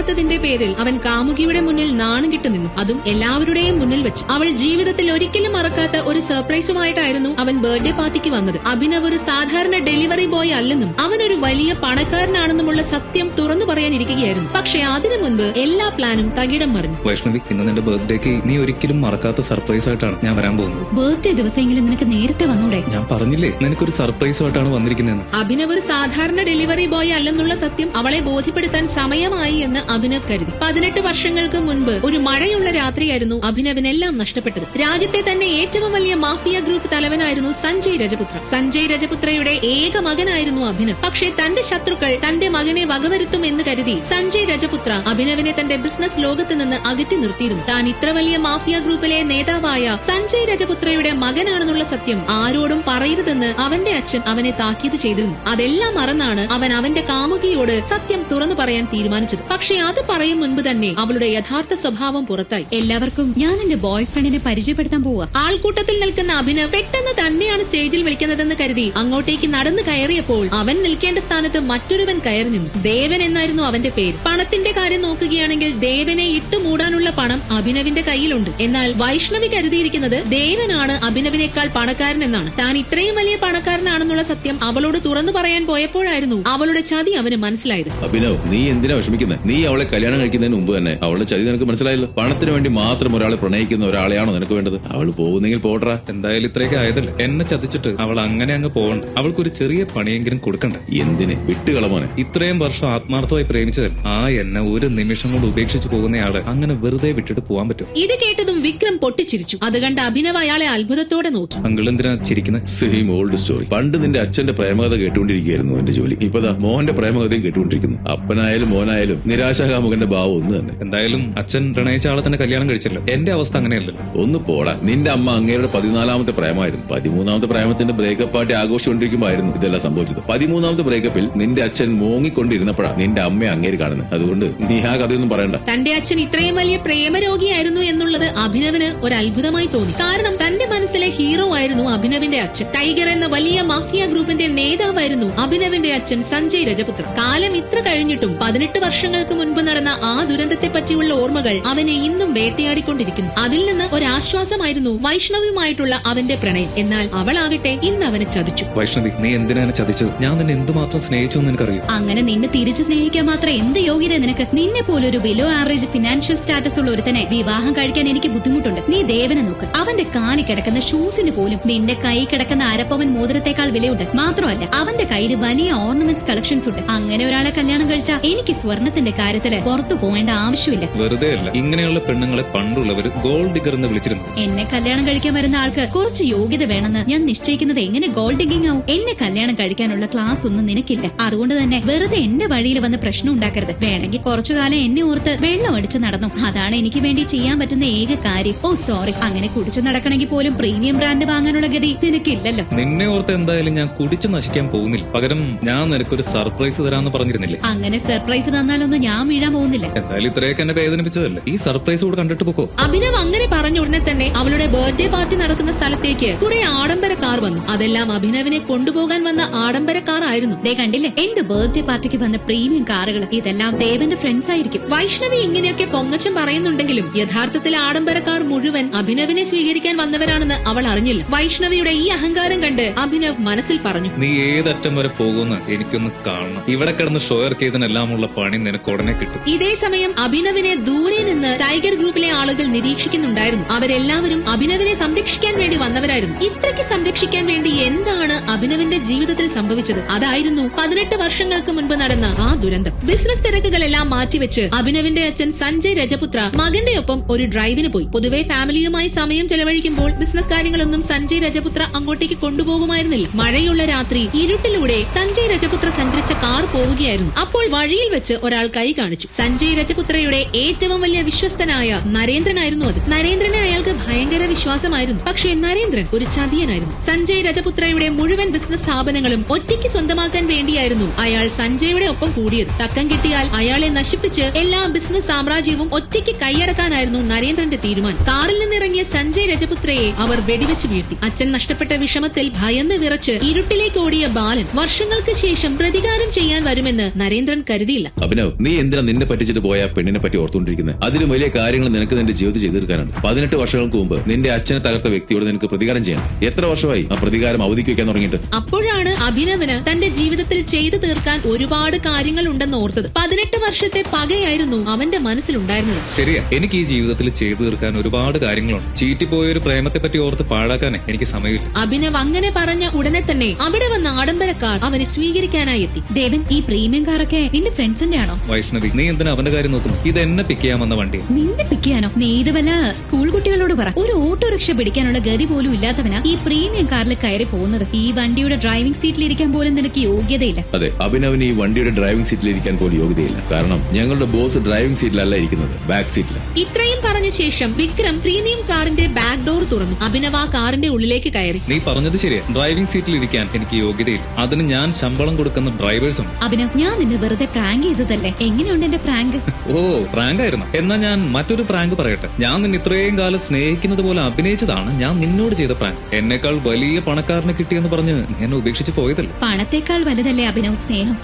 കൊടുത്തതിന്റെ പേരിൽ അവൻ കാമുകിയുടെ മുന്നിൽ നാണം കിട്ടു നിന്നു, അതും എല്ലാവരുടെയും മുന്നിൽ വെച്ച്. അവൾ ജീവിതത്തിൽ ഒരിക്കലും മറക്കാത്ത ഒരു സർപ്രൈസുമായിട്ടായിരുന്നു അവൻ ബർത്ത്ഡേ പാർട്ടിക്ക് വന്നത്. അഭിനവ് ഒരു സാധാരണ ഡെലിവറി ബോയ് അല്ലെന്നും അവൻ ഒരു വലിയ പണക്കാരനാണെന്നുമുള്ള സത്യം തുറന്നു പറയാനിരിക്കുകയായിരുന്നു. പക്ഷെ അതിനു മുൻപ് എല്ലാ പ്ലാനും തകിടം മറിഞ്ഞു. വൈഷ്ണവി, ഇന്ന് നിന്റെ ബർത്ത്ഡേക്ക് നീ ഒരിക്കലും മറക്കാത്ത സർപ്രൈസ് ആയിട്ടാണ് ഞാൻ വരാൻ പോകുന്നത്. ബർത്ത്ഡേ ദിവസമെങ്കിലും നിനക്ക് നേരത്തെ വന്നൂടെ? ഞാൻ പറഞ്ഞില്ലേ നിനക്കൊരു സർപ്രൈസ് ആയിട്ടാണ് വന്നിരിക്കുന്നതെന്ന്. അഭിനവ് ഒരു സാധാരണ ഡെലിവറി ബോയ് അല്ലെന്നുള്ള സത്യം അവളെ ബോധ്യപ്പെടുത്താൻ സമയമായി എന്ന് അഭിനവ് കരുതി. 18 വർഷങ്ങൾക്ക് മുൻപ് ഒരു മഴയുള്ള രാത്രിയായിരുന്നു അഭിനവിനെല്ലാം നഷ്ടപ്പെട്ടത്. രാജ്യത്തെ തന്നെ ഏറ്റവും വലിയ മാഫിയ ഗ്രൂപ്പ് തലവനായിരുന്നു സഞ്ജയ് രജപുത്ര. സഞ്ജയ് രജപുത്രയുടെ ഏക മകനായിരുന്നു അഭിനവ്. പക്ഷേ തന്റെ ശത്രുക്കൾ തന്റെ മകനെ വകവരുത്തും എന്ന് കരുതി സഞ്ജയ് രജപുത്ര അഭിനവിനെ തന്റെ ബിസിനസ് ലോകത്ത് നിന്ന് അകറ്റി നിർത്തിയിരുന്നു. താൻ ഇത്ര വലിയ മാഫിയ ഗ്രൂപ്പിലെ നേതാവായ സഞ്ജയ് രജപുത്രയുടെ മകനാണെന്നുള്ള സത്യം ആരോടും പറയരുതെന്ന് അവന്റെ അച്ഛൻ അവനെ താക്കീത് ചെയ്തിരുന്നു. അതെല്ലാം മറന്നാണ് അവൻ അവന്റെ കാമുകിയോട് സത്യം തുറന്നു പറയാൻ തീരുമാനിച്ചത്. പക്ഷേ അത് പറയും മുൻപ് തന്നെ അവളുടെ യഥാർത്ഥ സ്വഭാവം പുറത്തായി. എല്ലാവർക്കും ഞാൻ എന്റെ ബോയ് ഫ്രണ്ടിനെ പരിചയപ്പെടുത്താൻ പോവാ. ആൾക്കൂട്ടത്തിൽ നിൽക്കുന്ന അഭിനവ് പെട്ടെന്ന് തന്നെയാണ് സ്റ്റേജിൽ വിളിക്കുന്നതെന്ന് കരുതി അങ്ങോട്ടേക്ക് നടന്നു കയറിയപ്പോൾ അവൻ നിൽക്കേണ്ട സ്ഥാനത്ത് മറ്റൊരുവൻ കയറി നിന്നു. ദേവൻ എന്നായിരുന്നു അവന്റെ പേര്. പണത്തിന്റെ കാര്യം നോക്കുകയാണെങ്കിൽ ദേവനെ ഇട്ടുമൂടാനുള്ള പണം അഭിനവിന്റെ കയ്യിലുണ്ട്. എന്നാൽ വൈഷ്ണവി കരുതിയിരിക്കുന്നത് ദേവനാണ് അഭിനവിനേക്കാൾ പണക്കാരൻ എന്നാണ്. താൻ ഇത്രയും വലിയ പണക്കാരനാണെന്നുള്ള സത്യം അവളോട് തുറന്നു പറയാൻ പോയപ്പോഴായിരുന്നു അവളുടെ ചതി അവന് മനസ്സിലായത്. അഭിനവ്, നീ എന്തിനാ വിഷമിക്കുന്നത്? നീ അവളെ കല്യാണം കഴിക്കുന്നതിന് മുമ്പ് തന്നെ അവളുടെ ചതി നിനക്ക് മനസ്സിലായല്ലോ. പണത്തിന് വേണ്ടി മാത്രം ഒരാളെ പ്രണയിക്കുന്ന ഒരാളെയാണോ നിനക്ക് വേണ്ടത്? അവൾ പോകുന്നെങ്കിൽ പോട്രാ. എന്തായാലും ഇത്രയൊക്കെ ആയതല്ലേ. എന്നെ ചതിച്ചിട്ട് അവൾ അങ്ങനെ അങ്ങ് പോകണ്ട. അവൾക്കൊരു ചെറിയ പണിയെങ്കിലും കൊടുക്കണ്ട. എന്തിന്? വിട്ടുകളമോനെ. ഇത്രയും വർഷം ആത്മാർത്ഥമായി പ്രേമിച്ചതൽ ആ എന്നെ ഒരു നിമിഷം കൊണ്ട് ഉപേക്ഷിച്ചു പോകുന്നയാളെ അങ്ങനെ വെറുതെ വിട്ടിട്ട് പോകാൻ പറ്റും? ഇത് കേട്ടതും വിക്രം പൊട്ടിച്ചിരിച്ചു. അത് കണ്ട് അഭിനവ് അയാളെ അത്ഭുതത്തോടെ നോക്കി. അങ്കിൾ എന്തിനാ ചിരിക്കുന്നത്? Same old story. പണ്ട് നിന്റെ അച്ഛന്റെ പ്രേമകഥ കേട്ടുകൊണ്ടിരിക്കുകയായിരുന്നു എന്റെ ജോലി. ഇപ്പതാ മോഹന്റെ പ്രേമകഥയും കേട്ടുകൊണ്ടിരിക്കുന്നു. അപ്പനായാലും മോനായാലും നിരാശാകാമുകന്റെ ഭാവം ഒന്ന് തന്നെ. എന്തായാലും അച്ഛൻ പ്രണയിച്ച ആളെ തന്നെ കല്യാണം കഴിച്ചല്ലോ. എന്റെ അവസ്ഥ അങ്ങനെയല്ലല്ലോ. ഒന്ന് പോടാ. നിന്റെ അമ്മ അങ്ങേരുടെ 14ാമത്തെ പ്രേമമായിരുന്നു. 13ാമത്തെ പ്രേമത്തിന്റെ ബ്രേക്കപ്പ് പാർട്ടി ആഘോഷിച്ചുകൊണ്ടിരിക്കുമ്പോഴായിരുന്നു ഇതെല്ലാം സംഭവിച്ചത്. 13ാമത്തെ ബ്രേക്കപ്പിൽ നിന്റെ അച്ഛൻ മോങ്ങിക്കൊണ്ടിരുന്നപ്പോഴാണ് നിന്റെ അമ്മയെ അങ്ങേര് കാണുന്നത്. അതുകൊണ്ട് നീ ആ കഥയൊന്നും പറയണ്ട. തന്റെ അച്ഛൻ ഇത്രയും വലിയ പ്രേമരോഗിയായിരുന്നു എന്നുള്ളത് അഭിനവിന് ഒരു അത്ഭുതമായി തോന്നി. കാരണം തന്റെ മനസ്സിലെ ഹീറോ ആയിരുന്നു അഭിനവിന്റെ അച്ഛൻ. ടൈഗർ എന്ന വലിയ മാഫിയ ഗ്രൂപ്പിന്റെ നേതാവായിരുന്നു അഭിനവിന്റെ അച്ഛൻ സഞ്ജയ് രജപുത്ര. കാലം ഇത്ര കഴിഞ്ഞിട്ടും 18 വർഷങ്ങൾക്ക് മുൻപ് നടന്ന ആ ദുരന്തത്തെ പറ്റിയുള്ള ഓർമ്മകൾ അവനെ ഇന്നും വേട്ടയാടിക്കൊണ്ടിരിക്കുന്നു. അതിൽ നിന്ന് ഒരാശ്വാസമായിരുന്നു വൈഷ്ണവിയുമായിട്ടുള്ള അവന്റെ പ്രണയം. എന്നാൽ അവളാകട്ടെ ഇന്ന് അവനെ ചതിച്ചു. വൈഷ്ണവി, നീ എന്തിനാണ് ചതിച്ചത്? ഞാൻ നിന്നെ എന്തുമാത്രം സ്നേഹിച്ചു എന്ന് എനിക്കറിയൂ. അങ്ങനെ നിന്നെ തിരിച്ചു സ്നേഹിക്കാൻ മാത്രം എന്ത് യോഗ്യത നിനക്ക്? നിന്നെ പോലൊരു ബിലോ ആവറേജ് ഫിനാൻഷ്യൽ സ്റ്റാറ്റസ് ഉള്ള ഒരുത്തനെ വിവാഹം കഴിക്കാൻ എനിക്ക് ബുദ്ധിമുട്ടുണ്ട്. നീ ദേവനെ നോക്ക്. അവന്റെ കാലി കിടക്കുന്ന ഷൂസിന് പോലും നിന്റെ കൈ കിടക്കുന്ന അരപ്പവൻ മോതിരത്തെക്കാൾ വിലയുണ്ട്. മാത്രമല്ല അവന്റെ കയ്യിൽ വലിയ ഓർണമെന്റ്സ് കളക്ഷൻസ് ഉണ്ട്. അങ്ങനെ ഒരാളെ കല്യാണം കഴിച്ചാൽ എനിക്ക് സ്വർണത്തിന്റെ കാര്യത്തില് പുറത്തു പോകേണ്ട ആവശ്യമില്ല. വെറുതെ അല്ല, ഇങ്ങനെയുള്ള പെണ്ണുങ്ങളെ പണ്ടുള്ളവർ ഗോൾഡ് ഡിഗർ എന്ന് വിളിച്ചിരുന്നു. എന്നെ കല്യാണം കഴിക്കാൻ വരുന്ന ആൾക്ക് കുറച്ച് യോഗ്യത വേണമെന്ന് ഞാൻ നിശ്ചയിക്കുന്നത് എങ്ങനെ ഗോൾഡ് ഡിഗിംഗ് ആവും? എന്നെ കല്യാണം കഴിക്കാനുള്ള ക്ലാസ് ഒന്നും നിനക്കില്ല. അതുകൊണ്ട് തന്നെ വെറുതെ എന്റെ വഴിയിൽ വന്ന് പ്രശ്നം ഉണ്ടാക്കരുത്. വേണമെങ്കിൽ കുറച്ചുകാലം എന്നെ ഓർത്ത് വെള്ളം അടിച്ചു നടന്നു. അതാണ് എനിക്ക് വേണ്ടി ചെയ്യാൻ പറ്റുന്ന ഏക കാര്യം. ഓ സോറി, അങ്ങനെ കുടിച്ചു നടക്കണമെങ്കിൽ പോലും പ്രീമിയം ബ്രാൻഡ് വാങ്ങാനുള്ള ഗതി നിനക്കില്ലല്ലോ. നിന്നെ ഓർത്ത് എന്തായാലും ഞാൻ കുടിച്ചു നശിക്കാൻ പോകുന്നില്ല. പകരം ഞാൻ നിനക്കൊരു സർപ്രൈസ് തരാന്ന് പറഞ്ഞിരുന്നില്ലേ? അങ്ങനെ സർപ്രൈസ് തന്നാലൊന്നും ഞാൻ വീഴാൻ പോകുന്നില്ല. എന്തായാലും ഇത്രയൊക്കെ എന്നെ വേദനിപ്പിച്ചതല്ലേ. ഈ സർപ്രൈസ് കൂടെ കണ്ടിട്ട് പോക്കോ. അഭിനവ് അങ്ങനെ പറഞ്ഞ ഉടനെ തന്നെ അവളുടെ ബർത്ത്ഡേ പാർട്ടി നടക്കുന്ന സ്ഥലത്തേക്ക് കുറെ ആഡംബര കാർ വന്നു. അതെല്ലാം അഭിനവിനെ കൊണ്ടുപോകാൻ വന്ന ആഡംബര കാർ ആയിരുന്നു. ദേ കണ്ടില്ലേ, എന്റെ ബർത്ത്ഡേ പാർട്ടിക്ക് വന്ന പ്രീമിയം കാറുകൾ. ഇതെല്ലാം ദേവന്റെ ഫ്രണ്ട്സ് ആയിരിക്കും. വൈഷ്ണവി ഇങ്ങനെയൊക്കെ പൊങ്ങച്ചം പറയുന്നുണ്ടെങ്കിലും യഥാർത്ഥത്തിൽ ആഡംബരക്കാർ മുഴുവൻ അഭിനവിനെ സ്വീകരിക്കാൻ വന്നവരാണെന്ന് അവൾ അറിഞ്ഞില്ല. വൈഷ്ണവിയുടെ ഈ അഹങ്കാരം കണ്ട് അഭിനവ് മനസ്സിൽ പറഞ്ഞു, നീ ഏതറ്റം വരെ പോകുമെന്ന് എനിക്കൊന്ന് കാണണം. ഇവിടെ കിടന്ന് ഷോയർ ചെയ്തതിനെല്ലാമുള്ള പണി നിനക്ക് ഉടനെ കിട്ടും. ഇതേ സമയം അഭിനവിനെ ദൂരെ നിന്ന് ടൈഗർ ഗ്രൂപ്പിലെ ആളുകൾ നിരീക്ഷിക്കുന്നുണ്ടായിരുന്നു. അവരെല്ലാവരും അഭിനവിനെ സംരക്ഷിക്കാൻ വേണ്ടി വന്നവരായിരുന്നു. ഇത്രയ്ക്ക് സംരക്ഷിക്കാൻ വേണ്ടി എന്താണ് അഭിനവിന്റെ ജീവിതത്തിൽ സംഭവിച്ചത്? അതായിരുന്നു 18 വർഷങ്ങൾക്ക് മുൻപ് നടന്ന ആ ദുരന്തം. ബിസിനസ് തിരക്കുകളെല്ലാം മാറ്റിവെച്ച് അഭിനവിന്റെ അച്ഛൻ സഞ്ജയ് രജപുത്ര മകന്റെ ഒപ്പം ഒരു ഡ്രൈവിന് പോയി. പൊതുവെ ഫാമിലിയുമായി സമയം ചെലവഴിക്കുമ്പോൾ ബിസിനസ് കാര്യങ്ങളൊന്നും സഞ്ജയ് രജപുത്ര അങ്ങോട്ടേക്ക് കൊണ്ടുപോകുമായിരുന്നില്ല. മഴയുള്ള രാത്രി ഇരുട്ടിലൂടെ സഞ്ജയ് രജപുത്ര സഞ്ചരിച്ച കാർ പോവുകയായിരുന്നു. അപ്പോൾ വഴിയിൽ വെച്ച് ഒരാൾ കൈ കാണിച്ചു. സഞ്ജയ് രജപുത്രയുടെ ഏറ്റവും വലിയ വിശ്വസ്തനായ നരേന്ദ്രനായിരുന്നു അത്. നരേന്ദ്രനെ അയാൾക്ക് ഭയങ്കര വിശ്വാസമായിരുന്നു. പക്ഷേ നരേന്ദ്രൻ ഒരു ചതിയനായിരുന്നു. സഞ്ജയ് രജപുത്രയുടെ മുഴുവൻ ബിസിനസ് സ്ഥാപനങ്ങളും ഒറ്റയ്ക്ക് സ്വന്തമാക്കാൻ വേണ്ടിയായിരുന്നു അയാൾ സഞ്ജയുടെ ഒപ്പം കൂടിയത്. തക്കം കിട്ടിയാൽ അയാളെ നശിപ്പിച്ച് എല്ലാ ബിസിനസ് സാമ്രാജ്യവും ഒറ്റയ്ക്ക് കൈയടക്കാനായിരുന്നു നരേന്ദ്രന്റെ തീരുമാനം. കാറിൽ നിന്നിറങ്ങിയ സഞ്ജയ് രജപുത്രയെ അവർ വെടിവെച്ച് വീഴ്ത്തി. അച്ഛൻ നഷ്ടപ്പെട്ട വിഷമത്തിൽ ഭയന്ന് വിറച്ച് ഇരുട്ടിലേക്ക് ഓടിയ ബാലൻ വർഷങ്ങൾക്ക് ശേഷം പ്രതികാരം ചെയ്യാൻ വരുമെന്ന് നരേന്ദ്രൻ കരുതിയില്ല. അഭിനവ്, നീ എന്തിനാ എന്തിനാ നിന്നെ പറ്റിച്ചിട്ട് പോയ പെണ്ണിനെ പറ്റി ഓർത്തുകൊണ്ടിരിക്കുന്നത്? അതിലും വലിയ കാര്യങ്ങൾ നിനക്ക് നിന്റെ ജീവിതത്തിൽ ചെയ്തു തീർക്കാനുണ്ട്. 18 വർഷങ്ങൾക്ക് മുമ്പ് നിന്റെ അച്ഛനെ തകർത്ത വ്യക്തിയോട് നിനക്ക് പ്രതികാരം ചെയ്യണം. എത്ര വർഷമായി ആ പ്രതികാരം അവധിക്ക് വെക്കാൻ തുടങ്ങിയിട്ട്? അപ്പോഴാണ് അഭിനവന് തന്റെ ജീവിതത്തിൽ ചെയ്തു തീർക്കാൻ ഒരുപാട് കാര്യങ്ങൾ ഉണ്ടെന്ന് ഓർത്തത്. 18 വർഷത്തെ പകയായിരുന്നു അവന്റെ മനസ്സിലുണ്ടായിരുന്നത്. ശരിയാ, എനിക്ക് ഈ ജീവിതത്തിൽ ചെയ്തു തീർക്കാൻ ഒരുപാട് കാര്യങ്ങളുണ്ട്. ചീറ്റിപ്പോയ ഒരു പ്രേമത്തെ പറ്റി ഓർത്ത് പാഴാക്കാനേ എനിക്ക് സമയമില്ല. അഭിനവ് അങ്ങനെ പറഞ്ഞ ഉടനെ തന്നെ അവിടെ വന്ന ആഡംബരക്കാർ അവനെ സ്വീകരിക്കാനായി എത്തി. ദേവൻ, ഈ പ്രീമിയം കാറൊക്കെ നിന്റെ ഫ്രണ്ട്സിന്റെ ആണോ? വൈഷ്ണവി, നീ എന്തിനാ അവന്റെ കാര്യം നോക്കുന്നു? ഇത് എന്നെ പിക്ക് ചെയ്യാൻ വന്ന വണ്ടി. നിന്നെ പിക്കാനോ? നീ ഇത് വല്ല സ്കൂൾ കുട്ടികളോട് പറ. ഒരു ഓട്ടോറിക്ഷ പിടിക്കാനുള്ള ഗതി പോലും ഇല്ലാത്തവനാ ഈ പ്രീമിയം കാറിൽ കയറി പോകുന്നത്. ഈ വണ്ടിയുടെ ഡ്രൈവിംഗ് സീറ്റിൽ ഇരിക്കാൻ പോലും നിനക്ക് യോഗ്യതയില്ല. അതെ, അഭിനവിന് ഈ വണ്ടിയുടെ ഡ്രൈവിംഗ് സീറ്റിൽ ഇരിക്കാൻ പോലും യോഗ്യതയില്ല. കാരണം ഞങ്ങളുടെ ബോസ് ഡ്രൈവിംഗ് സീറ്റിലല്ല ഇരിക്കുന്നത്, ബാക്ക് സീറ്റിലാണ്. ഇത്രയും പറഞ്ഞ ശേഷം വിക്രം പ്രീമിയം കാറിന്റെ ബാക്ക് ഡോർ തുറന്നു. അഭിനവ് ആ കാറിന്റെ ഉള്ളിലേക്ക് കയറി. നീ പറഞ്ഞത് ശരിയാ, ഡ്രൈവിംഗ് സീറ്റിൽ ഇരിക്കാൻ എനിക്ക് യോഗ്യതയില്ല. അതിന് ഞാൻ ശമ്പളം കൊടുക്കുന്ന ഡ്രൈവേഴ്സ് ഉണ്ട്. അഭിനവ്, ഞാൻ നിന്നെ വെറുതെ പ്രാങ്ക് ചെയ്തതല്ലേ? എങ്ങനെയുണ്ട് എന്റെ പ്രാങ്ക്? ഓ, പ്രാങ്ക് ആയിരുന്നു. എന്നാ ഞാൻ മറ്റൊരു പ്രാങ്ക് പറയട്ടെ. ഞാൻ നിന്നെ ഇത്രയും കാലം സ്നേഹിക്കുന്നത് പോലെ അഭിനയിച്ചതാണ് ഞാൻ നിന്നോട് ചെയ്ത പ്രാങ്ക്. എന്നേക്കാൾ വലിയ പണക്കാരനെ കിട്ടിയെന്ന് പറഞ്ഞ് എന്നെ ഉപേക്ഷിച്ച് പോയതല്ലേ? പണത്തേക്കാൾ വലുതല്ലേ അഭിനവ് സ്നേഹം?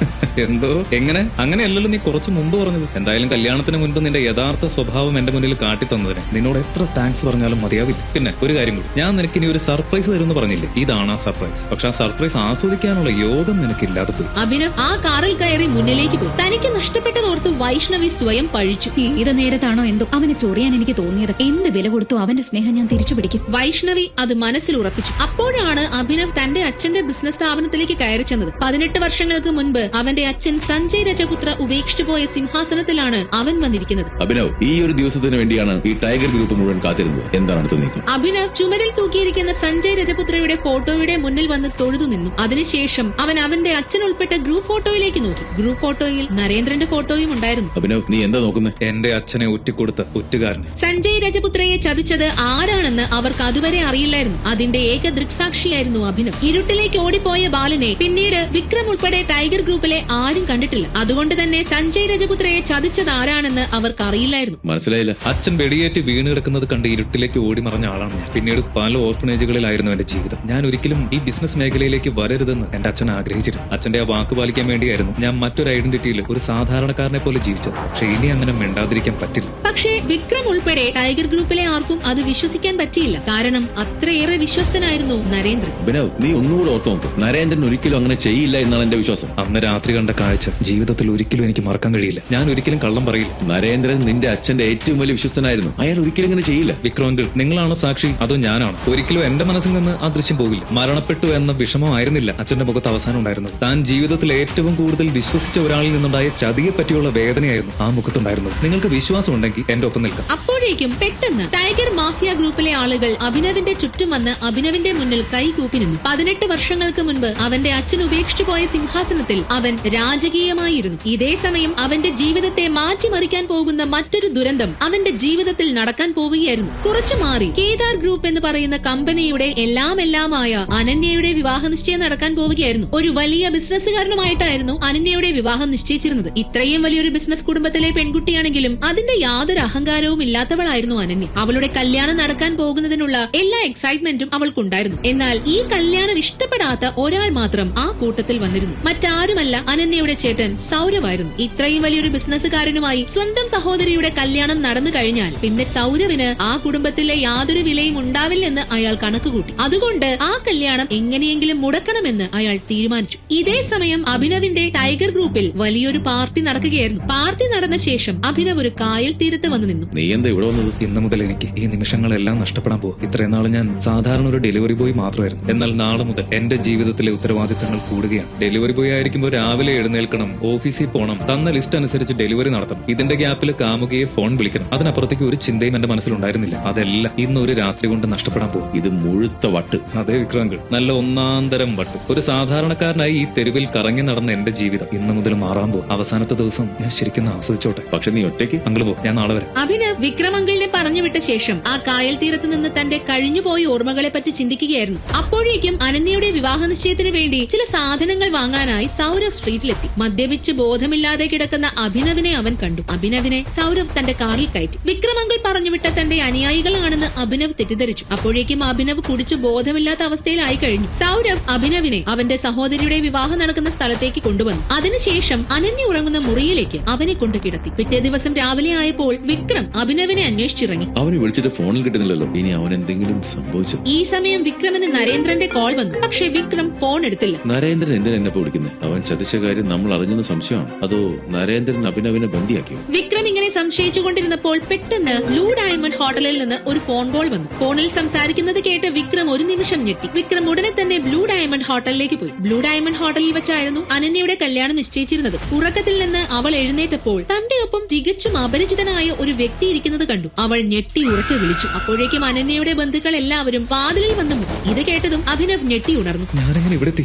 എന്തോ എങ്ങനെ? അങ്ങനെയല്ലല്ലോ നീ കുറച്ചു മുമ്പ് പറഞ്ഞത്. എന്തായാലും കല്യാണത്തിന് മുൻപ് നിന്റെ യഥാർത്ഥ സ്വഭാവം എന്റെ മുന്നിൽ കാട്ടിത്തന്നതിന് നിന്നോട് എത്ര താങ്ക്സ് പറഞ്ഞാലും മതിയാവില്ല. പിന്നെ ഒരു കാര്യം കൂടി, ഞാൻ നിനക്ക് ഇനി ഒരു സർപ്രൈസ് തരുമെന്ന് പറഞ്ഞില്ലേ? ഇതാണ് ആ സർപ്രൈസ്. പക്ഷെ ആ സർപ്രൈസ് ആസ്വദിക്കാനുള്ള യോഗം നിനക്കില്ലാതെ പോയി. അഭിനവ് ആ കാറിൽ കയറി മുന്നിലേക്ക് പോയി. തനിക്ക് നഷ്ടപ്പെട്ടതോർത്ത് വൈഷ്ണവി സ്വയം പഴിച്ചു. ഇത് നേരത്താണോ എന്തോ അവനെ ചൊറിയാൻ എനിക്ക് തോന്നിയത്. എന്ത് വില കൊടുത്തു അവന്റെ സ്നേഹം ഞാൻ തിരിച്ചു പിടിക്കും. വൈഷ്ണവി അത് മനസ്സിൽ ഉറപ്പിച്ചു. അപ്പോഴാണ് അഭിനവ് തന്റെ അച്ഛന്റെ ബിസിനസ് സ്ഥാപനത്തിലേക്ക് കയറി ചെന്നത്. 18 വർഷങ്ങൾക്ക് മുൻപ് അവന്റെ അച്ഛൻ സഞ്ജയ് രജപുത്ര ഉപേക്ഷിച്ചു പോയ സിംഹാസനത്തിലാണ് അവൻ വന്നിരിക്കുന്നത്. അഭിനവ്, ഈ ഒരു ദിവസത്തിന് വേണ്ടിയാണ് ഈ ടൈഗർ ഗ്രൂപ്പ് മുഴുവൻ കാത്തിരുന്നത്. എന്താണ് അടുത്ത നീക്കം? അഭിനവ് ചുമരിൽ തൂക്കിയിരിക്കുന്ന സഞ്ജയ് രജപുത്രയുടെ ഫോട്ടോയുടെ മുന്നിൽ വന്ന് തൊഴുതു നിന്നു. അതിനുശേഷം അവൻ അവന്റെ അച്ഛൻ ഉൾപ്പെട്ട ഗ്രൂപ്പ് ഫോട്ടോയിലേക്ക് നോക്കി. ഗ്രൂപ്പ് ഫോട്ടോയിൽ നരേന്ദ്രന്റെ ഫോട്ടോയും ഉണ്ടായിരുന്നു. അഭിനവ്, നീ എന്താ നോക്കുന്നത്? എന്റെ അച്ഛനെ ഒറ്റിക്കൊടുത്ത ഒറ്റുകാരനെ. സഞ്ജയ് രജപുത്രയെ ചതിച്ചത് ആരാണെന്ന് അവർക്ക് അതുവരെ അറിയില്ലായിരുന്നു. അതിന്റെ ഏക ദൃക്സാക്ഷിയായിരുന്നു അഭിനവ്. ഇരുട്ടിലേക്ക് ഓടിപ്പോയ ബാലനെ പിന്നീട് വിക്രം ഉൾപ്പെടെ ടൈഗർ ഗ്രൂപ്പിലെ ആരും കണ്ടിട്ടില്ല. അതുകൊണ്ട് തന്നെ സഞ്ജയ് രജപുത്രയെ ചതിച്ചത് ആരാണെന്ന് അവർക്ക് അറിയില്ലായിരുന്നു. മനസ്സിലായില്ല. അച്ഛൻ വെടിയേറ്റ് വീണ് കിടക്കുന്നത് കണ്ട് ഇരുട്ടിലേക്ക് ഓടി മറഞ്ഞ ആളാണ് ഞാൻ. പിന്നീട് പല ഓർഫനേജുകളിലായിരുന്നു എന്റെ ജീവിതം. ഞാൻ ഒരിക്കലും ഈ ബിസിനസ് മേഖലയിലേക്ക് വരരുതെന്ന് എന്റെ അച്ഛൻ ആഗ്രഹിച്ചിരുന്നു. അച്ഛന്റെ ആ വാക്ക് പാലിക്കാൻ വേണ്ടിയായിരുന്നു ഞാൻ മറ്റൊരു ഐഡന്റിറ്റിയിൽ ഒരു സാധാരണക്കാരനെ പോലെ ജീവിച്ചത്. പക്ഷെ ഇനി അങ്ങനെ മിണ്ടാതിരിക്കാൻ പറ്റില്ല. പക്ഷേ വിക്രം ഉൾപ്പെടെ ടൈഗർ ഗ്രൂപ്പിലെ ആർക്കും അത് വിശ്വസിക്കാൻ പറ്റിയില്ല. കാരണം അത്രയേറെ വിശ്വസ്തനായിരുന്നു നരേന്ദ്രൻ. അഭിനവ്, നീ ഒന്നുകൂടെ ഓർത്തു നോക്ക്. നരേന്ദ്രൻ ഒരിക്കലും അങ്ങനെ ചെയ്യില്ല എന്നാണ് എന്റെ വിശ്വാസം. അന്ന് രാത്രി കണ്ട കാഴ്ച ജീവിതത്തിൽ ഒരിക്കലും എനിക്ക് മറക്കാൻ കഴിയില്ല. ഞാൻ ഒരിക്കലും കള്ളം പറയില്ല. നരേന്ദ്രൻ നിന്റെ അച്ഛന്റെ ഏറ്റവും വലിയ വിശ്വസ്തനായിരുന്നു. അയാൾ ഒരിക്കലും ഇങ്ങനെ ചെയ്യില്ല. വിക്രമങ്കിൾ, നിങ്ങളാണോ സാക്ഷി അതോ ഞാനാണോ? ഒരിക്കലും എന്റെ മനസ്സിൽ നിന്ന് ആ ദൃശ്യം പോകില്ല. മരണപ്പെട്ടു എന്ന വിഷമമായിരുന്നില്ല അച്ഛന്റെ മുഖത്ത് അവസാനം ഉണ്ടായിരുന്നത്. താൻ ജീവിതത്തിൽ ഏറ്റവും കൂടുതൽ വിശ്വസിച്ച ഒരാളിൽ നിന്നുണ്ടായ ചതിയെ പറ്റിയുള്ള വേദനയായിരുന്നു ആ മുഖത്തുണ്ടായിരുന്നത്. നിങ്ങൾക്ക് വിശ്വാസം ഉണ്ടെങ്കിൽ എന്റെ ഒപ്പം നിൽക്കാം. അപ്പോഴേക്കും പെട്ടെന്ന് ടൈഗർ മാഫിയ ഗ്രൂപ്പിലെ ആളുകൾ അഭിനവിന്റെ ചുറ്റും വന്ന് അഭിനവിന്റെ മുന്നിൽ കൈകൂപ്പി നിന്നു. 18 വർഷങ്ങൾക്ക് മുൻപ് അവന്റെ അച്ഛൻ ഉപേക്ഷിച്ചു പോയ സിംഹാസനത്തിൽ അവൻ രാജകീയമായിരുന്നു. ഇതേ സമയം അവന്റെ ജീവിതത്തെ മാറ്റിമറിക്കാൻ പോകുന്ന മറ്റൊരു ദുരന്തം അവന്റെ ജീവിതത്തിൽ നടക്കാൻ പോവുകയായിരുന്നു. കുറച്ചു മാറി കേദാർ ഗ്രൂപ്പ് എന്ന് പറയുന്ന കമ്പനിയുടെ എല്ലാമായ അനന്യയുടെ വിവാഹ നിശ്ചയം നടക്കാൻ പോവുകയായിരുന്നു. ഒരു വലിയ ബിസിനസ്സുകാരനുമായിട്ടായിരുന്നു അനന്യയുടെ വിവാഹം നിശ്ചയിച്ചിരുന്നത്. ഇത്രയും വലിയൊരു ബിസിനസ് കുടുംബത്തിലെ പെൺകുട്ടിയാണെങ്കിലും അതിന്റെ യാതൊരു അഹങ്കാരവും ഇല്ലാത്തവളായിരുന്നു അനന്യ. അവളുടെ കല്യാണം നടക്കാൻ പോകുന്നതിനുള്ള എല്ലാ എക്സൈറ്റ്മെന്റും അവൾക്കുണ്ടായിരുന്നു. എന്നാൽ ഈ കല്യാണം ഇഷ്ടപ്പെടാത്ത ഒരാൾ മാത്രം ആ കൂട്ടത്തിൽ വന്നിരുന്നു. മറ്റാരുമല്ല, അനന്യയുടെ ചേട്ടൻ സൗരവായിരുന്നു. ഇത്രയും വലിയൊരു ബിസിനസ്സുകാരനുമായി സ്വന്തം സഹോദരിയുടെ കല്യാണം നടന്നു കഴിഞ്ഞാൽ പിന്നെ സൗരവിന് ആ കുടുംബത്തിലെ യാതൊരു വിലയും ഉണ്ടാവില്ലെന്ന് അയാൾ കണക്കുകൂട്ടി. അതുകൊണ്ട് ആ കല്യാണം എങ്ങനെയെങ്കിലും മുടക്കണമെന്ന് അയാൾ തീരുമാനിച്ചു. ഇതേ സമയം അഭിനവിന്റെ ടൈഗർ ഗ്രൂപ്പിൽ വലിയൊരു പാർട്ടി നടക്കുകയായിരുന്നു. പാർട്ടി നടന്ന ശേഷം അഭിനവ് ഒരു കായൽ തീരത്ത് വന്നു നിന്നു. നീ എന്താ ഇവിടെ വന്നത്? ഇന്നു മുതൽ എനിക്ക് ഈ നിമിഷങ്ങളെല്ലാം നഷ്ടപ്പെടാൻ പോകും. ഇത്രയും നാൾ ഞാൻ സാധാരണ ഒരു ഡെലിവറി ബോയ് മാത്രമായിരുന്നു. എന്നാൽ നാളെ മുതൽ എന്റെ ജീവിതത്തിലെ ഉത്തരവാദിത്തങ്ങൾ കൂടുകയാണ്. ഡെലിവറി ബോയ് ആയിരിക്കുമ്പോൾ രാവിലെ എഴുന്നേൽക്കണം, ഓഫീസിൽ പോകണം, തന്ന ലിസ്റ്റ് അനുസരിച്ച് ഡെലിവറി നടത്തണം. ഇതിന്റെ ഗ്യാപ്പിൽ കാമുകയെ ഫോൺ വിളിക്കണം. അതിനപ്പുറത്തേക്ക് ഒരു ചിന്തയും എന്റെ മനസ്സിലുണ്ടായിരുന്നില്ല. അതെല്ലാം ഇന്നൊരു രാത്രി കൊണ്ട് നഷ്ടപ്പെടാൻ പോകും. ഇത് മുഴുത്ത വട്ട്. അതെ വിക്രമങ്കിൾ, നല്ല ഒന്നാന്തരം വട്ട്. ഒരു സാധാരണക്കാരനായി ഈ തെരുവിൽ കറങ്ങി നടന്ന എന്റെ ജീവിതം ഇന്നു മുതൽ മാറാൻ പോകും. അവസാനത്തെ ദിവസം ഞാൻ ശരിക്കും ആസ്വദിച്ചോട്ടെ. പക്ഷെ നീ ഒറ്റയ്ക്ക് അങ്കിൾ പോ, ഞാൻ നാളെ വരാം. അഭിനവ് വിക്രമങ്കിളിനെ പറഞ്ഞുവിട്ട ശേഷം ആ കായൽ തീരത്ത് നിന്ന് തന്റെ കഴിഞ്ഞുപോയ ഓർമ്മകളെ പറ്റി ചിന്തിക്കുകയായിരുന്നു. അപ്പോഴേക്കും അനന്യയുടെ വിവാഹ നിശ്ചയത്തിന് വേണ്ടി ചില സാധനങ്ങൾ വാങ്ങാനായി സൗരവ് സ്ട്രീറ്റിലെത്തി. മദ്യപിച്ച് ബോധമില്ലാതെ കിടക്കുന്ന അഭിനവിനെ അവൻ കണ്ടു. അഭിനവിനെ സൗരവ് തന്റെ കാറിൽ കയറ്റി. വിക്രമങ്കിൾ പറഞ്ഞുവിട്ട തന്റെ അനുയായികളാണെന്ന് അഭിനവ് തെറ്റിദ്ധരിച്ചു. അപ്പോഴേക്കും അഭിനവ് കുടിച്ചു ബോധമില്ലാത്ത അവസ്ഥയിലായി കഴിഞ്ഞു. സൗരവ് അഭിനവിനെ അവന്റെ സഹോദരിയുടെ വിവാഹം നടക്കുന്ന സ്ഥലത്തേക്ക് കൊണ്ടുവന്നു. അതിനുശേഷം അനന്യ ഉറങ്ങുന്ന മുറിയിലേക്ക് ബെഡിലേക്ക് അവനെ കൊണ്ട് കിടത്തി. പിറ്റേ ദിവസം രാവിലെ ആയപ്പോൾ വിക്രം അഭിനവിനെ അന്വേഷിച്ചിറങ്ങി. അവനെ വിളിച്ചിട്ട് ഫോണിൽ കിട്ടുന്നില്ലല്ലോ. ഇനി അവൻ എന്തെങ്കിലും സംഭവിച്ചു? ഈ സമയം വിക്രമിന് നരേന്ദ്രന്റെ കോൾ വന്നു. പക്ഷെ വിക്രം ഫോൺ എടുത്തില്ല. നരേന്ദ്രൻ എന്തിനാ എന്നെ വിളിക്കുന്നത്? അവൻ ചതിച്ച കാര്യം നമ്മൾ അറിഞ്ഞെന്ന് സംശയമാണ്. അതോ നരേന്ദ്രൻ അഭിനവിനെ ബന്ദിയാക്കിയോ? വിക്രം ഇങ്ങനെ സംശയിച്ചുകൊണ്ടിരുന്നപ്പോൾ പെട്ടെന്ന് ബ്ലൂ ഡയമണ്ട് ഹോട്ടലിൽ നിന്ന് ഒരു ഫോൺ കോൾ വന്നു. ഫോണിൽ സംസാരിക്കുന്നത് കേട്ട് വിക്രം ഒരു നിമിഷം ഞെട്ടി. വിക്രം ഉടനെ തന്നെ ബ്ലൂ ഡയമണ്ട് ഹോട്ടലിലേക്ക് പോയി. ബ്ലൂ ഡയമണ്ട് ഹോട്ടലിൽ വെച്ചായിരുന്നു അനന്യയുടെ കല്യാണം നിശ്ചയിച്ചിരുന്നത്. ഉറക്കത്തിൽ നിന്ന് അവൾ എഴുന്നേറ്റപ്പോൾ തന്റെ ഒപ്പം തികച്ചും അപരിചിതനായ ഒരു വ്യക്തി ഇരിക്കുന്നത് കണ്ടു. അവൾ ഞെട്ടി ഉറക്കെ വിളിച്ചു. അപ്പോഴേക്കും അനന്യയുടെ ബന്ധുക്കൾ എല്ലാവരും വാതിലിൽ വന്നു മുട്ടി. ഇത് കേട്ടതും അഭിനവ് ഞെട്ടി ഉണർന്നു.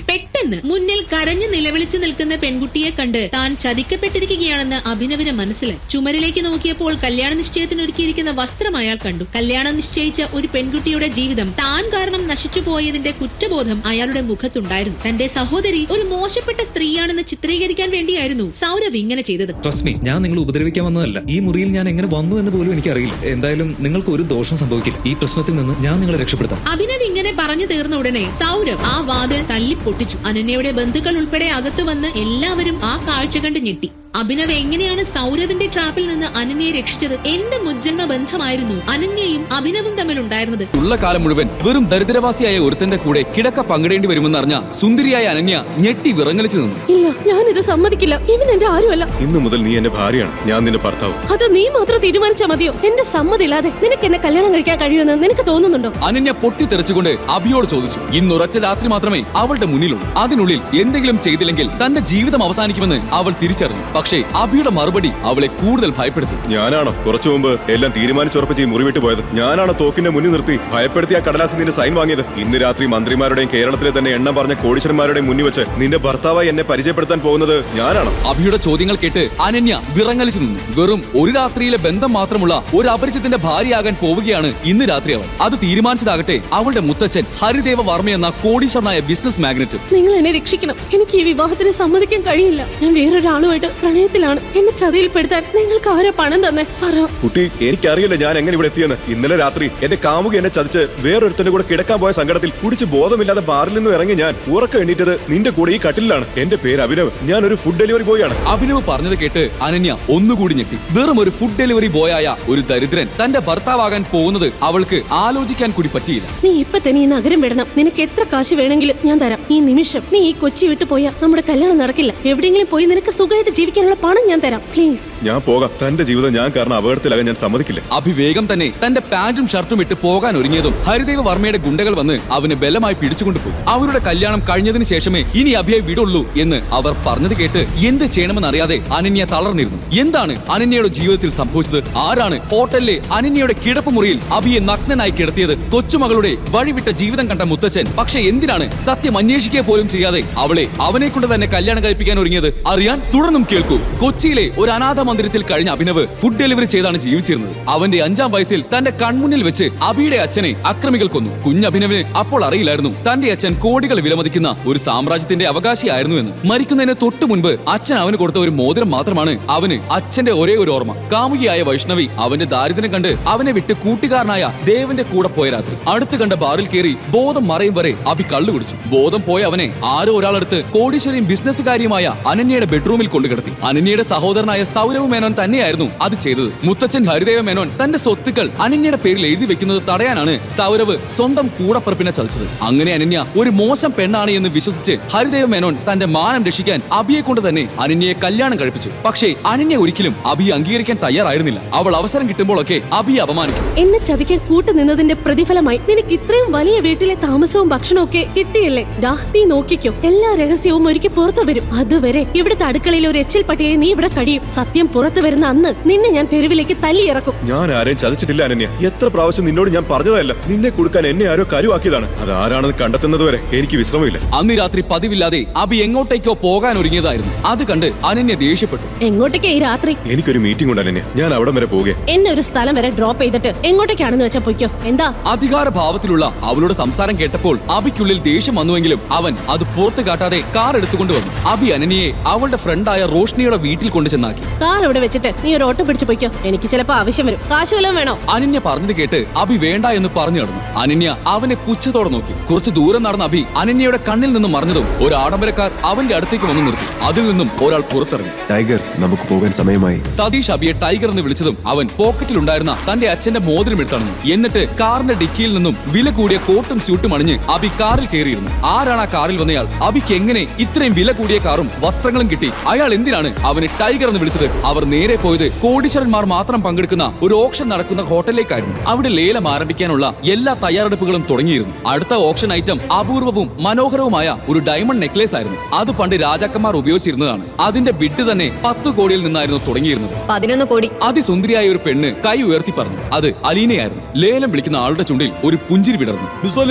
പെട്ടെന്ന് മുന്നിൽ കരഞ്ഞു നിലവിളിച്ചു നിൽക്കുന്ന പെൺകുട്ടിയെ കണ്ട് താൻ ചതിക്കപ്പെട്ടിരിക്കുകയാണെന്ന് അഭിനവിന് മനസ്സിലായി. ചുമരിലേക്ക് നോക്കിയപ്പോൾ കല്യാണ നിശ്ചയത്തിന് ഒരുക്കിയിരിക്കുന്ന വസ്ത്രം അയാൾ കണ്ടു. കല്യാണം നിശ്ചയിച്ച ഒരു പെൺകുട്ടിയുടെ ജീവിതം താൻ കാരണം നശിച്ചു പോയതിന്റെ കുറ്റബോധം അയാളുടെ മുഖത്തുണ്ടായിരുന്നു. തന്റെ സഹോദരി ഒരു മോശപ്പെട്ട സ്ത്രീയാണെന്ന് ചിത്രീകരിക്കാൻ വേണ്ടിയായിരുന്നു സൗരവ് ഇങ്ങനെ ചെയ്തത്. ട്രസ്റ്റ് മീ, ഞാൻ നിങ്ങളെ ഉപദ്രവിക്കാൻ വന്നതല്ല. ഈ മുറിയിൽ ഞാൻ എങ്ങനെ വന്നു എന്ന് പോലും എനിക്കറിയില്ല. എന്തായാലും നിങ്ങൾക്ക് ഒരു ദോഷം സംഭവിക്കില്ല. ഈ പ്രശ്നത്തിൽ നിന്ന് ഞാൻ നിങ്ങളെ രക്ഷപ്പെടുത്താം. അഭിനവ് ഇങ്ങനെ പറഞ്ഞു തീർന്ന ഉടനെ സൗരവ് ആ വാതിൽ തല്ലിപ്പൊട്ടിച്ചു. അനന്യയുടെ ബന്ധുക്കൾ ഉൾപ്പെടെ അകത്തു വന്ന് എല്ലാവരും ആ കാഴ്ച കണ്ട് ഞെട്ടി. അഭിനവ് എങ്ങനെയാണ് സൗരവിന്റെ ട്രാപ്പിൽ നിന്ന് അനന്യയെ രക്ഷിച്ചത്? എന്ത് മുജ്ജന്മ ബന്ധമായിരുന്നു അനന്യയും അഭിനവും തമ്മിൽ ഉണ്ടായിരുന്നത്? ഉള്ള കാലം മുഴുവൻ വെറും ദരിദ്രവാസിയായ ഒരുത്തന്റെ കൂടെ കിടക്ക പങ്കിടേണ്ടി വരുമെന്ന് അറിഞ്ഞ സുന്ദരിയായ അനന്യ ഞെട്ടി വിറങ്ങലിച്ചു നിന്നു. ഇല്ല, ഞാനിത് സമ്മതിക്കില്ല. ഇവൻ എന്റെ ആരുമല്ല. ഇന്നു മുതൽ നീ എന്റെ ഭാര്യയാണ്, ഞാൻ നിന്റെ ഭർത്താവ്. അത് നീ മാത്രം തീരുമാനിച്ചാ മതിയോ? എന്റെ സമ്മതില്ലാതെ നിനക്ക് എന്നെ കല്യാണം കഴിക്കാൻ കഴിയുമെന്ന് നിനക്ക് തോന്നുന്നുണ്ടോ? അനന്യ പൊട്ടിത്തെറിച്ചുകൊണ്ട് അഭിയോട് ചോദിച്ചു. ഇന്നൊരൊറ്റ രാത്രി മാത്രമേ അവളുടെ മുന്നിലുള്ളൂ. അതിനുള്ളിൽ എന്തെങ്കിലും ചെയ്തില്ലെങ്കിൽ തന്റെ ജീവിതം അവസാനിക്കുമെന്ന് അവൾ തിരിച്ചറിഞ്ഞു. പക്ഷേ അഭിയുടെ മറുപടി അവളെ കൂടുതൽ ഭയപ്പെടുത്തി. ഞാനാണോ കുറച്ചു മുമ്പ് എല്ലാം തീരുമാനിച്ചുറപ്പിച്ച് ഈ മുറി വിട്ടു പോയത്? ഞാനാണോ തോക്കിന്റെ മുന്നിൽ നിർത്തി ഭയപ്പെടുത്തി ആ കടലാസ് നിന്റെ സൈൻ വാങ്ങിയത്? ഇന്ന് രാത്രി മന്ത്രിമാരുടെയും കേരളത്തിലെ തന്നെ എണ്ണം പറഞ്ഞ കോടീശ്വരന്മാരുടെയും മുന്നിൽ വെച്ച് നിന്റെ ഭർത്താവായി എന്നെ പരിചയപ്പെടുത്താൻ പോകുന്നത് ഞാനാണോ? അഭിയുടെ ചോദ്യങ്ങൾ കേട്ട് അനന്യ വിറങ്ങലിച്ചു നിന്നു. വെറും ഒരു രാത്രിയിലെ ബന്ധം മാത്രമുള്ള ഒരു അപരിചിതന്റെ ഭാര്യയാകാൻ പോവുകയാണ് ഇന്ന് രാത്രി അവൾ. അത് തീരുമാനിച്ചതാകട്ടെ അവളുടെ മുത്തച്ഛൻ ഹരിദേവ വർമ്മ എന്ന കോടീശ്വരനായ ബിസിനസ് മാഗ്നറ്റ്. നിങ്ങൾ എന്നെ രക്ഷിക്കണം. എനിക്ക് ഈ വിവാഹത്തിന് സമ്മതിക്കാൻ കഴിയില്ല. ഞാൻ വേറൊരാളുമായിട്ട് പ്രണയത്തിലാണ്. എന്നെ ചതിയിൽപ്പെടുത്താൻ നിങ്ങൾക്ക് ആരാ പണം തന്നെ പറ. കുട്ടി, എനിക്കറിയില്ല ഞാൻ എങ്ങനെ ഇവിടെ എത്തിയെന്ന്. ഇന്നലെ രാത്രി എന്റെ കാമുക എന്നെ ചതിച്ച് വേറൊരുത്തന്റെ കൂടെ കിടക്കാൻ പോയ സങ്കടത്തിൽ കുടിച്ച് ബോധമില്ലാതെ ബാറിൽ നിന്നും ഇറങ്ങി ഞാൻ ഉറക്കം എണ്ണീറ്റത് നിന്റെ കൂടെ ഈ കട്ടിലാണ്. എന്റെ പേര് അഭിനവ്. ഞാൻ ഒരു ഫുഡ് ഡെലിവറി ബോയ് ആണ്. അഭിനവ് പറഞ്ഞത് കേട്ട് അനന്യ ഒന്നുകൂടി ഞെട്ടി. വെറും ഒരു ഫുഡ് ഡെലിവറി ബോയായ ഒരു ദരിദ്രൻ തന്റെ ഭർത്താവാകാൻ പോകുന്നത് അവൾക്ക് ആലോചിക്കാൻ കൂടി പറ്റിയില്ല. നീ ഇപ്പൊ തന്നെ ഈ നഗരം വിടണം. നിനക്ക് എത്ര കാശ് വേണമെങ്കിലും ഞാൻ തരാം. ഈ നിമിഷം നീ ഈ കൊച്ചി വിട്ടു പോയാൽ നമ്മുടെ കല്യാണം നടക്കില്ല. എവിടെയെങ്കിലും പോയി നിനക്ക് സുഖമായിട്ട് ജീവിക്കാനുള്ള പണം ഞാൻ തരാം. പ്ലീസ്. ഞാൻ പോകാം. തന്റെ ജീവിതം ഞാൻ കാരണം അപകടത്തിലാകാൻ ഞാൻ സമ്മതിക്കില്ല. അഭിവേഗം തന്നെ തന്റെ പാന്റും ഷർട്ടും ഇട്ട് പോകാൻ ഒരുങ്ങിയതും ഹരിദേവ വർമ്മയുടെ ഗുണ്ടകൾ വന്ന് അവന് ബലമായി പിടിച്ചുകൊണ്ടുപോയി. അവരുടെ കല്യാണം കഴിഞ്ഞതിന് ശേഷമേ ഇനി അഭിയെ വിടുള്ളൂ എന്ന് അവർ പറഞ്ഞത് കേട്ട് എന്ത് ചെയ്യണമെന്നറിയാതെ അനന്യ തളർന്നിരുന്നു. എന്താണ് അനന്യയുടെ ജീവിതത്തിൽ സംഭവിച്ചത്? ആരാണ് ഹോട്ടലിലെ അനന്യയുടെ കിടപ്പുമുറിയിൽ അഭിയെ നഗ്നനായി കിടത്തിയത്? കൊച്ചുമകളുടെ വഴിവിട്ട ജീവിതം കണ്ട മുത്തച്ഛൻ പക്ഷെ എന്തിനാണ് സത്യം അന്വേഷിക്കുക പോലും ചെയ്യാതെ അവളെ അവനെ കൊണ്ട് തന്നെ കല്യാണം കഴിപ്പിക്കാൻ ഒരുങ്ങിയത്? അറിയാൻ തുടർന്നും കേൾക്കൂ. കൊച്ചിയിലെ ഒരു അനാഥ മന്ദിരത്തിൽ കഴിഞ്ഞ അഭിനവ് ഫുഡ് ഡെലിവറി ചെയ്താണ് ജീവിച്ചിരുന്നത്. അവന്റെ 5-ാം വയസ്സിൽ തന്റെ കൺമുന്നിൽ വെച്ച് അഭിയുടെ അച്ഛനെ അക്രമികൾ കൊന്നു. കുഞ്ഞഭിനവിന് അപ്പോൾ അറിയില്ലായിരുന്നു തന്റെ അച്ഛൻ കോടികൾ വിലമതിക്കുന്ന ഒരു സാമ്രാജ്യത്തിന്റെ അവകാശിയായിരുന്നു എന്ന്. മരിക്കുന്നതിന് തൊട്ടു മുൻപ് അച്ഛൻ അവന് കൊടുത്ത ഒരു മോതിരം മാത്രമാണ് അവന് അച്ഛന്റെ ഒരേ ഒരു ഓർമ്മ. കാമുകിയായ വൈഷ്ണവി അവന്റെ ദാരിദ്ര്യം കണ്ട് അവനെ വിട്ട് കൂട്ടുകാരനായ ദേവന്റെ കൂടെ പോയ രാത്രി അടുത്ത് കണ്ട ബാറിൽ കയറി ബോധം മറയും വരെ അഭി കള്ളു കുടിച്ചു. ബോധം പോയ അവനെ ആരോ ഒരാളെടുത്ത് കോടീശ്വരിയും ബിസിനസ്സുകാരിയുമായ അനന്യയുടെ ബെഡ്റൂമിൽ കൊണ്ടുകിടത്തി. അനന്യയുടെ സഹോദരനായ സൗരവ് മേനോൻ തന്നെയായിരുന്നു അത് ചെയ്തത്. മുത്തച്ഛൻ ഹരിദേവ മേനോൻ തന്റെ സ്വത്തുക്കൾ അനന്യയുടെ പേരിൽ എഴുതി വെക്കുന്നത് തടയാനാണ് സൗരവ് സ്വന്തം കൂടപ്പിറപ്പിനെ ചതിച്ചത്. അങ്ങനെ അനന്യ ഒരു മോശം പെണ്ണാണ് എന്ന് വിശ്വസിച്ച് ഹരിദേവ മേനോൻ തന്റെ മാനം രക്ഷിക്കാൻ അഭിയെ കൊണ്ട് തന്നെ അനന്യയെ കല്യാണം കഴിപ്പിച്ചു. പക്ഷേ അനന്യ ഒരിക്കലും അഭിയെ അംഗീകരിക്കാൻ തയ്യാറായിരുന്നില്ല. അവൾ അവസരം കിട്ടുമ്പോഴൊക്കെ അഭിയെ അപമാനിക്കും. എന്നെ ചതിക്കാൻ കൂട്ടുനിന്നതിന്റെ പ്രതിഫലമായി നിനക്ക് ഇത്രയും വലിയ വീട്ടിലെ താമസവും ഭക്ഷണവും ഒക്കെ കിട്ടിയല്ലേ? ഡാ, നീ നോക്കിക്കോ. എല്ലാ രഹസ്യവും ഒരിക്കൽ പുറത്തു വരും. അതുവരെ ഇവിടുത്തെ അടുക്കളയിൽ ഒരു എച്ചിൽ പട്ടിയെ നീ ഇവിടെ കഴിയും. സത്യം പുറത്തു വരുന്ന അന്ന് നിന്നെ ഞാൻ തെരുവിലേക്ക് തല്ലിയിറക്കും. ഞാൻ ആരെയും ചതിച്ചിട്ടില്ല അനന്യ. എത്ര പ്രാവശ്യം നിന്നോട് ഞാൻ പറഞ്ഞതല്ല. നിന്നെ കൊടുക്കാൻ എന്നെ ആരോ കരുവാക്കിയതാണ്. അത് ആരാണെന്ന് കണ്ടെത്തുന്നത് വരെ എനിക്ക് വിശ്രമമില്ല. അന്ന് രാത്രി പതിവില്ലാതെ അഭി എങ്ങോട്ടേക്കോ പോകാൻ ഒരുങ്ങിയതായിരുന്നു. അത് കണ്ട് അനന്യ ദേഷ്യപ്പെട്ടു. എങ്ങോട്ടേക്കാ ഈ രാത്രി? എനിക്കൊരു മീറ്റിംഗ് ഉണ്ട് അനന്യ. ഞാൻ അവിടം വരെ പോകെ. എന്നെ ഒരു സ്ഥലം വരെ ഡ്രോപ്പ് ചെയ്തിട്ട് എങ്ങോട്ടേക്കാണെന്ന് വെച്ചാ പൊയ്ക്കോ. എന്താ? അധികാര ഭാവത്തിലുള്ള അവളുടെ സംസാരം കേട്ടപ്പോൾ അഭിക്കുള്ളിൽ ദേഷ്യം വന്നുവെങ്കിലും അവൻ അത് പുറത്തു കാട്ടാതെ കാർ എടുത്തുകൊണ്ട് വന്നു. അഭി അനന്യയെ അവളുടെ ഫ്രണ്ടായ റോഷ്നി ജിഷ്ണയുടെ വീട്ടിൽ കൊണ്ടു ചെന്നാക്കി. കാർ ഇവിടെ വെച്ചിട്ട് നീ ഒരു ഓട്ടോ പിടിച്ചു പോയിക്കോ, എനിക്ക് ചിലപ്പോ ആവശ്യം വരും. കാശ് വല്ലതും വേണോ? അനന്യ പറഞ്ഞത് കേട്ട് അഭി വേണ്ട എന്ന് പറഞ്ഞു നടന്നു. അനന്യ അവനെ പുച്ഛത്തോടെ നോക്കി. കുറച്ചു ദൂരം നടന്ന അഭി അനന്യയുടെ കണ്ണിൽ നിന്നും മറിഞ്ഞതും ഒരു ആഡംബരക്കാർ അവന്റെ അടുത്തേക്ക് വന്നു നിർത്തി. അതിൽ നിന്നും ഒരാൾ പുറത്തിറങ്ങി. ടൈഗർ, നമുക്ക് പോകാൻ സമയമായി. സതീഷ് അഭിയെ ടൈഗർ എന്ന് വിളിച്ചതും അവൻ പോക്കറ്റിലുണ്ടായിരുന്ന തന്റെ അച്ഛന്റെ മോതിരം എടുത്തണഞ്ഞു. എന്നിട്ട് കാറിന്റെ ഡിക്കിയിൽ നിന്നും വില കൂടിയ കോട്ടും സ്യൂട്ടും അണിഞ്ഞ് അഭി കാറിൽ കയറിയിരുന്നു. ആരാണ് ആ കാറിൽ വന്നയാൾ? അഭിക്ക് എങ്ങനെ ഇത്രയും വില കൂടിയ കാറും വസ്ത്രങ്ങളും കിട്ടി? അയാൾ എന്തിനാണ് അവനെ ടൈഗർ എന്ന് വിളിച്ചത്? അവർ നേരെ പോയത് കോടീശ്വരന്മാർ മാത്രം പങ്കെടുക്കുന്ന ഒരു ഓപ്ഷൻ നടക്കുന്ന ഹോട്ടലിലേക്കായിരുന്നു. അവിടെ ലേലം ആരംഭിക്കാനുള്ള എല്ലാ തയ്യാറെടുപ്പുകളും തുടങ്ങിയിരുന്നു. അടുത്ത ഓപ്ഷൻ ഐറ്റം അപൂർവവും മനോഹരവുമായ ഒരു ഡയമണ്ട് നെക്ലേസ് ആയിരുന്നു. അത് പണ്ട് രാജാക്കന്മാർ ഉപയോഗിച്ചിരുന്നതാണ്. അതിന്റെ ബിഡ് തന്നെ 10 കോടിയിൽ നിന്നായിരുന്നു തുടങ്ങിയിരുന്നത്. 11 കോടി. അതിസുന്ദരിയായ ഒരു പെണ്ണ് കൈ ഉയർത്തി പറഞ്ഞു. അത് അലീനയായിരുന്നു. ലേലം വിളിക്കുന്ന ആളുടെ ചുണ്ടിൽ ഒരു പുഞ്ചിരി വിടർന്നു.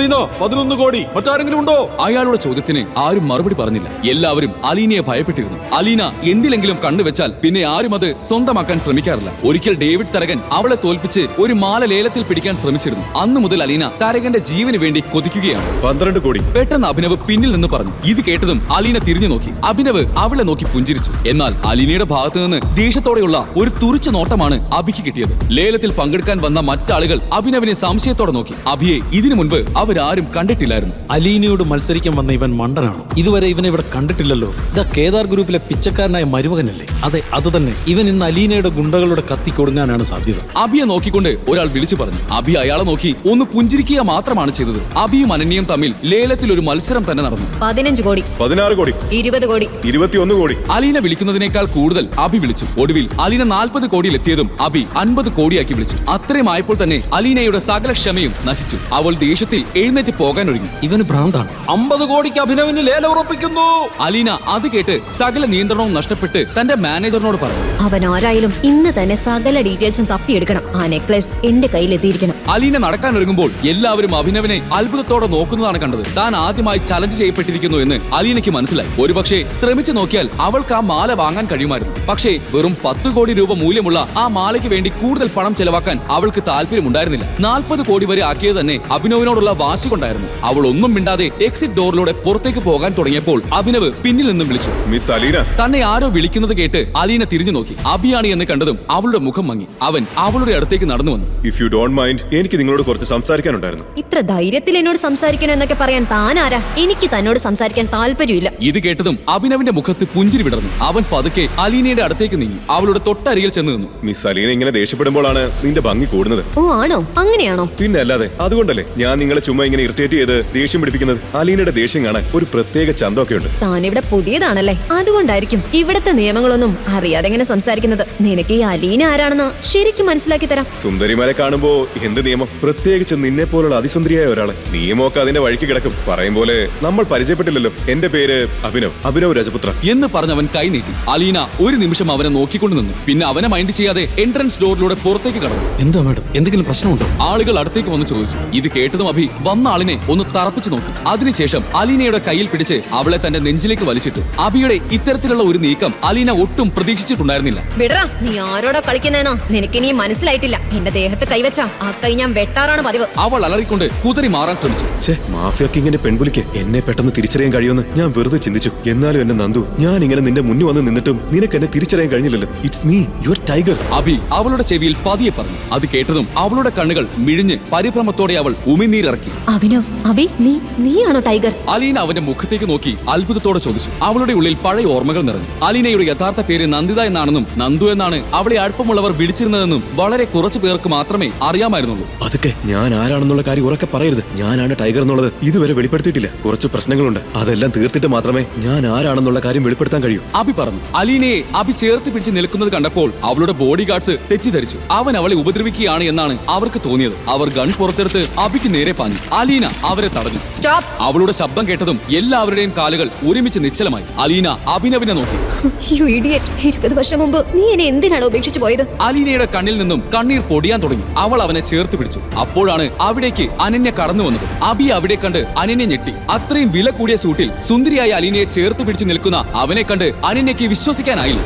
11 കോടി, മറ്റാരെങ്കിലും ഉണ്ടോ? അയാളുടെ ചോദ്യത്തിന് ആരും മറുപടി പറഞ്ഞില്ല. എല്ലാവരും അലീനയെ ഭയപ്പെട്ടിരുന്നു. അലീന എന്തിലെങ്കിലും കണ്ണുവെച്ചാൽ പിന്നെ ആരും അത് സ്വന്തമാക്കാൻ ശ്രമിക്കാറില്ല. ഒരിക്കൽ ഡേവിഡ് തരകൻ അവളെ തോൽപ്പിച്ച് ഒരു മാല ലേലത്തിൽ പിടിക്കാൻ ശ്രമിച്ചിരുന്നു. അന്നു മുതൽ അലീന തരകന്റെ ജീവന് വേണ്ടി കൊതിക്കുകയാണ്. 12 കോടി. പെട്ടെന്ന് അഭിനവ് പിന്നിൽ നിന്ന് പറഞ്ഞു. ഇത് കേട്ടതും അലീന തിരിഞ്ഞു നോക്കി. അഭിനവ് അവളെ നോക്കി പുഞ്ചിരിച്ചു. എന്നാൽ അലീനയുടെ ഭാഗത്തു നിന്ന് ദേഷ്യത്തോടെയുള്ള ഒരു തുറിച്ചു നോട്ടമാണ് അഭിക്ക് കിട്ടിയത്. ലേലത്തിൽ പങ്കെടുക്കാൻ വന്ന മറ്റാളുകൾ അഭിനവിനെ സംശയത്തോടെ നോക്കി. അഭിയെ ഇതിനു മുൻപ് അവരാരും കണ്ടിട്ടില്ലായിരുന്നു. അലീനയോട് മത്സരിക്കാൻ വന്ന ഇവൻ മണ്ടനാണോ? ഇതുവരെ ഇവനെ ഇവിടെ കണ്ടിട്ടില്ലല്ലോ. ഇതാ കേദാർ ഗ്രൂപ്പിലെ പിച്ചക്കാരനായ മരുമകനല്ലേ? അതെ, അത് തന്നെ. ഇവൻ ഇന്ന് അലീനയുടെ ഗുണ്ടകളുടെ കത്തി കൊടുങ്ങാനാണ് സാധ്യത. അഭിയെ നോക്കിക്കൊണ്ട് ഒരാൾ വിളിച്ചു പറഞ്ഞു. അഭി അയാളെ നോക്കി ഒന്ന് പുഞ്ചിരിക്കുക മാത്രമാണ് ചെയ്തത്. അഭിയും അനന്യയും തമ്മിൽ ലേലത്തിൽ ഒരു മത്സരം തന്നെ നടന്നു. 15 കോടി. 16 കോടി. 20 കോടി. 21 കോടി. അലീന വിളിക്കുന്നതിനേക്കാൾ കൂടുതൽ അഭി വിളിച്ചു. ഒടുവിൽ അലീന 40 കോടിയിൽ എത്തിയതും അഭി 50 കോടിയാക്കി വിളിച്ചു. അത്രയും ആയപ്പോൾ തന്നെ അലീനയുടെ സകല ക്ഷമയും നശിച്ചു. അവൾ ദേഷ്യത്തിൽ എഴുന്നേറ്റ് പോകാൻ ഒരുങ്ങി. ഇവന് ഭ്രാന്താണ്. 50 കോടിക്ക് അഭിനവിന് ലേലം ഉറപ്പിക്കുന്നു. അലീന അത് കേട്ട് സകല നിയന്ത്രണവും നഷ്ടപ്പെട്ട് തന്റെ മാനേജറിനോട് പറഞ്ഞു. അവൻ ആരായാലും ഇന്ന് തന്നെ സകല ഡീറ്റെയിൽസും തപ്പിയെടുക്കണം. ആ നെക്ലേസ് എന്റെ കയ്യിൽ എത്തിയിരിക്കണം. അലീന നടക്കാൻ ഒരുങ്ങുമ്പോൾ എല്ലാവരും അഭിനവിനെ അത്ഭുതത്തോടെ നോക്കുന്നതാണ് കണ്ടത്. താൻ ആദ്യമായി ചലഞ്ച് ചെയ്യപ്പെട്ടിരിക്കുന്നു എന്ന് അലീനയ്ക്ക് മനസ്സിലായി. ഒരുപക്ഷെ ശ്രമിച്ചു നോക്കിയാൽ അവൾക്ക് ആ മാല വാങ്ങാൻ കഴിയുമായിരുന്നു. പക്ഷേ വെറും 10 കോടി രൂപ മൂല്യമുള്ള ആ മാലയ്ക്ക് വേണ്ടി കൂടുതൽ പണം ചെലവാക്കാൻ അവൾക്ക് താല്പര്യമുണ്ടായിരുന്നില്ല. 40 കോടി വരെ ആക്കിയത് തന്നെ അഭിനവിനോടുള്ള വാശി കൊണ്ടായിരുന്നു. അവൾ ഒന്നും മിണ്ടാതെ എക്സിറ്റ് ഡോറിലൂടെ പുറത്തേക്ക് പോകാൻ തുടങ്ങിയപ്പോൾ അഭിനവ് പിന്നിൽ നിന്നും വിളിച്ചു. മിസ് അലീന. തന്നെ ആരോ വിളിക്കുന്നത് കേട്ട് അലീന തിരിഞ്ഞു നോക്കി. അഭിയാണ് എന്ന് കണ്ടതും അവളുടെ മുഖം മങ്ങി. അവൻ അവളുടെ അടുത്തേക്ക് നടന്നു വന്നു. ഇഫ് യു ഡോണ്ട് മൈൻഡ്, എനിക്ക് നിങ്ങളോട് കുറച്ച് സംസാരിക്കാനുണ്ടായിരുന്നു. ഇത്ര ധൈര്യത്തിൽ എന്നോട് സംസാരിക്കണം എന്നൊക്കെ പറയാൻ താൻ ആരാ? എനിക്ക് തന്നോട് സംസാരിക്കാൻ താല്പര്യമില്ല. ഇത് കേട്ടതും അഭിനവിന്റെ മുഖത്ത് പുഞ്ചിരി വിടർന്നു. അവൻ പതുക്കെ അലീനയുടെ അടുത്തേക്ക് നീങ്ങി അവളുടെ തൊട്ടരികിൽ ചെന്ന് നിന്നു. മിസ് അലീന ഇങ്ങനെ ദേഷ്യപ്പെടുമ്പോഴാണ് നിന്റെ ഭംഗി കൂടുന്നത്. ഓ ആണോ? അങ്ങനെയാണോ? പിന്നെ അല്ലാതെ. അതുകൊണ്ടല്ലേ ഞാൻ നിങ്ങളെ ചുമ്മാ ഇങ്ങനെ ഇറിറ്റേറ്റ് ചെയ്ത് ദേഷ്യം പിടിപ്പിക്കുന്നത്. അലീനയുടെ ദേഷ്യം കാണാൻ ഒരു പ്രത്യേക ചന്തമൊക്കെ ഉണ്ട്. താൻ ഇവിടെ പുതിയതാണല്ലേ, അതുകൊണ്ടായിരിക്കും ഇവിടത്തെ നിയമങ്ങളൊന്നും അറിയാതെ എങ്ങനെ സംസാരിക്കുന്നത്. നിനക്ക് ഈ അലീന ആരാണെന്ന് ശരിക്കും മനസ്സിലാക്കി തരാം. സുന്ദരിമാരെ കാണുമ്പോ എന്ത് നിയമം? പ്രത്യേകിച്ച് നിന്നെ പോലുള്ള അതിസുന്ദരിയായ ഒരാളെ. നിയമമൊക്കെ അതിന്റെ വഴിക്ക് കിടക്കും. പറയും പോലെ നമ്മൾ പരിചയപ്പെട്ടില്ലല്ലോ. എന്റെ പേര് അഭിനവ് രജപുത്ര എന്ന് പറഞ്ഞവൻ കൈ നീട്ടി. അലീന ഒരു നിമിഷം അവനെ നോക്കിക്കൊണ്ട് നിന്നു. പിന്നെ അവനെ മൈൻഡ് ചെയ്യാതെ എൻട്രൻസ് ഡോറിലൂടെ പുറത്തേക്ക് കടന്നു. എന്താ മാഡം, എന്തെങ്കിലും പ്രശ്നമുണ്ടോ? ആളുകൾ അടുത്തേക്ക് വന്ന് ചോദിച്ചു. ഇത് കേട്ടതും അഭി വന്ന ആളിനെ ഒന്ന് തറപ്പിച്ചു നോക്കി. അതിനുശേഷം അലീനയുടെ കയ്യിൽ പിടിച്ച് അവളെ തന്റെ നെഞ്ചിലേക്ക് വലിച്ചിട്ടു. അഭിയുടെ ഇത്തരത്തിലുള്ള ഒരു നീക്കം അലീന ഒട്ടും പ്രതീക്ഷിച്ചിട്ടുണ്ടായിരുന്നില്ല. വിടറാ, നീ ആരോടാ കളിക്കുന്നതെന്നോ നിനക്കിനി മനസ്സിലായിട്ടില്ല. എന്റെ ദേഹത്ത് കൈവച്ച ആ കൈ ഞാൻ വെട്ടാറാണ് പതിവ്. അവൾ അലറിക്കൊണ്ട് കുതറി മാറാൻ ശ്രമിച്ചു. മാഫിയക്ക് ഇങ്ങനെ പെൺപുലിക്ക് എന്നെ പെട്ടെന്ന് തിരിച്ചറിയാൻ കഴിയുമെന്ന് ഞാൻ വെറുതെ ചിന്തിച്ചു. എന്നാലും എന്നെ നന്ദു, ഞാൻ ഇങ്ങനെ നിന്റെ മുന്നിൽ വന്ന് നിന്നിട്ടും നിനക്ക് എന്നെ തിരിച്ചറിയാൻ കഴിഞ്ഞില്ലല്ലോ. It's me, your tiger. Abhi അവളുടെ ചെവിയിൽ പതിയെ പറഞ്ഞു. അത് കേട്ടതും അവളുടെ കണ്ണുകൾ മിഴിഞ്ഞ് പരിഭ്രമത്തോടെ അവൾ ഉമിനീരിറക്കി. അഭിനവ്, അഭി, നീയാണോ ടൈഗർ? അലീന അവന്റെ മുഖത്തേക്ക് നോക്കി അത്ഭുതത്തോടെ ചോദിച്ചു. അവളുടെ ഉള്ളിൽ പഴയ ഓർമ്മകൾ നിറഞ്ഞു. അലീനയുടെ യഥാർത്ഥ പേര് നന്ദിത എന്നാണെന്നും നന്ദു എന്നാണ് അവളെ അടുപ്പമുള്ളവർ വിളിച്ചിരുന്നതെന്നും വളരെ കുറച്ചു പേർക്ക് മാത്രമേ അറിയാമായിരുന്നുള്ളൂ. അതൊക്കെ ഞാൻ ആരാണെന്നുള്ള കാര്യം ഉറക്കെ പറയരുത്. ഞാനാണ് ടൈഗർ എന്നുള്ളത് ഇതുവരെ വെളിപ്പെടുത്തിയിട്ടില്ല. കുറച്ച് പ്രശ്നങ്ങളുണ്ട്. അതെല്ലാം തീർത്തിട്ട് മാത്രമേ ഞാൻ ആരാണെന്നുള്ള കാര്യം വെളിപ്പെടുത്താൻ കഴിയൂ. അഭി പറഞ്ഞു. അലീനയെ അഭി ചേർത്ത് പിടിച്ച് നിൽക്കുന്നത് കണ്ടപ്പോൾ അവളുടെ ബോഡി ഗാർഡ്സ് തെറ്റിദ്ധരിച്ചു. അവൻ അവളെ ഉപദ്രവിക്കുകയാണ് എന്നാണ് അവർക്ക് തോന്നിയത്. അവർ ഗൺ പുറത്തെടുത്ത് അഭിക്ക് നേരെ പാഞ്ഞു. അലീന അവരെ തടഞ്ഞു. സ്റ്റോപ്പ്! അവളുടെ ശബ്ദം കേട്ടതും എല്ലാവരുടെയും കാലുകൾ ഒരുമിച്ച് നിശ്ചലമായി. അലീന അഭിനവിനെ നോക്കി. 20 വർഷം മുമ്പ് നീ എന്നെ എന്തിനാണ് ഉപേക്ഷിച്ചു പോയത്? അലീനയുടെ കണ്ണിൽ നിന്നും കണ്ണീർ പൊടിയാൻ തുടങ്ങി. അവൾ അവനെ ചേർത്ത് പിടിച്ചു. അപ്പോഴാണ് അവിടേക്ക് അനന്യ കടന്നു വന്നത്. അഭി അവിടെ കണ്ട് അനന്യ ഞെട്ടി. അത്രയും വില കൂടിയ സൂട്ടിൽ സുന്ദരിയായ അലീനയെ ചേർത്ത് പിടിച്ച് നിൽക്കുന്ന അവനെ കണ്ട് അനന്യയ്ക്ക് വിശ്വസിക്കാനായില്ല.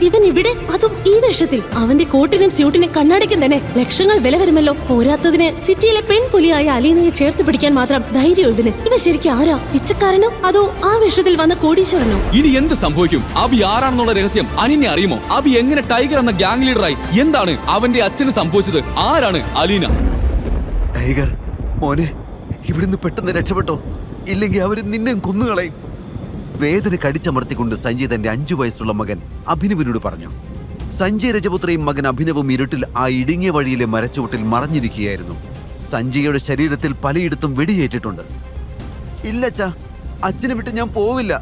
ഇവൻ ഇവിടെ, അതും ഈ വേഷത്തിൽ. അവന്റെ കോട്ടിനും സ്യൂട്ടിനും കണ്ണാടിക്കും തന്നെ ലക്ഷങ്ങൾ വില വരുമല്ലോ. പോരാത്തതിന് സിറ്റിയിലെ പെൺപുലിയായ അലീനയെ ചേർത്ത് പിടിക്കാൻ മാത്രം ധൈര്യം ഇവന്. ഇവ ശരിക്കും ആരാ? പിച്ചക്കാരനോ അതോ ആ വേഷത്തിൽ വന്ന കോടീശ്വരനോ? ഇനി എന്ത് സംഭവിക്കും? അറിയും. അബി ആരാണെന്നുള്ള രഹസ്യം അനിനെ അറിയുമോ? അബി എങ്ങനെ ടൈഗർ എന്ന ഗ്യാങ് ലീഡറായി? എന്താണ് അവന്റെ അച്ഛന് സംഭവിച്ചത്? ആരാണ് അലീന? ടൈഗർ മോനെ, ഇവിടുന്ന് പെട്ടെന്ന് രക്ഷപ്പെട്ടോ, ഇല്ലെങ്കിൽ അവര് നിന്നെ കൊന്നുകളയും. വേദന കടിച്ചമർത്തിക്കൊണ്ട് സഞ്ജയ് തന്റെ 5 വയസ്സുള്ള മകൻ അഭിനവിനോട് പറഞ്ഞു. സഞ്ജയ് രജപുത്രയും മകൻ അഭിനവും ഇരുട്ടിൽ ആ ഇടുങ്ങിയ വഴിയിലെ മരച്ചുവട്ടിൽ മറഞ്ഞിരിക്കുകയായിരുന്നു. സഞ്ജയുടെ ശരീരത്തിൽ പലയിടത്തും വെടിയേറ്റിട്ടുണ്ട്. ഇല്ലച്ചാ, അച്ഛനെ വിട്ട് ഞാൻ പോവില്ല.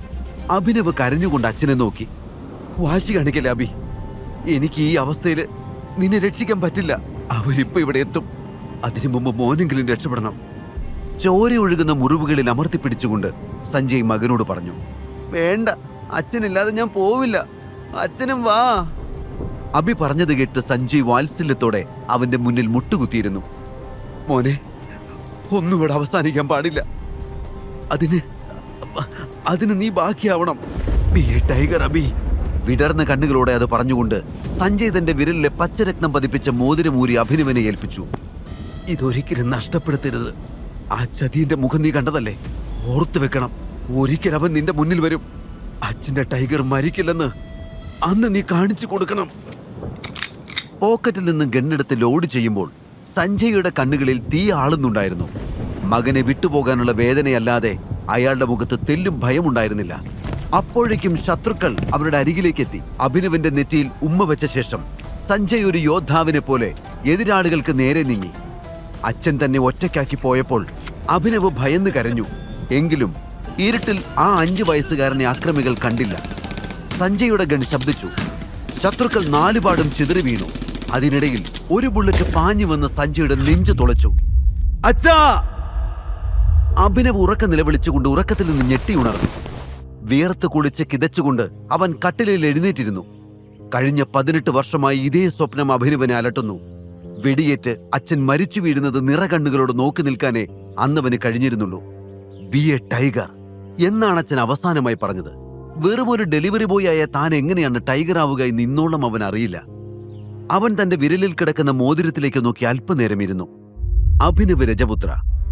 അഭിനവ് കരഞ്ഞുകൊണ്ട് അച്ഛനെ നോക്കി. വാശി കാണിക്കല്ലേ അഭി, എനിക്ക് ഈ അവസ്ഥയിൽ നിന്നെ രക്ഷിക്കാൻ പറ്റില്ല. അവരിപ്പോ ഇവിടെ എത്തും. അതിനു മുമ്പ് മോനെങ്കിലും രക്ഷപ്പെടണം. ചോര ഒഴുകുന്ന മുറിവുകളിൽ അമർത്തിപ്പിടിച്ചുകൊണ്ട് സഞ്ജയ് മകനോട് പറഞ്ഞു. വേണ്ട, അച്ഛനില്ലാതെ ഞാൻ പോവില്ല. അച്ഛനും വാ. അഭി പറഞ്ഞത് കേട്ട് സഞ്ജയ് വാത്സല്യത്തോടെ അവന്റെ മുന്നിൽ മുട്ടുകുത്തിയിരുന്നു. മോനെ, ഒന്നുകൂടെ അവസാനിക്കാൻ പാടില്ല. അതിന് നീ ബാക്കിയാവണം. Be a tiger Abi. വിടർന്ന കണ്ണുകളോടെ അത് പറഞ്ഞുകൊണ്ട് സഞ്ജയ് തന്റെ വിരലിലെ പച്ചരത്നം പതിപ്പിച്ച മോതിരമൂരി അഭിനവനെ ഏൽപ്പിച്ചു. ഇതൊരിക്കലും നഷ്ടപ്പെടുത്തരുത്. ആ ചതിയന്റെ മുഖം നീ കണ്ടതല്ലേ? ഓർത്തു വെക്കണം, ഒരിക്കൽ അവൻ നിന്റെ മുന്നിൽ വരും. അച്ഛന്റെ ടൈഗർ മരിക്കില്ലെന്ന് അന്ന് നീ കാണിച്ചു കൊടുക്കണം. പോക്കറ്റിൽ നിന്ന് ഗണ്ണെടുത്ത് ലോഡ് ചെയ്യുമ്പോൾ സഞ്ജയുടെ കണ്ണുകളിൽ തീ ആളുന്നുണ്ടായിരുന്നു. മകനെ വിട്ടുപോകാനുള്ള വേദനയല്ലാതെ അയാളുടെ മുഖത്ത് തെല്ലും ഭയമുണ്ടായിരുന്നില്ല. അപ്പോഴേക്കും ശത്രുക്കൾ അവരുടെ അരികിലേക്കെത്തി. അഭിനവന്റെ നെറ്റിയിൽ ഉമ്മ വെച്ച ശേഷം സഞ്ജയ് ഒരു യോദ്ധാവിനെ പോലെ എതിരാളികൾക്ക് നേരെ നീങ്ങി. അച്ഛൻ തന്നെ ഒറ്റയ്ക്കാക്കി പോയപ്പോൾ അഭിനവ് ഭയന്ന് കരഞ്ഞു. എങ്കിലും ഇരുട്ടിൽ ആ 5 വയസ്സുകാരനെ അക്രമികൾ കണ്ടില്ല. സഞ്ജയുടെ ഗൺ ശബ്ദിച്ചു. ശത്രുക്കൾ 4 പാടും ചിതറി വീണു. അതിനിടയിൽ ഒരു ബുള്ളറ്റ് പാഞ്ഞു വന്ന് സഞ്ജയുടെ നെഞ്ചു തുളച്ചു. അച്ഛാ! അഭിനവ് ഉറക്ക നിലവിളിച്ചുകൊണ്ട് ഉറക്കത്തിൽ നിന്ന് ഞെട്ടി ഉണർന്നു. വിയർത്ത് കുളിച്ച് കിതച്ചുകൊണ്ട് അവൻ കട്ടിലിൽ എഴുന്നേറ്റിരുന്നു. കഴിഞ്ഞ 18 വർഷമായി ഇതേ സ്വപ്നം അഭിനവനെ അലട്ടുന്നു. വെടിയേറ്റ് അച്ഛൻ മരിച്ചു വീഴുന്നത് നിറകണ്ണുകളോട് നോക്കി നിൽക്കാനേ അന്നവന് കഴിഞ്ഞിരുന്നുള്ളൂ. ബി എ ടൈഗർ എന്നാണ് അച്ഛൻ അവസാനമായി പറഞ്ഞത്. വെറുമൊരു ഡെലിവറി ബോയ് ആയ താൻ എങ്ങനെയാണ് ടൈഗർ ആവുക എന്ന് ഇന്നോളം അവൻ അറിയില്ല. അവൻ തന്റെ വിരലിൽ കിടക്കുന്ന മോതിരത്തിലേക്ക് നോക്കി അല്പനേരം ഇരുന്നു. അഭിനവ് രജപുത്ര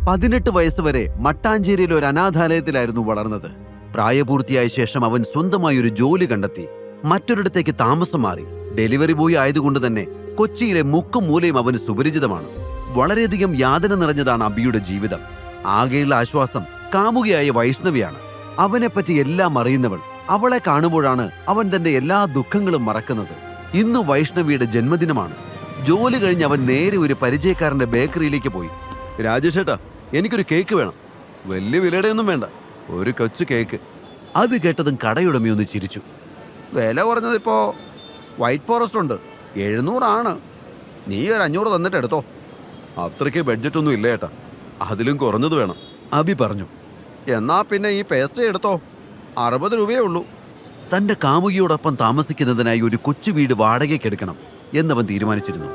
18 വയസ്സുവരെ മട്ടാഞ്ചേരിയിലെ ഒരു അനാഥാലയത്തിലായിരുന്നു വളർന്നത്. പ്രായപൂർത്തിയായ ശേഷം അവൻ സ്വന്തമായി ഒരു ജോലി കണ്ടെത്തി മറ്റൊരിടത്തേക്ക് താമസം മാറി. ഡെലിവറി ബോയ് ആയതുകൊണ്ട് തന്നെ കൊച്ചിയിലെ മുക്കും മൂലയും അവന് സുപരിചിതമാണ്. വളരെയധികം യാതന നിറഞ്ഞതാണ് അബിയുടെ ജീവിതം. ആകെയുള്ള ആശ്വാസം കാമുകയായ വൈഷ്ണവിയാണ്. അവനെപ്പറ്റി എല്ലാം അറിയുന്നവൾ. അവളെ കാണുമ്പോഴാണ് അവൻ തന്റെ എല്ലാ ദുഃഖങ്ങളും മറക്കുന്നത്. ഇന്ന് വൈഷ്ണവിയുടെ ജന്മദിനമാണ്. ജോലി കഴിഞ്ഞ് അവൻ നേരെ ഒരു പരിചയക്കാരന്റെ ബേക്കറിയിലേക്ക് പോയി. രാജേഷേട്ടാ, എനിക്കൊരു കേക്ക് വേണം. വലിയ വിലയുടെ ഒന്നും വേണ്ട, ഒരു കൊച്ചു കേക്ക്. അത് കേട്ടതും കടയുടമയൊന്ന് ചിരിച്ചു. വില കുറഞ്ഞതിപ്പോ വൈറ്റ് ഫോറസ്റ്റ് ഉണ്ട്, 700 ആണ്. നീ ഒരു 500 തന്നിട്ട് എടുത്തോ. അത്രയ്ക്ക് ബഡ്ജറ്റൊന്നും ഇല്ല ഏട്ടാ, അതിലും കുറഞ്ഞത് വേണം, അബി പറഞ്ഞു. എന്നാ പിന്നെ ഈ പേസ്ട്രി എടുത്തോ, 60 രൂപയേ ഉള്ളൂ. തന്റെ കാമുകിയോടൊപ്പം താമസിക്കുന്നതിനായി ഒരു കൊച്ചു വീട് വാടകയ്ക്കെടുക്കണം എന്നവൻ തീരുമാനിച്ചിരുന്നു.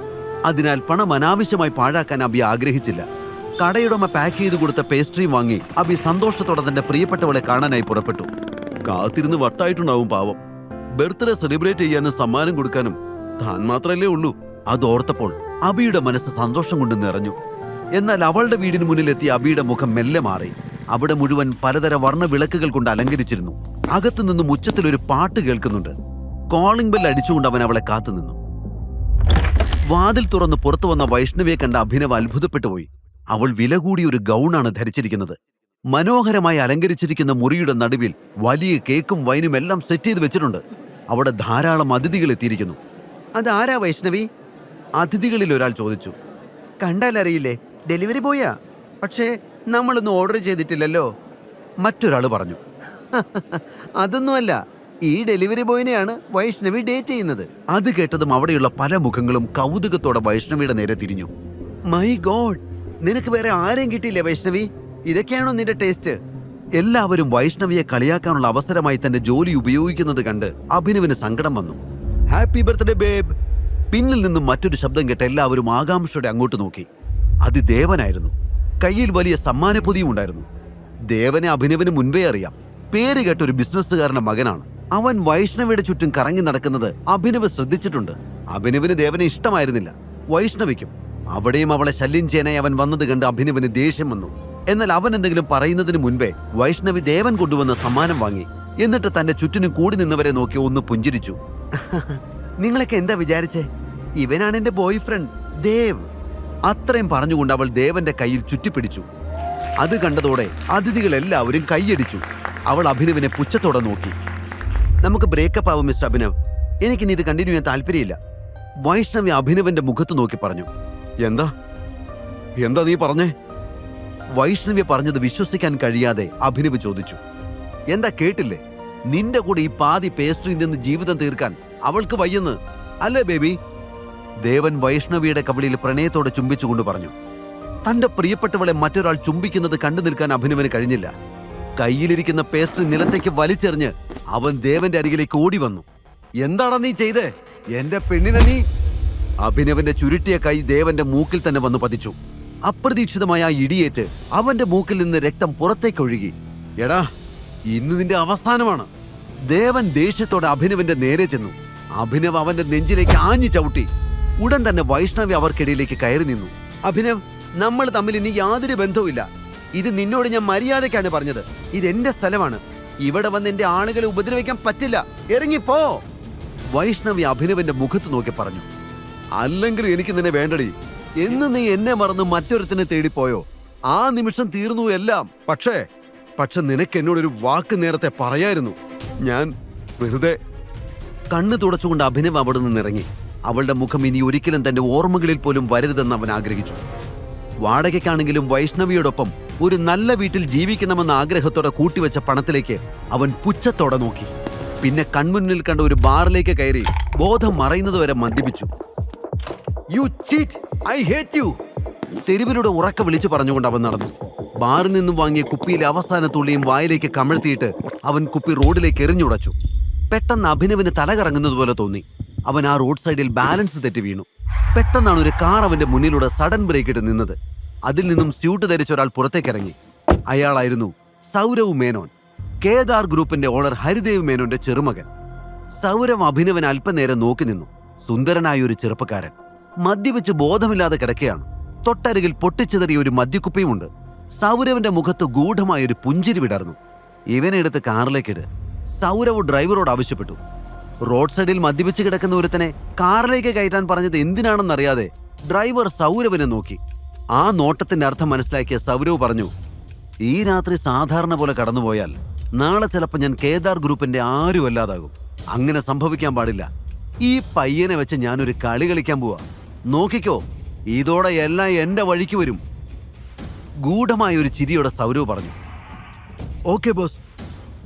അതിനാൽ പണം അനാവശ്യമായി പാഴാക്കാൻ അബി ആഗ്രഹിച്ചില്ല. കടയുടമ പാക്ക് ചെയ്തു കൊടുത്ത പേസ്ട്രിയും വാങ്ങി അബി സന്തോഷത്തോടെ തന്റെ പ്രിയപ്പെട്ടവളെ കാണാനായി പുറപ്പെട്ടു. കാത്തിരുന്ന് വട്ടായിട്ടുണ്ടാവും പാവം. ബർത്ത്ഡേ സെലിബ്രേറ്റ് ചെയ്യാനും സമ്മാനം കൊടുക്കാനും താൻ മാത്രമല്ലേ ഉള്ളൂ. അതോർത്തപ്പോൾ അബിയുടെ മനസ്സ് സന്തോഷം കൊണ്ട് നിറഞ്ഞു. എന്നാൽ അവളുടെ വീടിന് മുന്നിലെത്തിയ അബിയുടെ മുഖം മെല്ലെ മാറി. അവിടെ മുഴുവൻ പലതര വർണ്ണ വിളക്കുകൾ കൊണ്ട് അലങ്കരിച്ചിരുന്നു. അകത്തുനിന്നും ഉച്ചത്തിലൊരു പാട്ട് കേൾക്കുന്നുണ്ട്. കോളിംഗ് ബെൽ അടിച്ചുകൊണ്ട് അവൻ അവളെ കാത്തുനിന്നു. വാതിൽ തുറന്ന് പുറത്തു വന്ന വൈഷ്ണവിയെ കണ്ട അഭിനവ് അത്ഭുതപ്പെട്ടുപോയി. അവൾ വില കൂടിയ ഒരു ഗൗണാണ് ധരിച്ചിരിക്കുന്നത്. മനോഹരമായി അലങ്കരിച്ചിരിക്കുന്ന മുറിയുടെ നടുവിൽ വലിയ കേക്കും വൈനും എല്ലാം സെറ്റ് ചെയ്ത് വെച്ചിട്ടുണ്ട്. അവിടെ ധാരാളം അതിഥികൾ എത്തിയിരിക്കുന്നു. അതാരാ വൈഷ്ണവി? അതിഥികളിൽ ഒരാൾ ചോദിച്ചു. കണ്ടാലറിയില്ലേ, ഡെലിവറി ബോയാ. പക്ഷേ നമ്മളൊന്നും ഓർഡർ ചെയ്തിട്ടില്ലല്ലോ. മറ്റൊരാൾ പറഞ്ഞു. അതൊന്നുമല്ല, ഈ ഡെലിവറി ബോയിനെയാണ് വൈഷ്ണവി ഡേറ്റ് ചെയ്യുന്നത്. അത് കേട്ടതും അവിടെയുള്ള പല മുഖങ്ങളും കൗതുകത്തോടെ വൈഷ്ണവിയുടെ നേരെ തിരിഞ്ഞു. മൈ ഗോഡ്, നിനക്ക് വേറെ ആരെയും കിട്ടിയില്ലേ വൈഷ്ണവി? ഇതൊക്കെയാണോ നിന്റെ ടേസ്റ്റ്? എല്ലാവരും വൈഷ്ണവിയെ കളിയാക്കാനുള്ള അവസരമായി തന്റെ ജോലി ഉപയോഗിക്കുന്നത് കണ്ട് അഭിനവിന് സങ്കടം വന്നു. Happy birthday babe. പിന്നിൽ നിന്നും മറ്റൊരു ശബ്ദം കേട്ട് എല്ലാവരും ആകാംക്ഷയോടെ അങ്ങോട്ട് നോക്കി. അത് ദേവനായിരുന്നു. കയ്യിൽ വലിയ സമ്മാനപ്പൊതിയും ഉണ്ടായിരുന്നു. ദേവനെ അഭിനവിന് മുൻപേ അറിയാം. പേര് കേട്ട ഒരു ബിസിനസ്സുകാരന്റെ മകനാണ്. അവൻ വൈഷ്ണവിയുടെ ചുറ്റും കറങ്ങി നടക്കുന്നത് അഭിനവ് ശ്രദ്ധിച്ചിട്ടുണ്ട്. അഭിനവിന് ദേവനെ ഇഷ്ടമായിരുന്നില്ല, വൈഷ്ണവിക്കും. അവിടെയും അവളെ ശല്യം ചെയ്യാനായി അവൻ വന്നത് കണ്ട് അഭിനവിന് ദേഷ്യം വന്നു. എന്നാൽ അവൻ എന്തെങ്കിലും പറയുന്നതിന് മുൻപേ വൈഷ്ണവി ദേവൻ കൊണ്ടുവന്ന സമ്മാനം വാങ്ങി എന്നിട്ട് തന്റെ ചുറ്റിനും കൂടി നിന്നവരെ നോക്കി ഒന്ന് പുഞ്ചിരിച്ചു. നിങ്ങളൊക്കെ എന്താ വിചാരിച്ചേ? ഇവനാണ് എന്റെ ബോയ് ഫ്രണ്ട് ദേവ്. അത്രയും പറഞ്ഞുകൊണ്ട് അവൾ ദേവന്റെ കയ്യിൽ ചുറ്റിപ്പിടിച്ചു. അത് കണ്ടതോടെ അതിഥികളെല്ലാവരും കൈയടിച്ചു. അവൾ അഭിനവിനെ പുച്ഛത്തോടെ നോക്കി. നമുക്ക് ബ്രേക്കപ്പ് ആവും മിസ്റ്റർ അഭിനവ്. എനിക്കിനി ഇത് കണ്ടിന്യൂ ചെയ്യാൻ താല്പര്യമില്ല. വൈഷ്ണവി അഭിനവന്റെ മുഖത്ത് നോക്കി പറഞ്ഞു. എന്താ എന്താ നീ പറഞ്ഞേ? വൈഷ്ണവ്യ പറഞ്ഞത് വിശ്വസിക്കാൻ കഴിയാതെ അഭിനവ് ചോദിച്ചു. എന്താ കേട്ടില്ലേ? നിന്റെ കൂടെ ഈ പാതി പേസ്ട്രിയിൽ നിന്ന് ജീവിതം തീർക്കാൻ അവൾക്ക് വയ്യെന്ന് അല്ലേ ബേബി? ദേവൻ വൈഷ്ണവിയുടെ കവിളിൽ പ്രണയത്തോടെ ചുംബിച്ചുകൊണ്ട് പറഞ്ഞു. തന്റെ പ്രിയപ്പെട്ടവളെ മറ്റൊരാൾ ചുംബിക്കുന്നത് കണ്ടു നിൽക്കാൻ അഭിനവന് കഴിഞ്ഞില്ല. കയ്യിലിരിക്കുന്ന പേസ്ട്രി നിലത്തേക്ക് വലിച്ചെറിഞ്ഞ് അവൻ ദേവന്റെ അരികിലേക്ക് ഓടി വന്നു. എന്താടാ നീ ചെയ്തേ? എന്റെ പെണ്ണിനെ നീ... അഭിനവന്റെ ചുരുട്ടിയ കൈ ദേവന്റെ മൂക്കിൽ തന്നെ വന്നു പതിച്ചു. അപ്രതീക്ഷിതമായ ആ ഇടിയേറ്റ് അവന്റെ മൂക്കിൽ നിന്ന് രക്തം പുറത്തേക്കൊഴുകി. എടാ, ഇന്ന് നിന്റെ അവസാനമാണ്. ദേവൻ ദേഷ്യത്തോടെ അഭിനവന്റെ നേരെ ചെന്നു. അഭിനവ് അവന്റെ നെഞ്ചിലേക്ക് ആഞ്ഞു ചവിട്ടി. ഉടൻ തന്നെ വൈഷ്ണവി അവർക്കിടയിലേക്ക് കയറി നിന്നു. അഭിനവ്, നമ്മൾ തമ്മിൽ ഇനി യാതൊരു ബന്ധവുമില്ല. ഇത് നിന്നോട് ഞാൻ മര്യാദയ്ക്കാണ് പറഞ്ഞത്. ഇതെന്റെ സ്ഥലമാണ്. ഇവിടെ വന്ന് എന്റെ ആളുകളെ ഉപദ്രവിക്കാൻ പറ്റില്ല. ഇറങ്ങിപ്പോ. വൈഷ്ണവി അഭിനവന്റെ മുഖത്ത് നോക്കി പറഞ്ഞു. അല്ലെങ്കിൽ എനിക്ക് നിന്നെ വേണ്ടടി. എന്ന് നീ എന്നെ മറന്ന് മറ്റൊരുത്തിനെ തേടിപ്പോയോ? ആ നിമിഷം തീർന്നു എല്ലാം. പക്ഷെ നിനക്ക് എന്നോടൊരു വാക്ക് നേരത്തെ പറയായിരുന്നു. ഞാൻ വെറുതെ... കണ്ണു തുടച്ചുകൊണ്ട് അഭിനവ് അവിടെ നിന്നിറങ്ങി. അവളുടെ മുഖം ഇനി ഒരിക്കലും തന്റെ ഓർമ്മകളിൽ പോലും വരരുതെന്ന് അവൻ ആഗ്രഹിച്ചു. വാടകയ്ക്കാണെങ്കിലും വൈഷ്ണവിയോടൊപ്പം ഒരു നല്ല വീട്ടിൽ ജീവിക്കണമെന്ന ആഗ്രഹത്തോടെ കൂട്ടിവെച്ച പണത്തിലേക്ക് അവൻ പുച്ഛത്തോടെ നോക്കി. പിന്നെ കൺമുന്നിൽ കണ്ട ഒരു ബാറിലേക്ക് കയറി ബോധം മറയുന്നതുവരെ മദ്യപിച്ചു. You cheat, I hate you. തെരുവിലൂടെ ഉറക്ക വിളിച്ചു പറഞ്ഞുകൊണ്ട് അവൻ നടന്നു. ബാറിൽ നിന്നും വാങ്ങിയ കുപ്പിയിലെ അവസാന തുള്ളിയും വായിലേക്ക് കമഴ്ത്തിയിട്ട് അവൻ കുപ്പി റോഡിലേക്ക് എറിഞ്ഞുടച്ചു. പെട്ടെന്ന് അഭിനവിന് തല കറങ്ങുന്നതുപോലെ തോന്നി. അവൻ ആ റോഡ് സൈഡിൽ ബാലൻസ് തെറ്റി വീണു. പെട്ടെന്നാണ് ഒരു കാർ അവന്റെ മുന്നിലൂടെ സഡൻ ബ്രേക്ക് ഇട്ട് നിന്നത്. അതിൽ നിന്നും സ്യൂട്ട് ധരിച്ച ഒരാൾ പുറത്തേക്കിറങ്ങി. അയാളായിരുന്നു സൗരവ് മേനോൻ, കേദാർ ഗ്രൂപ്പിന്റെ ഓണർ ഹരിദേവ് മേനോന്റെ ചെറുമകൻ. സൗരവ് അഭിനവൻ അല്പനേരം നോക്കി നിന്നു. സുന്ദരനായ ഒരു ചെറുപ്പക്കാരൻ മദ്യപിച്ച് ബോധമില്ലാതെ കിടക്കുകയാണ്. തൊട്ടരികിൽ പൊട്ടിച്ചെറിയ ഒരു മദ്യക്കുപ്പിയുമുണ്ട്. സൗരവിന്റെ മുഖത്ത് ഗൂഢമായൊരു പുഞ്ചിരി വിടർന്നു. ഇവനെ എടുത്ത് കാറിലേക്കിട്, സൗരവ് ഡ്രൈവറോട് ആവശ്യപ്പെട്ടു. റോഡ് സൈഡിൽ മദ്യപിച്ച് കിടക്കുന്ന ഒരുത്തനെ കാറിലേക്ക് കയറ്റാൻ പറഞ്ഞത് എന്തിനാണെന്നറിയാതെ ഡ്രൈവർ സൗരവിനെ നോക്കി. ആ നോട്ടത്തിന്റെ അർത്ഥം മനസ്സിലാക്കിയ സൗരവ് പറഞ്ഞു, ഈ രാത്രി സാധാരണ പോലെ കടന്നുപോയാൽ നാളെ ചിലപ്പോൾ ഞാൻ കേദാർ ഗ്രൂപ്പിന്റെ ആരും അല്ലാതാകും. അങ്ങനെ സംഭവിക്കാൻ പാടില്ല. ഈ പയ്യനെ വെച്ച് ഞാനൊരു കളി കളിക്കാൻ പോവാ. നോക്കിക്കോ, ഇതോടെ എല്ലാം എന്റെ വഴിക്ക് വരും. ഗൂഢമായ ഒരു ചിരിയോടെ സൗരവ് പറഞ്ഞു. Okay boss.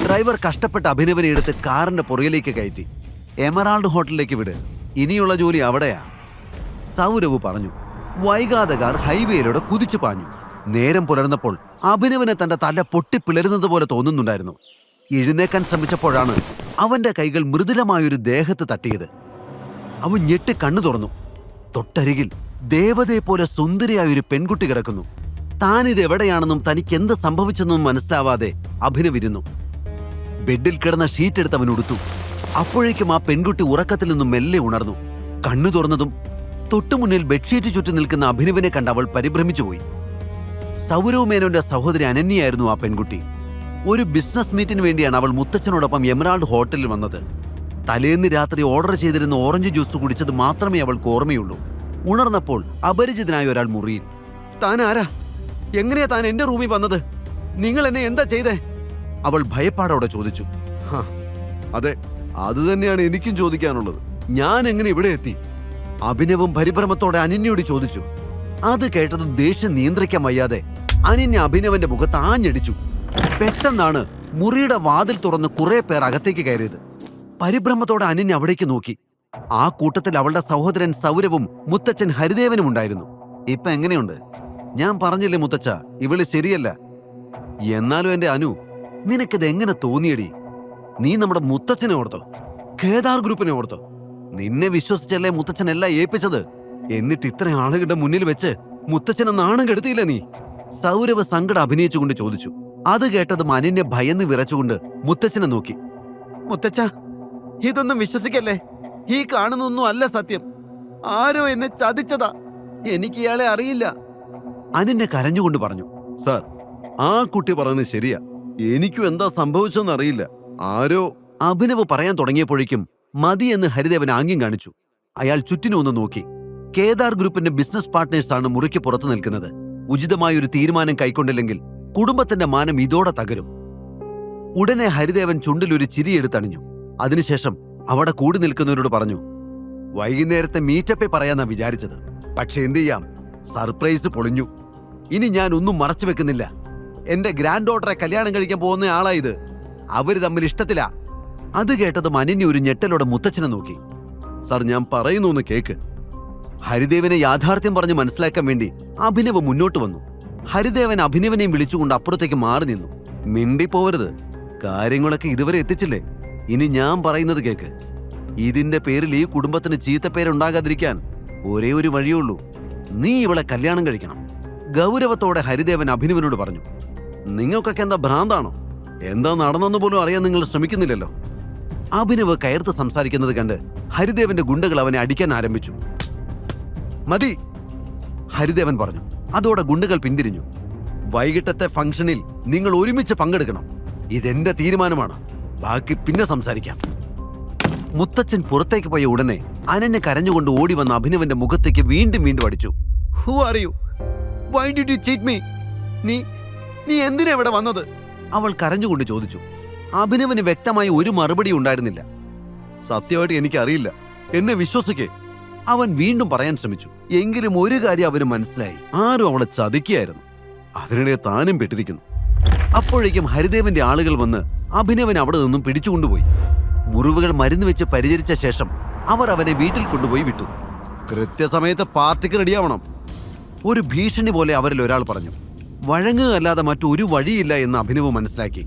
ഡ്രൈവർ കഷ്ടപ്പെട്ട് അഭിനവനെ എടുത്ത് കാറിന്റെ പുറകിലേക്ക് കയറ്റി. എമറാൾഡ് ഹോട്ടലിലേക്ക് വിട്, ഇനിയുള്ള ജോലി അവിടെയാ. സൗരവ് പറഞ്ഞു. വൈകാതെ കാർ ഹൈവേയിലൂടെ കുതിച്ചു പാഞ്ഞു. നേരം പുലർന്നപ്പോൾ അഭിനവന് തന്റെ തല പൊട്ടിപ്പിളരുന്നത് പോലെ തോന്നുന്നുണ്ടായിരുന്നു. എഴുന്നേക്കാൻ ശ്രമിച്ചപ്പോഴാണ് അവന്റെ കൈകൾ മൃദുലമായൊരു ദേഹത്ത് തട്ടിയത്. അവൻ ഞെട്ടി കണ്ണു തുറന്നു. തൊട്ടരികിൽ ദേവതയെ പോലെ സുന്ദരിയായ ഒരു പെൺകുട്ടി കിടക്കുന്നു. താനിത് എവിടെയാണെന്നും തനിക്ക് എന്ത് സംഭവിച്ചെന്നും മനസ്സിലാവാതെ അഭിനവിരുന്നു. ബെഡിൽ കിടന്ന ഷീറ്റ് എടുത്ത് അവൻ ഉടുത്തു. അപ്പോഴേക്കും ആ പെൺകുട്ടി ഉറക്കത്തിൽ നിന്നും മെല്ലെ ഉണർന്നു. കണ്ണു തുറന്നതും തൊട്ടുമുന്നിൽ ബെഡ്ഷീറ്റ് ചുറ്റി നിൽക്കുന്ന അഭിനവിനെ കണ്ട് അവൾ പരിഭ്രമിച്ചുപോയി. സൗരവ് മേനോന്റെ സഹോദരി അനന്യയായിരുന്നു ആ പെൺകുട്ടി. ഒരു ബിസിനസ് മീറ്റിന് വേണ്ടിയാണ് അവൾ മുത്തച്ഛനോടൊപ്പം എമറാൾഡ് ഹോട്ടലിൽ വന്നത്. തലേന്ന് രാത്രി ഓർഡർ ചെയ്തിരുന്ന ഓറഞ്ച് ജ്യൂസ് കുടിച്ചത് മാത്രമേ അവൾക്ക് ഓർമ്മയുള്ളൂ. ഉണർന്നപ്പോൾ അപരിചിതനായ ഒരാൾ മുറിയിൽ. താൻ ആരാ? എങ്ങനെയാ താൻ എന്റെ റൂമിൽ വന്നത്? നിങ്ങൾ എന്നെ എന്താ ചെയ്തേ? അവൾ ഭയപ്പാടോടെ ചോദിച്ചു. അതെ, അത് തന്നെയാണ് എനിക്കും ചോദിക്കാനുള്ളത്. ഞാൻ എങ്ങനെ ഇവിടെ എത്തി? അഭിനവും പരിഭ്രമത്തോടെ അനന്യയോട് ചോദിച്ചു. അത് കേട്ടത് ദേഷ്യം നിയന്ത്രിക്കാൻ വയ്യാതെ അനന്യ അഭിനവന്റെ മുഖത്ത് ആഞ്ഞടിച്ചു. പെട്ടെന്നാണ് മുറിയുടെ വാതിൽ തുറന്ന് കുറെ പേർ അകത്തേക്ക് കയറിയത്. പരിഭ്രമത്തോടെ അനന്യ അവിടേക്ക് നോക്കി. ആ കൂട്ടത്തിൽ അവളുടെ സഹോദരൻ സൗരവും മുത്തച്ഛൻ ഹരിദേവനും ഉണ്ടായിരുന്നു. ഇപ്പൊ എങ്ങനെയുണ്ട്? ഞാൻ പറഞ്ഞില്ലേ മുത്തച്ഛ, ഇവള് ശരിയല്ല. എന്നാലും എന്റെ അനു, നിനക്കിത് എങ്ങനെ തോന്നിയടി? നീ നമ്മുടെ മുത്തച്ഛനെ ഓർത്തോ? കേദാർ ഗ്രൂപ്പിനെ ഓർത്തോ? നിന്നെ വിശ്വസിച്ചല്ലേ മുത്തച്ഛൻ എല്ലാം ഏൽപ്പിച്ചത്. എന്നിട്ട് ഇത്ര ആളുകളുടെ മുന്നിൽ വെച്ച് മുത്തച്ഛനെ നാണം കെടുത്തിയില്ല നീ? സൗരവ് സങ്കടം അഭിനയിച്ചുകൊണ്ട് ചോദിച്ചു. അത് കേട്ടതും അനന്യ ഭയന്ന് വിറച്ചുകൊണ്ട് മുത്തച്ഛനെ നോക്കി. മുത്തച്ഛ, ഇതൊന്നും വിശ്വസിക്കല്ലേ. ഈ കാണുന്നൊന്നും അല്ല സത്യം. ആരോ എന്നെ ചതിച്ചതാ. എനിക്ക് ഇയാളെ അറിയില്ല. അനന്യ കരഞ്ഞുകൊണ്ട് പറഞ്ഞു. സാർ, ആ കുട്ടി പറയുന്നത് ശരിയാ. എനിക്കും എന്താ സംഭവിച്ചെന്ന് അറിയില്ല. ആരോ അഭിനവ് പറയാൻ തുടങ്ങിയപ്പോഴേക്കും മതി എന്ന് ഹരിദേവൻ ആംഗ്യം കാണിച്ചു. അയാൾ ചുറ്റിനും ഒന്ന് നോക്കി. കേദാർ ഗ്രൂപ്പിന്റെ ബിസിനസ് പാർട്ട്നേഴ്സാണ് മുറിക്ക് പുറത്തു നിൽക്കുന്നത്. ഉചിതമായൊരു തീരുമാനം കൈക്കൊണ്ടില്ലെങ്കിൽ കുടുംബത്തിന്റെ മാനം ഇതോടെ തകരും. ഉടനെ ഹരിദേവൻ ചുണ്ടിലൊരു ചിരിയെടുത്തണിഞ്ഞു. അതിനുശേഷം അവിടെ കൂടി നിൽക്കുന്നവരോട് പറഞ്ഞു, വൈകുന്നേരത്തെ മീറ്റപ്പേ പറയാന്നാ വിചാരിച്ചത്. പക്ഷെ എന്ത് ചെയ്യാം, സർപ്രൈസ് പൊളിഞ്ഞു. ഇനി ഞാൻ ഒന്നും മറച്ചു വെക്കുന്നില്ല. എന്റെ ഗ്രാൻഡ് ഡോട്ടറെ കല്യാണം കഴിക്കാൻ പോകുന്ന ആളായത്. അവര് തമ്മിൽ ഇഷ്ടത്തില. അത് കേട്ടതും അനന്യ ഒരു ഞെട്ടലോടെ മുത്തച്ഛനെ നോക്കി. സാർ, ഞാൻ പറയുന്നു ഒന്ന് കേക്ക്. ഹരിദേവനെ യാഥാർത്ഥ്യം പറഞ്ഞ് മനസ്സിലാക്കാൻ വേണ്ടി അഭിനവ് മുന്നോട്ട് വന്നു. ഹരിദേവൻ അഭിനവനെയും വിളിച്ചുകൊണ്ട് അപ്പുറത്തേക്ക് മാറി നിന്നു. മിണ്ടിപ്പോവരുത്, കാര്യങ്ങളൊക്കെ ഇതുവരെ എത്തിച്ചില്ലേ. ഇനി ഞാൻ പറയുന്നത് കേക്ക്. ഇതിന്റെ പേരിൽ ഈ കുടുംബത്തിന് ചീത്തപ്പേരുണ്ടാകാതിരിക്കാൻ ഒരേ ഒരു വഴിയുള്ളൂ. നീ ഇവളെ കല്യാണം കഴിക്കണം. ഗൗരവത്തോടെ ഹരിദേവൻ അഭിനവനോട് പറഞ്ഞു. നിങ്ങൾക്കൊക്കെ എന്താ ഭ്രാന്താണോ? എന്താ നടന്നെന്ന് പോലും അറിയാൻ നിങ്ങൾ ശ്രമിക്കുന്നില്ലല്ലോ. അഭിനവ് കയർത്ത് സംസാരിക്കുന്നത് കണ്ട് ഹരിദേവന്റെ ഗുണ്ടകൾ അവനെ അടിക്കാൻ ആരംഭിച്ചു. മതി, ഹരിദേവൻ പറഞ്ഞു. അതോടെ ഗുണ്ടകൾ പിന്തിരിഞ്ഞു. വൈകിട്ടത്തെ ഫംഗ്ഷനിൽ നിങ്ങൾ ഒരുമിച്ച് പങ്കെടുക്കണം. ഇതെന്റെ തീരുമാനമാണ്. ബാക്കി പിന്നെ സംസാരിക്കാം. മുത്തച്ഛൻ പുറത്തേക്ക് പോയ ഉടനെ അനന്യ കരഞ്ഞുകൊണ്ട് ഓടി വന്ന അഭിനവന്റെ മുഖത്തേക്ക് വീണ്ടും വീണ്ടും അടിച്ചു. Who are you? Why did you cheat me? നീ എന്തിനാ ഇവിടെ വന്നത്? അവൾ കരഞ്ഞുകൊണ്ട് ചോദിച്ചു. അഭിനവന് വ്യക്തമായി ഒരു മറുപടി ഉണ്ടായിരുന്നില്ല. സത്യമായിട്ട് എനിക്കറിയില്ല, എന്നെ വിശ്വസിക്കേ, അവൻ വീണ്ടും പറയാൻ ശ്രമിച്ചു. എങ്കിലും ഒരു കാര്യം അവന് മനസ്സിലായി, ആരും അവളെ ചതിക്കുകയായിരുന്നു. അതിനിടെ താനും പെട്ടിരിക്കുന്നു. അപ്പോഴേക്കും ഹരിദേവന്റെ ആളുകൾ വന്ന് അഭിനവൻ അവിടെ നിന്നും പിടിച്ചുകൊണ്ടുപോയി. മുറിവുകൾ മരുന്ന് വെച്ച് പരിചരിച്ച ശേഷം അവർ അവനെ വീട്ടിൽ കൊണ്ടുപോയി വിട്ടു. കൃത്യസമയത്ത് പാർട്ടിക്ക് റെഡിയാവണം. ഒരു ഭീഷണി പോലെ അവരിൽ ഒരാൾ പറഞ്ഞു. വഴങ്ങുകയല്ലാതെ മറ്റൊരു വഴിയില്ല എന്ന് അഭിനവ് മനസ്സിലാക്കി.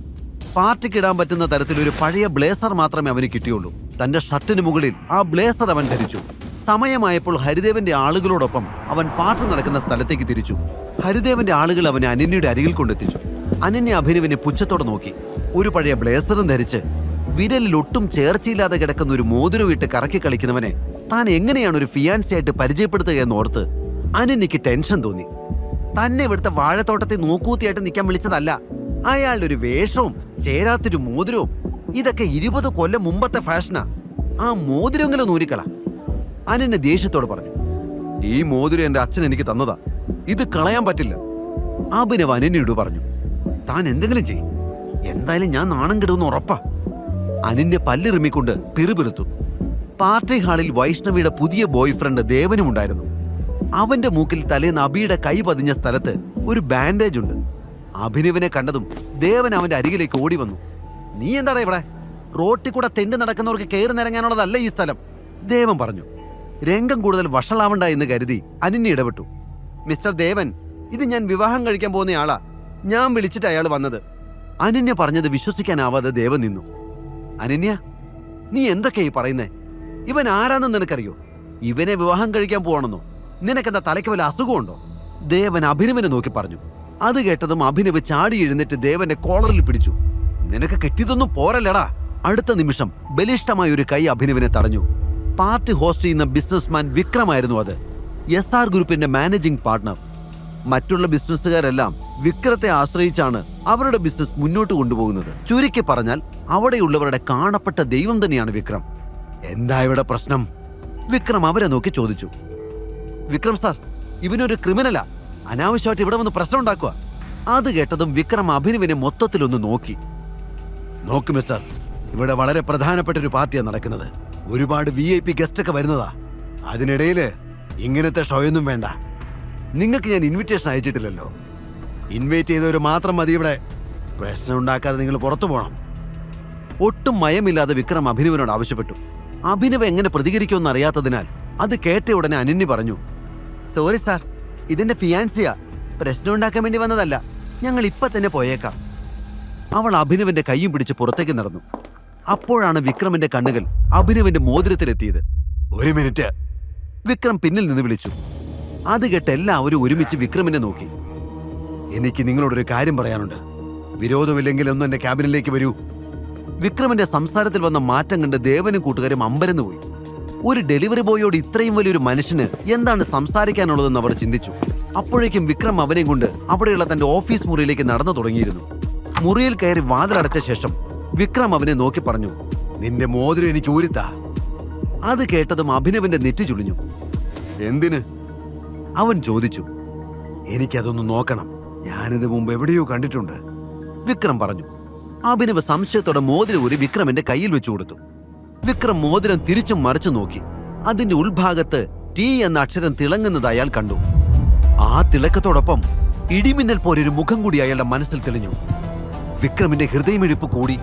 പാർട്ടിക്ക് ഇടാൻ പറ്റുന്ന തരത്തിലൊരു പഴയ ബ്ലേസർ മാത്രമേ അവന് കിട്ടിയുള്ളൂ. തന്റെ ഷർട്ടിന് മുകളിൽ ആ ബ്ലേസർ അവൻ ധരിച്ചു. സമയമായപ്പോൾ ഹരിദേവന്റെ ആളുകളോടൊപ്പം അവൻ പാർട്ടി നടക്കുന്ന സ്ഥലത്തേക്ക് തിരിച്ചു. ഹരിദേവന്റെ ആളുകൾ അവനെ അനന്യയുടെ അരികിൽ കൊണ്ടെത്തിച്ചു. അനന്യ അഭിനവിനെ പുച്ഛത്തോടെ നോക്കി. ഒരു പഴയ ബ്ലേസറും ധരിച്ച് വിരലിൽ ഒട്ടും ചേർച്ചയില്ലാതെ കിടക്കുന്ന ഒരു മോതിരം ഇട്ട് കറക്കി കളിക്കുന്നവനെ താൻ എങ്ങനെയാണ് ഒരു ഫിയാൻസിയായിട്ട് പരിചയപ്പെടുത്തുക എന്നോർത്ത് അനന്യയ്ക്ക് ടെൻഷൻ തോന്നി. തന്നെ ഇവിടുത്തെ വാഴത്തോട്ടത്തെ നോക്കൂത്തിയായിട്ട് നിൽക്കാൻ വിളിച്ചതല്ല. അയാളുടെ ഒരു വേഷവും ചേരാത്തൊരു മോതിരവും ഇതൊക്കെ 20 കൊല്ലം മുമ്പത്തെ ഫാഷനാ. ആ മോതിരമെങ്കിലും നൂരിക്കള. അനന്യ ദേഷ്യത്തോട് പറഞ്ഞു. ഈ മോതിരം എന്റെ അച്ഛൻ എനിക്ക് തന്നതാ, ഇത് കളയാൻ പറ്റില്ല. അഭിനവ് അനന്യയോട് പറഞ്ഞു. താൻ എന്തെങ്കിലും ചെയ്യും, എന്തായാലും ഞാൻ നാണം കെടുമെന്ന് ഉറപ്പാ. അനന്യ പല്ലിറുമിക്കൊണ്ട് പിറുപിറുത്തു. പാർട്ടി ഹാളിൽ വൈഷ്ണവിയുടെ പുതിയ ബോയ് ഫ്രണ്ട് ദേവനും ഉണ്ടായിരുന്നു. അവന്റെ മൂക്കിൽ തലേന്ന് അബിയുടെ കൈ പതിഞ്ഞ സ്ഥലത്ത് ഒരു ബാൻഡേജ് ഉണ്ട്. അഭിനവിനെ കണ്ടതും ദേവൻ അവന്റെ അരികിലേക്ക് ഓടി വന്നു. നീ എന്താടാ ഇവിടെ? റോട്ടിൽ കൂടെ തെണ്ടി നടക്കുന്നവർക്ക് കയറി നിരങ്ങാനുള്ളതല്ല ഈ സ്ഥലം, ദേവൻ പറഞ്ഞു. രംഗം കൂടുതൽ വഷളാവണ്ട എന്ന് കരുതി അനന്യ ഇടപെട്ടു. മിസ്റ്റർ ദേവൻ, ഇത് ഞാൻ വിവാഹം കഴിക്കാൻ പോകുന്ന ആളാ. ഞാൻ വിളിച്ചിട്ട് അയാൾ വന്നത്. അനന്യ പറഞ്ഞത് വിശ്വസിക്കാനാവാതെ ദേവൻ നിന്നു. അനന്യ, നീ എന്തൊക്കെയായി പറയുന്നേ? ഇവൻ ആരാന്ന് നിനക്കറിയോ? ഇവനെ വിവാഹം കഴിക്കാൻ പോവാണെന്നോ? നിനക്കെന്താ തലയ്ക്ക് വല്ല അസുഖമുണ്ടോ? ദേവൻ അഭിനവനെ നോക്കി പറഞ്ഞു. അത് കേട്ടതും അഭിനവ് ചാടി എഴുന്നേറ്റ് ദേവന്റെ കോളറിൽ പിടിച്ചു. നിനക്ക് കെട്ടിയതൊന്നും പോരല്ലടാ. അടുത്ത നിമിഷം ബലിഷ്ഠമായ ഒരു കൈ അഭിനവിനെ തടഞ്ഞു. പാർട്ടി ഹോസ്റ്റ് ചെയ്യുന്ന ബിസിനസ്മാൻ വിക്രമായിരുന്നു അത്. SR ഗ്രൂപ്പിന്റെ മാനേജിംഗ് പാർട്ണർ. മറ്റുള്ള ബിസിനസ്സുകാരെല്ലാം വിക്രത്തെ ആശ്രയിച്ചാണ് അവരുടെ ബിസിനസ് മുന്നോട്ട് കൊണ്ടുപോകുന്നത്. ചുരുക്കി പറഞ്ഞാൽ അവിടെയുള്ളവരുടെ കാണപ്പെട്ട ദൈവം തന്നെയാണ് വിക്രം. എന്താ ഇവിടെ പ്രശ്നം? വിക്രം അവരെ നോക്കി ചോദിച്ചു. വിക്രം സാർ, ഇവനൊരു ക്രിമിനലാ. അനാവശ്യമായിട്ട് ഇവിടെ വന്ന് പ്രശ്നം ഉണ്ടാക്കുക. അത് കേട്ടതും വിക്രം അഭിനവിനെ മൊത്തത്തിലൊന്ന് നോക്കി. നോക്ക് മിസ്റ്റർ, ഇവിടെ വളരെ പ്രധാനപ്പെട്ട ഒരു പാർട്ടിയാണ് നടക്കുന്നത്. ഒരുപാട് VIP ഗസ്റ്റ് ഒക്കെ വരുന്നതാ. അതിനിടയില് ഇങ്ങനത്തെ ഷോയൊന്നും വേണ്ട. നിങ്ങൾക്ക് ഞാൻ ഇൻവിറ്റേഷൻ അയച്ചിട്ടില്ലല്ലോ. ഇൻവൈറ്റ് ചെയ്തവർ മാത്രം മതി ഇവിടെ. പ്രശ്നം ഉണ്ടാക്കാതെ നിങ്ങൾ പുറത്തു പോകണം. ഒട്ടും മയമില്ലാതെ വിക്രം അഭിനവനോട് ആവശ്യപ്പെട്ടു. അഭിനവ് എങ്ങനെ പ്രതികരിക്കുമെന്ന് അറിയാത്തതിനാൽ അത് കേട്ട ഉടനെ അനന്യ പറഞ്ഞു. സോറി സാർ, ഇതിന്റെ ഫിയാൻസിയാ. പ്രശ്നം ഉണ്ടാക്കാൻ വേണ്ടി വന്നതല്ല. ഞങ്ങൾ ഇപ്പൊ തന്നെ പോയേക്കാം. അവൾ അഭിനവന്റെ കൈയും പിടിച്ച് പുറത്തേക്ക് നടന്നു. അപ്പോഴാണ് വിക്രമിന്റെ കണ്ണുകൾ അഭിനവന്റെ മോതിരത്തിലെത്തിയത്. ഒരു മിനിറ്റ്, വിക്രം പിന്നിൽ നിന്ന് വിളിച്ചു. അത് കേട്ട് എല്ലാവരും ഒരുമിച്ച് വിക്രമിനെ നോക്കി. എനിക്ക് നിങ്ങളോടൊരു കാര്യം പറയാനുണ്ട്. വിരോധമില്ലെങ്കിൽ ഒന്ന് എന്റെ ക്യാബിനിലേക്ക് വരൂ. വിക്രമിന്റെ സംസാരത്തിൽ വന്ന മാറ്റം കണ്ട് ദേവനും കൂട്ടുകാരും അമ്പരന്ന് പോയി. ഒരു ഡെലിവറി ബോയോട് ഇത്രയും വലിയൊരു മനുഷ്യന് എന്താണ് സംസാരിക്കാനുള്ളതെന്ന് അവർ ചിന്തിച്ചു. അപ്പോഴേക്കും വിക്രം അവനെയും കൊണ്ട് അവിടെയുള്ള തന്റെ ഓഫീസ് മുറിയിലേക്ക് നടന്നു തുടങ്ങിയിരുന്നു. മുറിയിൽ കയറി വാതിലടച്ച ശേഷം വിക്രം അവനെ നോക്കി പറഞ്ഞു, നിന്റെ മോതിരം എനിക്ക് ഊരിത്താ. അത് കേട്ടതും അഭിനവന്റെ നെറ്റി ചുളിഞ്ഞു. എന്തിന്? അവൻ ചോദിച്ചു. എനിക്കതൊന്ന് നോക്കണം, ഞാനിത് മുമ്പ് എവിടെയോ കണ്ടിട്ടുണ്ട്, വിക്രം പറഞ്ഞു. അഭിനവ് സംശയത്തോടെ മോതിരം ഊരി വിക്രമിന്റെ കയ്യിൽ വെച്ചു കൊടുത്തു. വിക്രം മോതിരം തിരിച്ചും മറിച്ചു നോക്കി. അതിന്റെ ഉൾഭാഗത്ത് ടി എന്ന അക്ഷരം തിളങ്ങുന്നത് അയാൾ കണ്ടു. ആ തിളക്കത്തോടൊപ്പം ഇടിമിന്നൽ പോലൊരു മുഖം കൂടി അയാളുടെ മനസ്സിൽ തെളിഞ്ഞു. വിക്രമിന്റെ ഹൃദയമിടിപ്പ് കൂടി.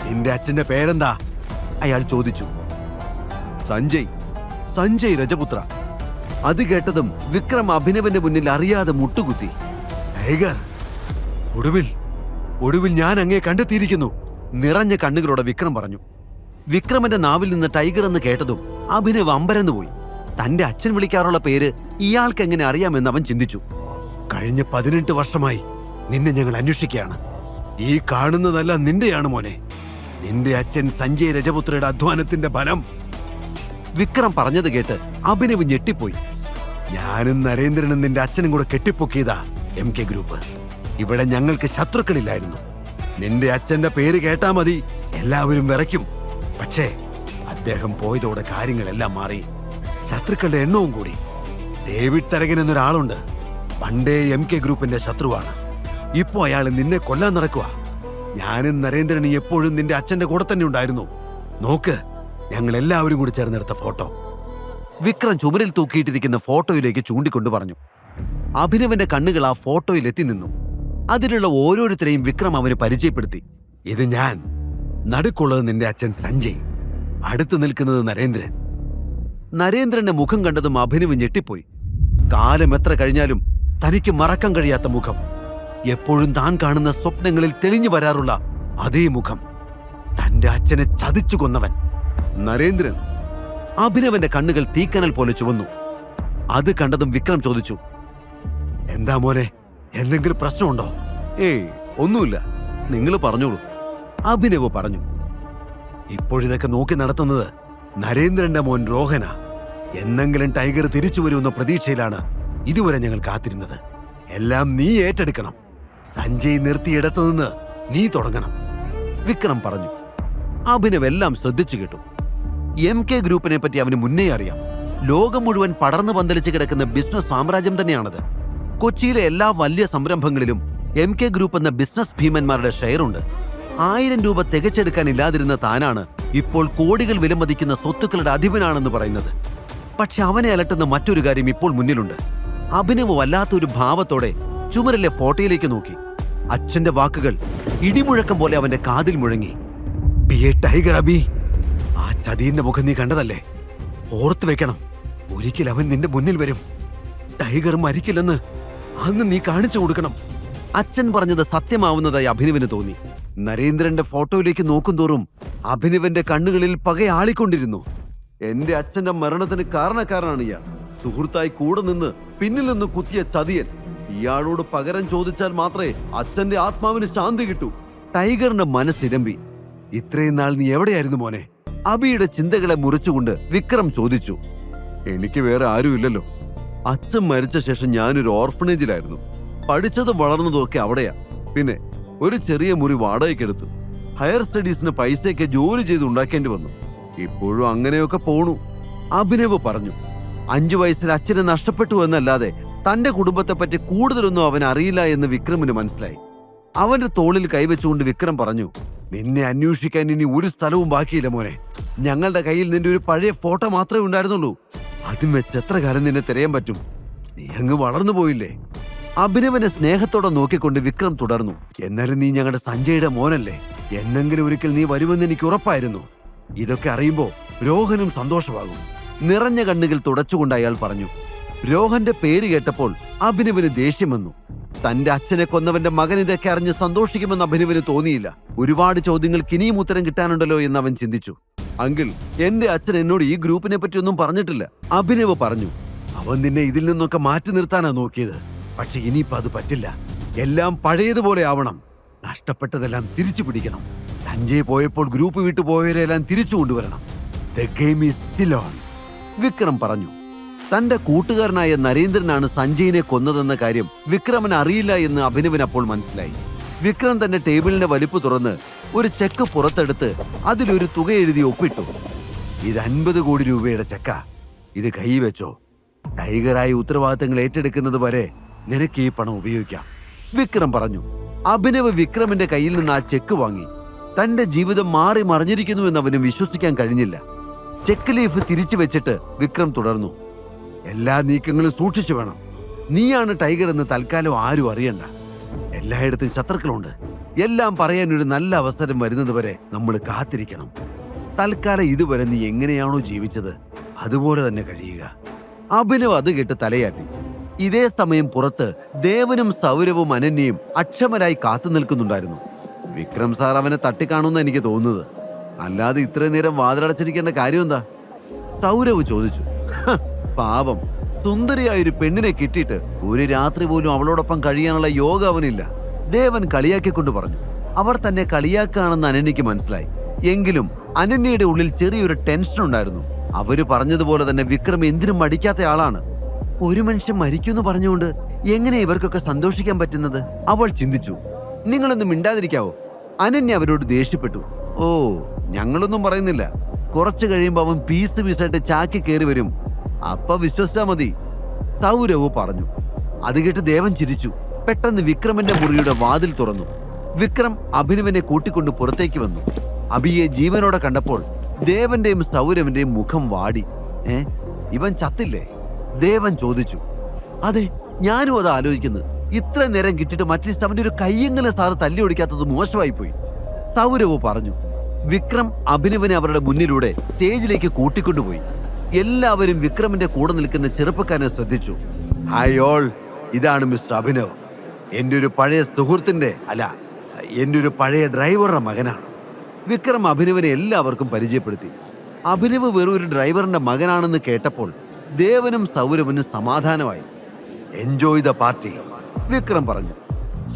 നിന്റെ അച്ഛന്റെ പേരെന്താ? അയാൾ ചോദിച്ചു. സഞ്ജയ് രജപുത്ര. അത് കേട്ടതും വിക്രം അഭിനവന്റെ മുന്നിൽ അറിയാതെ മുട്ടുകുത്തി. ടൈഗർ, ഒടുവിൽ ഞാൻ അങ്ങേ കണ്ടെത്തിയിരിക്കുന്നു, നിറഞ്ഞ കണ്ണുകളോടെ വിക്രം പറഞ്ഞു. വിക്രമന്റെ നാവിൽ നിന്ന് ടൈഗർ എന്ന് കേട്ടതും അഭിനവ് അമ്പരന്ന് പോയി. തന്റെ അച്ഛൻ വിളിക്കാറുള്ള പേര് ഇയാൾക്ക് എങ്ങനെ അറിയാമെന്ന് അവൻ ചിന്തിച്ചു. കഴിഞ്ഞ 18 വർഷമായി നിന്നെ ഞങ്ങൾ അന്വേഷിക്കുകയാണ്. ഈ കാണുന്നതെല്ലാം നിന്റെയാണ് മോനെ. നിന്റെ അച്ഛൻ സഞ്ജയ് രജപുത്രയുടെ അധ്വാനത്തിന്റെ ഫലം. വിക്രം പറഞ്ഞത് കേട്ട് അഭിനവ് ഞെട്ടിപ്പോയി. ഞാനും നരേന്ദ്രനും നിന്റെ അച്ഛനും കൂടെ കെട്ടിപ്പൊക്കിയതാ MK ഗ്രൂപ്പ്. ഇവിടെ ഞങ്ങൾക്ക് ശത്രുക്കളില്ലായിരുന്നു. നിന്റെ അച്ഛന്റെ പേര് കേട്ടാ മതി എല്ലാവരും വിറയ്ക്കും. പക്ഷേ അദ്ദേഹം പോയതോടെ കാര്യങ്ങളെല്ലാം മാറി. ശത്രുക്കളുടെ എണ്ണവും കൂടി. ഡേവിഡ് തരകൻ എന്നൊരാളുണ്ട്, പണ്ടേ MK ഗ്രൂപ്പിന്റെ ശത്രുവാണ്. ഇപ്പോ അയാൾ നിന്നെ കൊല്ലാൻ നടക്കുക. ഞാനും നരേന്ദ്രനും എപ്പോഴും നിന്റെ അച്ഛന്റെ കൂടെ തന്നെ ഉണ്ടായിരുന്നു. നോക്ക്, ഞങ്ങൾ എല്ലാവരും കൂടി ചേർന്നെടുത്ത ഫോട്ടോ. വിക്രം ചുമരിൽ തൂക്കിയിട്ടിരിക്കുന്ന ഫോട്ടോയിലേക്ക് ചൂണ്ടിക്കൊണ്ട് പറഞ്ഞു. അഭിനവന്റെ കണ്ണുകൾ ആ ഫോട്ടോയിൽ എത്തി നിന്നു. അതിലുള്ള ഓരോരുത്തരെയും വിക്രം അവന് പരിചയപ്പെടുത്തി. ഇത് ഞാൻ, നടുക്കുള്ളത് നിന്റെ അച്ഛൻ സഞ്ജയ്, അടുത്ത് നിൽക്കുന്നത് നരേന്ദ്രൻ. നരേന്ദ്രന്റെ മുഖം കണ്ടതും അഭിനവ് ഞെട്ടിപ്പോയി. കാലം എത്ര കഴിഞ്ഞാലും തനിക്ക് മറക്കാൻ കഴിയാത്ത മുഖം. എപ്പോഴും താൻ കാണുന്ന സ്വപ്നങ്ങളിൽ തെളിഞ്ഞു വരാറുള്ള അതേ മുഖം. തന്റെ അച്ഛനെ ചതിച്ചു കൊന്നവൻ നരേന്ദ്രൻ. അഭിനവന്റെ കണ്ണുകൾ തീക്കനൽ പോലെ ചുവന്നു. അത് കണ്ടതും വിക്രം ചോദിച്ചു, എന്താ മോനെ, എന്തെങ്കിലും പ്രശ്നമുണ്ടോ? ഏയ്, ഒന്നുമില്ല, നിങ്ങൾ പറഞ്ഞോളൂ, അഭിനവ് പറഞ്ഞു. ഇപ്പോഴിതൊക്കെ നോക്കി നടത്തുന്നത് നരേന്ദ്രന്റെ മോൻ രോഹന. എന്നെങ്കിലും ടൈഗർ തിരിച്ചു വരുമെന്ന പ്രതീക്ഷയിലാണ് ഇതുവരെ ഞങ്ങൾ കാത്തിരുന്നത്. എല്ലാം നീ ഏറ്റെടുക്കണം. സഞ്ജയ് നിർത്തിയിടത്തു നിന്ന് നീ തുടങ്ങണം, വിക്രം പറഞ്ഞു. അഭിനവ് എല്ലാം ശ്രദ്ധിച്ചു കേട്ടു. MK ഗ്രൂപ്പിനെ പറ്റി അവന് മുന്നേ അറിയാം. ലോകം മുഴുവൻ പടർന്നു പന്തലിച്ച് കിടക്കുന്ന ബിസിനസ് സാമ്രാജ്യം തന്നെയാണത്. കൊച്ചിയിലെ എല്ലാ വലിയ സംരംഭങ്ങളിലും MK ഗ്രൂപ്പ് എന്ന ബിസിനസ് ഭീമന്മാരുടെ ഷെയറുണ്ട്. 1000 രൂപ തികച്ചെടുക്കാനില്ലാതിരുന്ന താനാണ് ഇപ്പോൾ കോടികൾ വിലമതിക്കുന്ന സ്വത്തുക്കളുടെ അധിപനാണെന്ന് പറയുന്നത്. പക്ഷെ അവനെ അലട്ടുന്ന മറ്റൊരു കാര്യം ഇപ്പോൾ മുന്നിലുണ്ട്. അഭിനവ് വല്ലാത്തൊരു ഭാവത്തോടെ ചുമരിലെ ഫോട്ടോയിലേക്ക് നോക്കി. അച്ഛന്റെ വാക്കുകൾ ഇടിമുഴക്കം പോലെ അവന്റെ കാതിൽ മുഴങ്ങി. ടൈഗർ അബി, ആ ചതിയന്റെ മുഖം നീ കണ്ടതല്ലേ? ഓർത്തു വെക്കണം, ഒരിക്കൽ അവൻ നിന്റെ മുന്നിൽ വരും. ടൈഗർ മരിക്കില്ലെന്ന് അന്ന് നീ കാണിച്ചു കൊടുക്കണം. അച്ഛൻ പറഞ്ഞത് സത്യമാവുന്നതായി അഭിനവിന് തോന്നി. നരേന്ദ്രന്റെ ഫോട്ടോയിലേക്ക് നോക്കുന്തോറും അഭിനവന്റെ കണ്ണുകളിൽ പകയാളിക്കൊണ്ടിരുന്നു. എന്റെ അച്ഛന്റെ മരണത്തിന് കാരണക്കാരനാണ് ഇയാൾ. സുഹൃത്തായി കൂടെ നിന്ന് പിന്നിൽ നിന്ന് കുത്തിയ ചതിയൻ. ഇയാളോട് പകരം ചോദിച്ചാൽ മാത്രമേ അച്ഛന്റെ ആത്മാവിന് ശാന്തി കിട്ടൂ. ടൈഗറിന്റെ മനസ്സിരമ്പി. ഇത്രയും നാൾ നീ എവിടെയായിരുന്നു മോനെ? അബിയുടെ ചിന്തകളെ മുറിച്ചുകൊണ്ട് വിക്രം ചോദിച്ചു. എനിക്ക് വേറെ ആരുമില്ലല്ലോ. അച്ഛൻ മരിച്ച ശേഷം ഞാനൊരു ഓർഫനേജിലായിരുന്നു. പഠിച്ചതും വളർന്നതും ഒക്കെ അവിടെയാ. പിന്നെ ഒരു ചെറിയ മുറി വാടകയ്ക്കെടുത്തു. ഹയർ സ്റ്റഡീസിന് പൈസയൊക്കെ ജോലി ചെയ്ത് ഉണ്ടാക്കേണ്ടി വന്നു. ഇപ്പോഴും അങ്ങനെയൊക്കെ പോണു, അഭിനവ് പറഞ്ഞു. 5 വയസ്സിൽ അച്ഛനെ നഷ്ടപ്പെട്ടു എന്നല്ലാതെ തന്റെ കുടുംബത്തെപ്പറ്റി കൂടുതലൊന്നും അവൻ അറിയില്ല എന്ന് വിക്രമിന് മനസ്സിലായി. അവന്റെ തോളിൽ കൈവച്ചുകൊണ്ട് വിക്രം പറഞ്ഞു, നിന്നെ അന്വേഷിക്കാൻ ഇനി ഒരു സ്ഥലവും ബാക്കിയില്ല മോനെ. ഞങ്ങളുടെ കയ്യിൽ നിന്റെ ഒരു പഴയ ഫോട്ടോ മാത്രമേ ഉണ്ടായിരുന്നുള്ളൂ. അതും വെച്ച് എത്ര കാലം നിന്നെ തിരയാൻ പറ്റും? നീ അങ്ങ് വളർന്നു പോയില്ലേ? അഭിനവനെ സ്നേഹത്തോടെ നോക്കിക്കൊണ്ട് വിക്രം തുടർന്നു. എന്നാലും നീ ഞങ്ങളുടെ സഞ്ജയുടെ മോനല്ലേ? എന്നെങ്കിലും ഒരിക്കൽ നീ വരുമെന്ന് എനിക്ക് ഉറപ്പായിരുന്നു. ഇതൊക്കെ അറിയുമ്പോ രോഹനും സന്തോഷമാകും. നിറഞ്ഞ കണ്ണുകൾ തുടച്ചുകൊണ്ട് അയാൾ പറഞ്ഞു. രോഹന്റെ പേര് കേട്ടപ്പോൾ അഭിനവന് ദേഷ്യം വന്നു. തന്റെ അച്ഛനെ കൊന്നവന്റെ മകൻ ഇതൊക്കെ അറിഞ്ഞ് സന്തോഷിക്കുമെന്ന് അഭിനവന് തോന്നിയില്ല. ഒരുപാട് ചോദ്യങ്ങൾക്ക് ഇനിയും ഉത്തരം കിട്ടാനുണ്ടല്ലോ എന്ന് അവൻ ചിന്തിച്ചു. അങ്കിൾ, എന്റെ അച്ഛൻ എന്നോട് ഈ ഗ്രൂപ്പിനെ പറ്റി ഒന്നും പറഞ്ഞിട്ടില്ല, അഭിനവ് പറഞ്ഞു. അവൻ നിന്നെ ഇതിൽ നിന്നൊക്കെ മാറ്റി നിർത്താനാ നോക്കിയത്. പക്ഷെ ഇനിയിപ്പോ അത് പറ്റില്ല. എല്ലാം പഴയതുപോലെ ആവണം. നഷ്ടപ്പെട്ടതെല്ലാം തിരിച്ചു പിടിക്കണം. സഞ്ജയ് പോയപ്പോൾ ഗ്രൂപ്പ് വിട്ടു പോയവരെല്ലാം തിരിച്ചു കൊണ്ടുവരണം. The game is still on, Vikram പറഞ്ഞു. തന്റെ കൂട്ടുകാരനായ നരേന്ദ്രനാണ് സഞ്ജയിനെ കൊന്നതെന്ന കാര്യം വിക്രമന് അറിയില്ല എന്ന് അഭിനവന് അപ്പോൾ മനസ്സിലായി. വിക്രം തന്റെ ടേബിളിന്റെ വലിപ്പ് തുറന്ന് ഒരു ചെക്ക് പുറത്തെടുത്ത് അതിലൊരു തുക എഴുതി ഒപ്പിട്ടു. ഇത് 50 കോടി രൂപയുടെ ചെക്ക. ഇത് കൈവച്ചോ. ടൈഗറായി ഉത്തരവാദിത്തങ്ങൾ ഏറ്റെടുക്കുന്നത് വരെ നിനക്ക് ഈ പണം ഉപയോഗിക്കാം. വിക്രം പറഞ്ഞു. അഭിനവ് വിക്രമിന്റെ കയ്യിൽ നിന്ന് ആ ചെക്ക് വാങ്ങി. തന്റെ ജീവിതം മാറി മറിഞ്ഞിരിക്കുന്നുവെന്ന് അവന് വിശ്വസിക്കാൻ കഴിഞ്ഞില്ല. ചെക്ക് ലീഫ് തിരിച്ചു വെച്ചിട്ട് വിക്രം തുടർന്നു. എല്ലാ നീക്കങ്ങളും സൂക്ഷിച്ചു വേണം. നീയാണ് ടൈഗർ എന്ന് തൽക്കാലം ആരും അറിയണ്ട. എല്ലായിടത്തും ശത്രുക്കളുണ്ട്. എല്ലാം പറയാൻ ഒരു നല്ല അവസരം വരുന്നത് വരെ നമ്മൾ കാത്തിരിക്കണം. തൽക്കാലം ഇതുവരെ നീ എങ്ങനെയാണോ ജീവിച്ചത് അതുപോലെ തന്നെ കഴിയുക. അഭിനവ് അത് കേട്ട് തലയാട്ടി. ഇതേ സമയം പുറത്ത് ദേവനും സൗരവും അനന്യയും അക്ഷമരായി കാത്തു നിൽക്കുന്നുണ്ടായിരുന്നു. വിക്രം സാർ അവനെ തട്ടിക്കാണുമെന്ന് എനിക്ക് തോന്നുന്നത്. അല്ലാതെ ഇത്രയും നേരം വാതിലടച്ചിരിക്കേണ്ട കാര്യം എന്താ? സൗരവ് ചോദിച്ചു. പാവം, സുന്ദരിയായൊരു പെണ്ണിനെ കിട്ടിയിട്ട് ഒരു രാത്രി പോലും അവളോടൊപ്പം കഴിയാനുള്ള യോഗ അവനില്ല. ദേവൻ കളിയാക്കിക്കൊണ്ട് പറഞ്ഞു. അവർ തന്നെ കളിയാക്കുകയാണെന്ന് അനന്യയ്ക്ക് മനസ്സിലായി. എങ്കിലും അനന്യയുടെ ഉള്ളിൽ ചെറിയൊരു ടെൻഷൻ ഉണ്ടായിരുന്നു. അവര് പറഞ്ഞതുപോലെ തന്നെ വിക്രം എന്തിനും മടിക്കാത്ത ആളാണ്. ഒരു മനുഷ്യൻ മരിക്കുമെന്ന് പറഞ്ഞുകൊണ്ട് എങ്ങനെ ഇവർക്കൊക്കെ സന്തോഷിക്കാൻ പറ്റുന്നത്? അവൾ ചിന്തിച്ചു. നിങ്ങളൊന്നും മിണ്ടാതിരിക്കാവോ? അനന്യ അവരോട് ദേഷ്യപ്പെട്ടു. ഓ, ഞങ്ങളൊന്നും പറയുന്നില്ല. കുറച്ചു കഴിയുമ്പോൾ അവൻ പീസ് പീസായിട്ട് ചാക്കി കയറി വരും. അപ്പ വിശ്വസിച്ചാ മതി, സൗരവ് പറഞ്ഞു. അത് കേട്ട് ദേവൻ ചിരിച്ചു. പെട്ടെന്ന് വിക്രമിന്റെ മുറിയുടെ വാതിൽ തുറന്നു. വിക്രം അഭിനവനെ കൂട്ടിക്കൊണ്ട് പുറത്തേക്ക് വന്നു. അഭിയെ ജീവനോടെ കണ്ടപ്പോൾ ദേവന്റെയും സൗരവിന്റെയും മുഖം വാടി. ഇവൻ ചത്തില്ലേ? ദേവൻ ചോദിച്ചു. അതെ, ഞാനും അത് ആലോചിക്കുന്നു. ഇത്ര നേരം കിട്ടിയിട്ട് മറ്റീസ്റ്റ് അവന്റെ ഒരു കയ്യെങ്കിലും സാറ് തല്ലി ഒടിക്കാത്തത് മോശമായി പോയി, സൗരവ് പറഞ്ഞു. വിക്രം അഭിനവനെ അവരുടെ മുന്നിലൂടെ സ്റ്റേജിലേക്ക് കൂട്ടിക്കൊണ്ടുപോയി. എല്ലാവരും വിക്രമിന്റെ കൂടെ നിൽക്കുന്ന ചെറുപ്പക്കാരനെ ശ്രദ്ധിച്ചു. ഹായ് ഓൾ, ഇതാണ് മിസ്റ്റർ അഭിനവ്. എൻ്റെ ഒരു പഴയ സുഹൃത്തിന്റെ, അല്ല, എൻ്റെ ഒരു പഴയ ഡ്രൈവറുടെ മകനാണ്. വിക്രം അഭിനവനെ എല്ലാവർക്കും പരിചയപ്പെടുത്തി. അഭിനവ് വെറും ഒരു ഡ്രൈവറിന്റെ മകനാണെന്ന് കേട്ടപ്പോൾ ദേവനും സൗരവനും സമാധാനമായി. എൻജോയ് ദ പാർട്ടി, വിക്രം പറഞ്ഞു.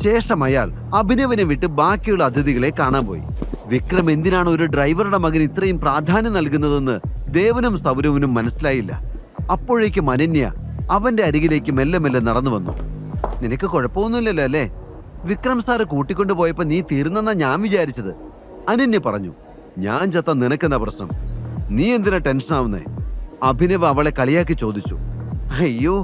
ശേഷം അയാൾ അഭിനവനെ വിട്ട് ബാക്കിയുള്ള അതിഥികളെ കാണാൻ പോയി. വിക്രം എന്തിനാണ് ഒരു ഡ്രൈവറുടെ മകൻ ഇത്രയും പ്രാധാന്യം നൽകുന്നതെന്ന് ദേവനും സൗരവനും മനസ്സിലായില്ല. അപ്പോഴേക്കും അനന്യ അവന്റെ അരികിലേക്ക് മെല്ലെ മെല്ലെ നടന്നു വന്നു. നിനക്ക് കുഴപ്പമൊന്നുമില്ലല്ലോ അല്ലേ? വിക്രം സാറ് കൂട്ടിക്കൊണ്ടു പോയപ്പോ നീ തീർന്നെന്നാ ഞാൻ വിചാരിച്ചത്, അനന്യ പറഞ്ഞു. ഞാൻ ചത്ത നിനക്കെന്താ പ്രശ്നം? നീ എന്തിനാ ടെൻഷൻ ആവുന്നേ? അഭിനവ് അവളെ കളിയാക്കി ചോദിച്ചു. അയ്യോ,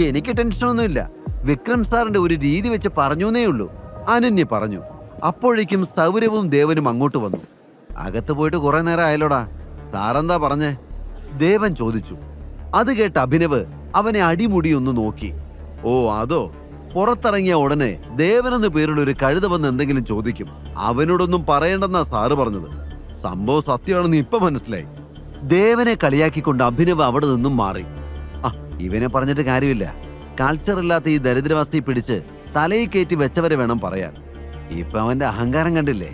എനിക്ക് ടെൻഷനൊന്നുമില്ല. വിക്രം സാറിന്റെ ഒരു രീതി വെച്ച് പറഞ്ഞേ ഉള്ളൂ, അനന്യ പറഞ്ഞു. അപ്പോഴേക്കും സൗരവും ദേവനും അങ്ങോട്ട് വന്നു. അകത്ത് പോയിട്ട് കുറെ നേരം ആയല്ലോടാ, സാറെന്താ പറഞ്ഞേ? ദേവൻ ചോദിച്ചു. അത് കേട്ട് അഭിനവ് അവനെ അടിമുടി ഒന്ന് നോക്കി. ഓ അതോ? പുറത്തിറങ്ങിയ ഉടനെ ദേവനെന്ന് പേരുള്ള ഒരു കഴുത വന്ന് എന്തെങ്കിലും ചോദിക്കും. അവനോടൊന്നും പറയണ്ടെന്നാ സാറ് പറഞ്ഞത്. സംഭവം സത്യമാണെന്ന് ഇപ്പൊ മനസ്സിലായി. ദേവനെ കളിയാക്കിക്കൊണ്ട് അഭിനവ് അവിടെ നിന്നും മാറി. ഇവനെ പറഞ്ഞിട്ട് കാര്യമില്ല. കൾച്ചർ ഇല്ലാത്ത ഈ ദരിദ്രവാസിയെ പിടിച്ച് തലയിൽ കയറ്റി വെച്ചവരെ വേണം പറയാൻ. ഇപ്പൊ അവന്റെ അഹങ്കാരം കണ്ടില്ലേ?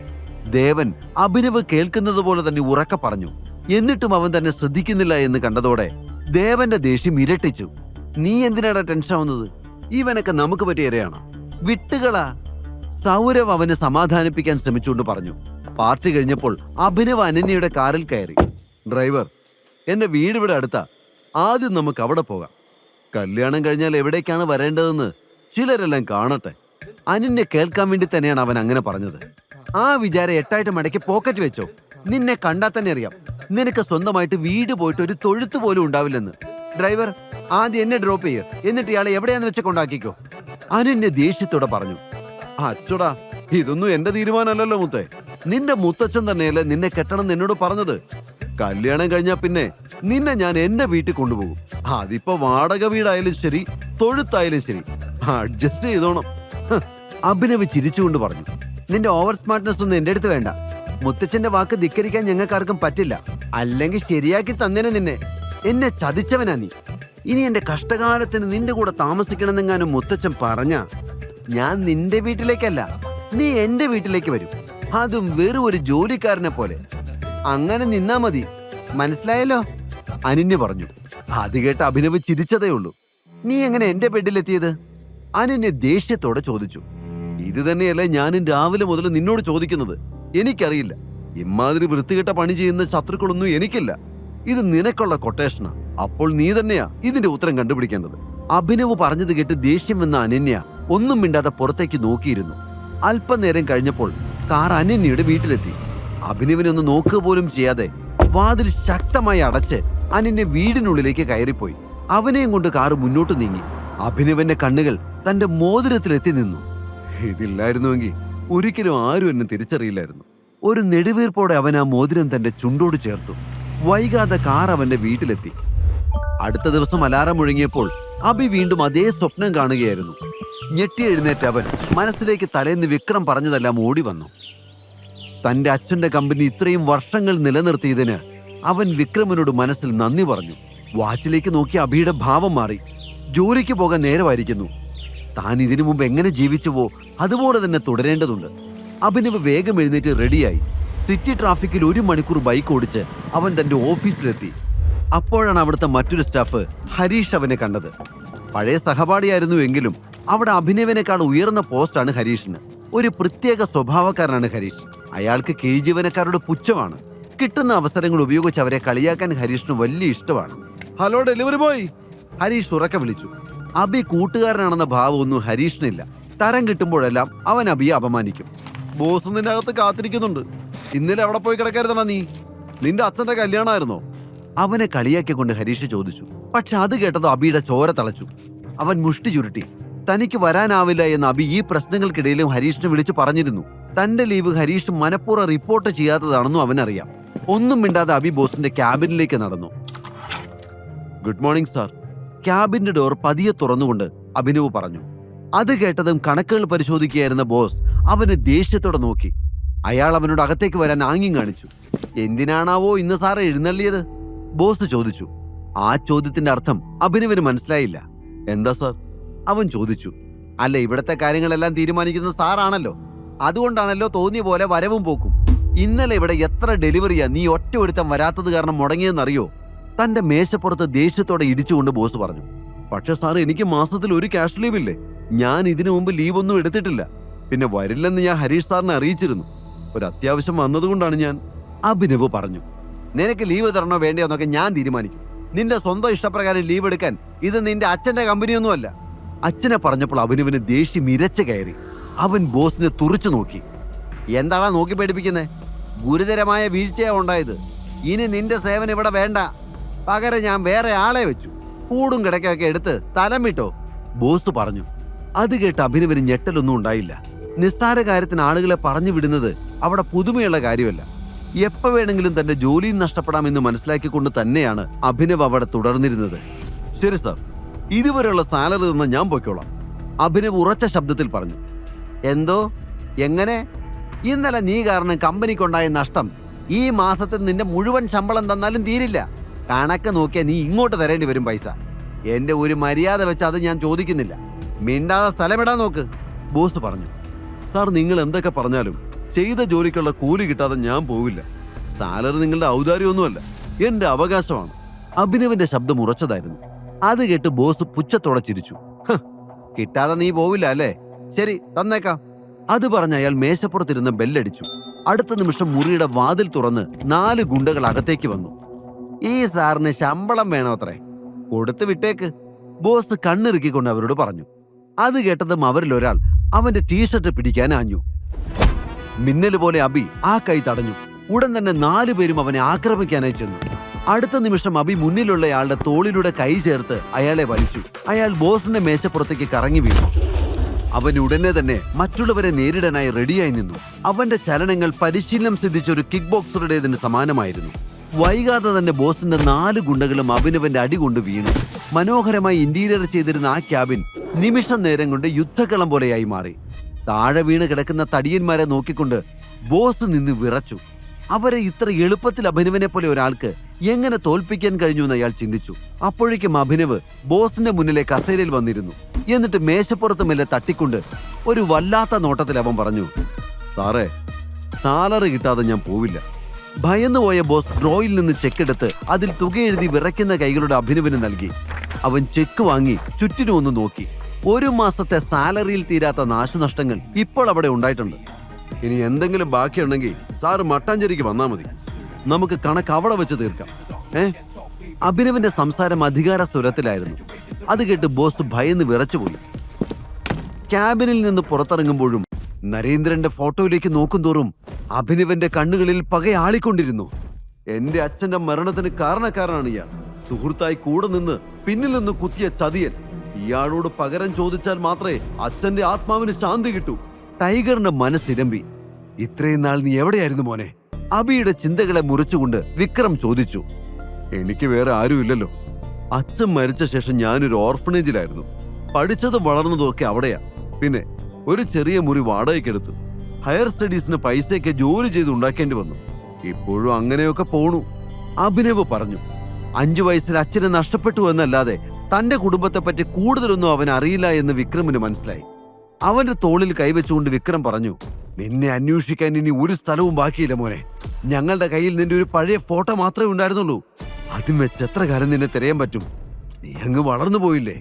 ദേവൻ അഭിനവ് കേൾക്കുന്നത് പോലെ തന്നെ ഉറക്കെ പറഞ്ഞു. എന്നിട്ടും അവൻ തന്നെ ശ്രദ്ധിക്കുന്നില്ല എന്ന് കണ്ടതോടെ ദേവന്റെ ദേഷ്യം ഇരട്ടിച്ചു. നീ എന്തിനാടാ ടെൻഷൻ ആവുന്നത്? ഇവനൊക്കെ നമുക്ക് പറ്റിയ ഇരയാണ്, വിട്ടുകളാ. സൗരവ് അവനെ സമാധാനിപ്പിക്കാൻ ശ്രമിച്ചുകൊണ്ട് പറഞ്ഞു. പാർട്ടി കഴിഞ്ഞപ്പോൾ അഭിനവ് അനന്യയുടെ കാറിൽ കയറി. ഡ്രൈവർ, എന്റെ വീട് ഇവിടെ അടുത്താ. ആദ്യം നമുക്ക് അവിടെ പോകാം. കല്യാണം കഴിഞ്ഞാൽ എവിടേക്കാണ് വരേണ്ടതെന്ന് ചിലരെല്ലാം കാണട്ടെ. അനന്യ കേൾക്കാൻ വേണ്ടി തന്നെയാണ് അവൻ അങ്ങനെ പറഞ്ഞത്. ആ വിചാരം 8 മടക്കി പോക്കറ്റ് വെച്ചോ. നിന്നെ കണ്ടാൽ തന്നെ അറിയാം നിനക്ക് സ്വന്തമായിട്ട് വീട് പോയിട്ട് ഒരു തൊഴുത്ത് പോലും ഉണ്ടാവില്ലെന്ന്. ഡ്രൈവർ, ആദ്യം എന്നെ ഡ്രോപ്പ് ചെയ്യ്, എന്നിട്ട് ഇയാളെ എവിടെയാന്ന് വെച്ച് കൊണ്ടാക്കിക്കോ, അനന്യ ദേഷ്യത്തോടെ പറഞ്ഞു. അച്ചോടാ, ഇതൊന്നും എന്റെ തീരുമാനമല്ലല്ലോ മുത്തേ. നിന്റെ മുത്തച്ഛൻ തന്നെയല്ലേ നിന്നെ കെട്ടണം എന്നോട് പറഞ്ഞത്. കല്യാണം കഴിഞ്ഞാൽ പിന്നെ നിന്നെ ഞാൻ എന്റെ വീട്ടിൽ കൊണ്ടുപോകും. അതിപ്പോ വാടക വീടായാലും ശരി, തൊഴുത്തായാലും ശരി, അഡ്ജസ്റ്റ് ചെയ്തോണം. അഭിനവ് ചിരിച്ചുകൊണ്ട് പറഞ്ഞു. നിന്റെ ഓവർ സ്മാർട്ട്നെസ് ഒന്നും എന്റെ അടുത്ത് വേണ്ട. മുത്തച്ഛന്റെ വാക്ക് ധിക്കരിക്കാൻ ഞങ്ങൾക്കാർക്കും പറ്റില്ല. അല്ലെങ്കിൽ ശരിയാക്കി തന്നേനെ നിന്നെ. എന്നെ ചതിച്ചവനാ നീ. ഇനി എന്റെ കഷ്ടകാലത്തിന് നിന്റെ കൂടെ താമസിക്കണമെന്നെങ്ങാനും മുത്തച്ഛൻ പറഞ്ഞ ഞാൻ നിന്റെ വീട്ടിലേക്കല്ല, നീ എന്റെ വീട്ടിലേക്ക് വരും. അതും വെറും ഒരു ജോലിക്കാരനെ പോലെ. അങ്ങനെ നിന്നാ മതി, മനസ്സിലായല്ലോ, അനന്യ പറഞ്ഞു. അത് കേട്ട് അഭിനവ് ചിരിച്ചതേ ഉള്ളൂ. നീ എങ്ങനെ എന്റെ ബെഡിലെത്തിയത്? അനന്യ ദേഷ്യത്തോടെ ചോദിച്ചു. ഇത് തന്നെയല്ലേ ഞാനും രാവിലെ മുതൽ നിന്നോട് ചോദിക്കുന്നത്. എനിക്കറിയില്ല. ഇമാതിരി വൃത്തികെട്ട പണി ചെയ്യുന്ന ശത്രുക്കളൊന്നും എനിക്കില്ല. ഇത് നിനക്കുള്ള കൊട്ടേഷനാ. അപ്പോൾ നീ തന്നെയാ ഇതിന്റെ ഉത്തരം കണ്ടുപിടിക്കേണ്ടത്. അഭിനവ് പറഞ്ഞത് കേട്ട് ദേഷ്യം വന്ന അനന്യ ഒന്നും മിണ്ടാതെ പുറത്തേക്ക് നോക്കിയിരുന്നു. അല്പനേരം കഴിഞ്ഞപ്പോൾ കാർ അനന്യയുടെ വീട്ടിലെത്തി. അഭിനവനെ ഒന്ന് നോക്കുക പോലും ചെയ്യാതെ വാതിൽ ശക്തമായി അടച്ച് അനന്യ വീടിനുള്ളിലേക്ക് കയറിപ്പോയി. അവനെയും കൊണ്ട് കാറ് മുന്നോട്ട് നീങ്ങി. അഭിനവന്റെ കണ്ണുകൾ തന്റെ മോതിരത്തിലെത്തി നിന്നു. ഇതില്ലായിരുന്നുവെങ്കിൽ ഒരിക്കലും ആരും എന്നെ തിരിച്ചറിയില്ലായിരുന്നു. ഒരു നെടുവീർപ്പോടെ അവൻ ആ മോതിരം തന്റെ ചുണ്ടോട് ചേർത്തു. വൈകാതെ കാർ അവന്റെ വീട്ടിലെത്തി. അടുത്ത ദിവസം അലാറം മുഴങ്ങിയപ്പോൾ അഭി വീണ്ടും അതേ സ്വപ്നം കാണുകയായിരുന്നു. ഞെട്ടി എഴുന്നേറ്റ അവൻ മനസ്സിലേക്ക് തലേന്ന് വിക്രം പറഞ്ഞതെല്ലാം ഓടി വന്നു. തന്റെ അച്ഛന്റെ കമ്പനി ഇത്രയും വർഷങ്ങൾ നിലനിർത്തിയതിന് അവൻ വിക്രമനോട് മനസ്സിൽ നന്ദി പറഞ്ഞു. വാച്ചിലേക്ക് നോക്കി അഭിയുടെ ഭാവം മാറി. ജോലിക്ക് പോകാൻ നേരമായിരിക്കുന്നു. താൻ ഇതിനു മുമ്പ് എങ്ങനെ ജീവിച്ചുവോ അതുപോലെ തന്നെ തുടരേണ്ടതുണ്ട്. അഭിനവ് വേഗം എഴുന്നേറ്റ് റെഡിയായി. സിറ്റി ട്രാഫിക്കിൽ 1 മണിക്കൂർ ബൈക്ക് ഓടിച്ച് അവൻ തന്റെ ഓഫീസിലെത്തി. അപ്പോഴാണ് അവിടുത്തെ മറ്റൊരു സ്റ്റാഫ് ഹരീഷ് അവനെ കണ്ടത്. പഴയ സഹപാഠിയായിരുന്നു എങ്കിലും അവിടെ അഭിനവിനേക്കാൾ ഉയർന്ന പോസ്റ്റാണ് ഹരീഷിന്. ഒരു പ്രത്യേക സ്വഭാവക്കാരനാണ് ഹരീഷ്. അയാൾക്ക് കീഴ്ജീവനക്കാരുടെ പുച്ഛമാണ്. കിട്ടുന്ന അവസരങ്ങൾ ഉപയോഗിച്ച് അവരെ കളിയാക്കാൻ ഹരീഷിന് വലിയ ഇഷ്ടമാണ്. ഹലോ ഡെലിവറി ബോയ്, ഹരീഷ് ഉറക്കെ വിളിച്ചു. അഭി കൂട്ടുകാരനാണെന്ന ഭാവമൊന്നും ഹരീഷിനില്ല. തരം കിട്ടുമ്പോഴെല്ലാം അവൻ അഭിയെ അപമാനിക്കും. ബോസ് നിന്റെ അകത്ത് കാത്തിരിക്കുന്നുണ്ട്. ഇന്നലെ എവിടെ പോയി കിടക്കരുതണ നീ? നിന്റെ അച്ഛന്റെ കല്യാണമായിരുന്നോ? അവനെ കളിയാക്കിക്കൊണ്ട് ഹരീഷ് ചോദിച്ചു. പക്ഷെ അത് കേട്ടതോ അഭിയുടെ ചോര തളച്ചു. അവൻ മുഷ്ടി ചുരുട്ടി. തനിക്ക് വരാനാവില്ല എന്ന് അഭി ഈ പ്രശ്നങ്ങൾക്കിടയിലും ഹരീഷിനെ വിളിച്ച് പറഞ്ഞിരുന്നു. തന്റെ ലീവ് ഹരീഷ് മനഃപൂർവ്വം റിപ്പോർട്ട് ചെയ്യാത്തതാണെന്നും അവനറിയാം. ഒന്നും മിണ്ടാതെ അഭി ബോസിന്റെ ക്യാബിനിലേക്ക് നടന്നു. Good morning sir. ക്യാബിന്റെ ഡോർ പതിയെ തുറന്നുകൊണ്ട് അഭിനവ് പറഞ്ഞു. അത് കേട്ടതും കണക്കുകൾ പരിശോധിക്കുകയായിരുന്ന ബോസ് അവന് ദേഷ്യത്തോടെ നോക്കി. അയാൾ അവനോട് അകത്തേക്ക് വരാൻ ആംഗ്യം കാണിച്ചു. എന്തിനാണാവോ ഇന്ന് സാറ് എഴുന്നള്ളിയത്? ബോസ് ചോദിച്ചു. ആ ചോദ്യത്തിന്റെ അർത്ഥം അഭിനവിന് മനസ്സിലായില്ല. എന്താ സാർ? അവൻ ചോദിച്ചു. അല്ല, ഇവിടത്തെ കാര്യങ്ങളെല്ലാം തീരുമാനിക്കുന്നത് സാറാണല്ലോ. അതുകൊണ്ടാണല്ലോ തോന്നിയ പോലെ വരവും പോക്കും. ഇന്നലെ ഇവിടെ എത്ര ഡെലിവറിയാ നീ ഒറ്റ ഒരുത്തം വരാത്തത് കാരണം മുടങ്ങിയെന്നറിയോ? തന്റെ മേശപ്പുറത്ത് ദേഷ്യത്തോടെ ഇടിച്ചുകൊണ്ട് ബോസ് പറഞ്ഞു. പക്ഷെ സാർ, എനിക്ക് മാസത്തിൽ 1 ക്യാഷ് ലീവ് ഇല്ലേ? ഞാൻ ഇതിനു മുമ്പ് ലീവൊന്നും എടുത്തിട്ടില്ല. പിന്നെ വരില്ലെന്ന് ഞാൻ ഹരീഷ് സാറിനെ അറിയിച്ചിരുന്നു. ഒരു അത്യാവശ്യം വന്നതുകൊണ്ടാണ് ഞാൻ. അഭിനവ് പറഞ്ഞു. നിനക്ക് ലീവ് തരണോ വേണ്ടയോ എന്നൊക്കെ ഞാൻ തീരുമാനിക്കും. നിന്റെ സ്വന്തം ഇഷ്ടപ്രകാരം ലീവ് എടുക്കാൻ ഇത് നിന്റെ അച്ഛന്റെ കമ്പനിയൊന്നുമല്ല. അച്ഛനെ പറഞ്ഞപ്പോൾ അഭിനവിന് ദേഷ്യം ഇരച്ചു കയറി. അവൻ ബോസിനെ തുറിച്ചു നോക്കി. എന്താണാ നോക്കി പേടിപ്പിക്കുന്നേ? ഗുരുതരമായ വീഴ്ചയാ ഉണ്ടായത്. ഇനി നിന്റെ സേവനം ഇവിടെ വേണ്ട. പകരം ഞാൻ വേറെ ആളെ വെച്ചു. കൂടും കിടക്കൊക്കെ എടുത്ത് സ്ഥലം വിട്ടോ, ബോസ് പറഞ്ഞു. അത് കേട്ട് അഭിനവിന് ഞെട്ടലൊന്നും ഉണ്ടായില്ല. നിസ്സാര കാര്യത്തിന് ആളുകളെ പറഞ്ഞു വിടുന്നത് അവിടെ പുതുമയുള്ള കാര്യമല്ല. എപ്പോൾ വേണമെങ്കിലും തന്റെ ജോലിയും നഷ്ടപ്പെടാമെന്ന് മനസ്സിലാക്കിക്കൊണ്ട് തന്നെയാണ് അഭിനവ് അവിടെ തുടർന്നിരുന്നത്. ശരി സാർ, ഇതുവരെയുള്ള സാലറി തന്ന ഞാൻ പൊയ്ക്കോളാം, അഭിനവ് ഉറച്ച ശബ്ദത്തിൽ പറഞ്ഞു. എന്തോ? എങ്ങനെ? ഇന്നലെ നീ കാരണം കമ്പനിക്കുണ്ടായ നഷ്ടം ഈ മാസത്തിൽ നിന്റെ മുഴുവൻ ശമ്പളം തന്നാലും തീരില്ല. കണക്ക് നോക്കിയാൽ നീ ഇങ്ങോട്ട് തരേണ്ടി വരും പൈസ. എന്റെ ഒരു മര്യാദ വെച്ച് അത് ഞാൻ ചോദിക്കുന്നില്ല. മിണ്ടാതെ സ്ഥലമിടാൻ നോക്ക്, ബോസ് പറഞ്ഞു. സാർ, നിങ്ങൾ എന്തൊക്കെ പറഞ്ഞാലും ചെയ്ത ജോലിക്കുള്ള കൂലി കിട്ടാതെ ഞാൻ പോവില്ല. സാലറി നിങ്ങളുടെ ഔദാര്യമൊന്നുമല്ല, എന്റെ അവകാശമാണ്. അഭിനവിന്റെ ശബ്ദം ഉറച്ചതായിരുന്നു. അത് കേട്ട് ബോസ് പുച്ഛത്തോടെ ചിരിച്ചു. കിട്ടാതെ നീ പോവില്ല അല്ലേ? ശരി, തന്നേക്കാം. അത് പറഞ്ഞ അയാൾ മേശപ്പുറത്തിരുന്ന് ബെല്ലടിച്ചു. അടുത്ത നിമിഷം മുറിയുടെ വാതിൽ തുറന്ന് 4 ഗുണ്ടകൾ അകത്തേക്ക് വന്നു. ഈ സാറിന് ശമ്പളം വേണോ അത്രേ? കൊടുത്തു വിട്ടേക്ക്, ബോസ് കണ്ണിറുക്കിക്കൊണ്ട് അവരോട് പറഞ്ഞു. അത് കേട്ടതും അവരിൽ ഒരാൾ അവന്റെ ടീഷർട്ട് പിടിക്കാൻ ആഞ്ഞു. മിന്നല് പോലെ അബി ആ കൈ തടഞ്ഞു. ഉടൻ തന്നെ 4 പേരും അവനെ ആക്രമിക്കാനായി ചെന്നു. അടുത്ത നിമിഷം അബി മുന്നിലുള്ളയാളുടെ തോളിലൂടെ കൈ ചേർത്ത് അയാളെ വലിച്ചു. അയാൾ ബോസിന്റെ മേശപ്പുറത്തേക്ക് കറങ്ങി വീണു. അവൻ ഉടനെ തന്നെ മറ്റുള്ളവരെ നേരിടാനായി റെഡിയായി നിന്നു. അവന്റെ ചലനങ്ങൾ പരിശീലനം സിദ്ധിച്ച ഒരു കിക്ക് ബോക്സറുടേതിന് സമാനമായിരുന്നു. വൈകാതെ തന്നെ ബോസിന്റെ 4 ഗുണ്ടകളും അഭിനവന്റെ അടി കൊണ്ട് വീണു. മനോഹരമായി ഇന്റീരിയർ ചെയ്തിരുന്ന ആ ക്യാബിൻ നിമിഷം നേരം കൊണ്ട് യുദ്ധക്കളം പോലെയായി മാറി. താഴെ വീണ് കിടക്കുന്ന തടിയന്മാരെ നോക്കിക്കൊണ്ട് ബോസ് നിന്ന് വിറച്ചു. അവരെ ഇത്ര എളുപ്പത്തിൽ അഭിനവനെ പോലെ ഒരാൾക്ക് എങ്ങനെ തോൽപ്പിക്കാൻ കഴിഞ്ഞു എന്ന് അയാൾ ചിന്തിച്ചു. അപ്പോഴേക്കും അഭിനവ് ബോസിന്റെ മുന്നിലെ കസേരയിൽ വന്നിരുന്നു. എന്നിട്ട് മേശപ്പുറത്ത് മെല്ലെ തട്ടിക്കൊണ്ട് ഒരു വല്ലാത്ത നോട്ടത്തിൽ അവൻ പറഞ്ഞു, സാറേ, സാലറി കിട്ടാതെ ഞാൻ പോവില്ല. ഭയന്നുപോയ ബോസ് ഡ്രോയിൽ നിന്ന് ചെക്കെടുത്ത് അതിൽ തുക എഴുതി വിറയ്ക്കുന്ന കൈകളുടെ അഭിനവിന് നൽകി. അവൻ ചെക്ക് വാങ്ങി ചുറ്റിനും ഒന്ന് നോക്കി. 1 മാസത്തെ സാലറിയിൽ തീരാത്ത നാശനഷ്ടങ്ങൾ ഇപ്പോൾ അവിടെ ഉണ്ടായിട്ടുണ്ട്. ഇനി എന്തെങ്കിലും ബാക്കിയുണ്ടെങ്കിൽ സാറ് മട്ടാഞ്ചേരിക്ക് വന്നാൽ മതി. നമുക്ക് കണക്ക് അവിടെ വെച്ച് തീർക്കാം. അഭിനവിന്റെ സംസാരം അധികാര സ്വരത്തിലായിരുന്നു. അത് കേട്ട് ബോസ് ഭയന്ന് വിറച്ചുപോയി. ക്യാബിനിൽ നിന്ന് പുറത്തിറങ്ങുമ്പോഴും നരേന്ദ്രന്റെ ഫോട്ടോയിലേക്ക് നോക്കുന്തോറും അഭിനവന്റെ കണ്ണുകളിൽ പകയാളിക്കൊണ്ടിരുന്നു. എന്റെ അച്ഛന്റെ മരണത്തിന് കാരണക്കാരനാണ് ഇയാൾ. സുഹൃത്തായി കൂടെ നിന്ന് പിന്നിൽ നിന്ന് കുത്തിയ ചതിയൻ. ഇയാളോട് പകരം ചോദിച്ചാൽ മാത്രമേ അച്ഛന്റെ ആത്മാവിന് ശാന്തി കിട്ടൂ. ടൈഗറിന്റെ മനസ്സിരമ്പി. ഇത്രയും നാൾ നീ എവിടെയായിരുന്നു മോനെ? അബിയുടെ ചിന്തകളെ മുറിച്ചുകൊണ്ട് വിക്രം ചോദിച്ചു. എനിക്ക് വേറെ ആരുമില്ലല്ലോ. അച്ഛൻ മരിച്ച ശേഷം ഞാനൊരു ഓർഫനേജിലായിരുന്നു. പഠിച്ചതും വളർന്നതും ഒക്കെ അവിടെയാ. പിന്നെ ഒരു ചെറിയ മുറി വാടകയ്ക്കെടുത്തു. ഹയർ സ്റ്റഡീസിന് പൈസയൊക്കെ ജോലി ചെയ്ത് ഉണ്ടാക്കേണ്ടി വന്നു. ഇപ്പോഴും അങ്ങനെയൊക്കെ പോണു, അഭിനവ് പറഞ്ഞു. 5 വയസ്സിൽ അച്ഛനെ നഷ്ടപ്പെട്ടു എന്നല്ലാതെ തന്റെ കുടുംബത്തെപ്പറ്റി കൂടുതലൊന്നും അവൻ അറിയില്ല എന്ന് വിക്രമിന് മനസ്സിലായി. അവന്റെ തോളിൽ കൈവച്ചുകൊണ്ട് വിക്രം പറഞ്ഞു, നിന്നെ അന്വേഷിക്കാൻ ഇനി ഒരു സ്ഥലവും ബാക്കിയില്ല മോനെ. ഞങ്ങളുടെ കയ്യിൽ നിന്റെ ഒരു പഴയ ഫോട്ടോ മാത്രമേ ഉണ്ടായിരുന്നുള്ളൂ. അതും വെച്ച് എത്ര കാലം നിന്നെ തിരയാൻ പറ്റും? നീ അങ്ങ് വളർന്നു പോയില്ലേ?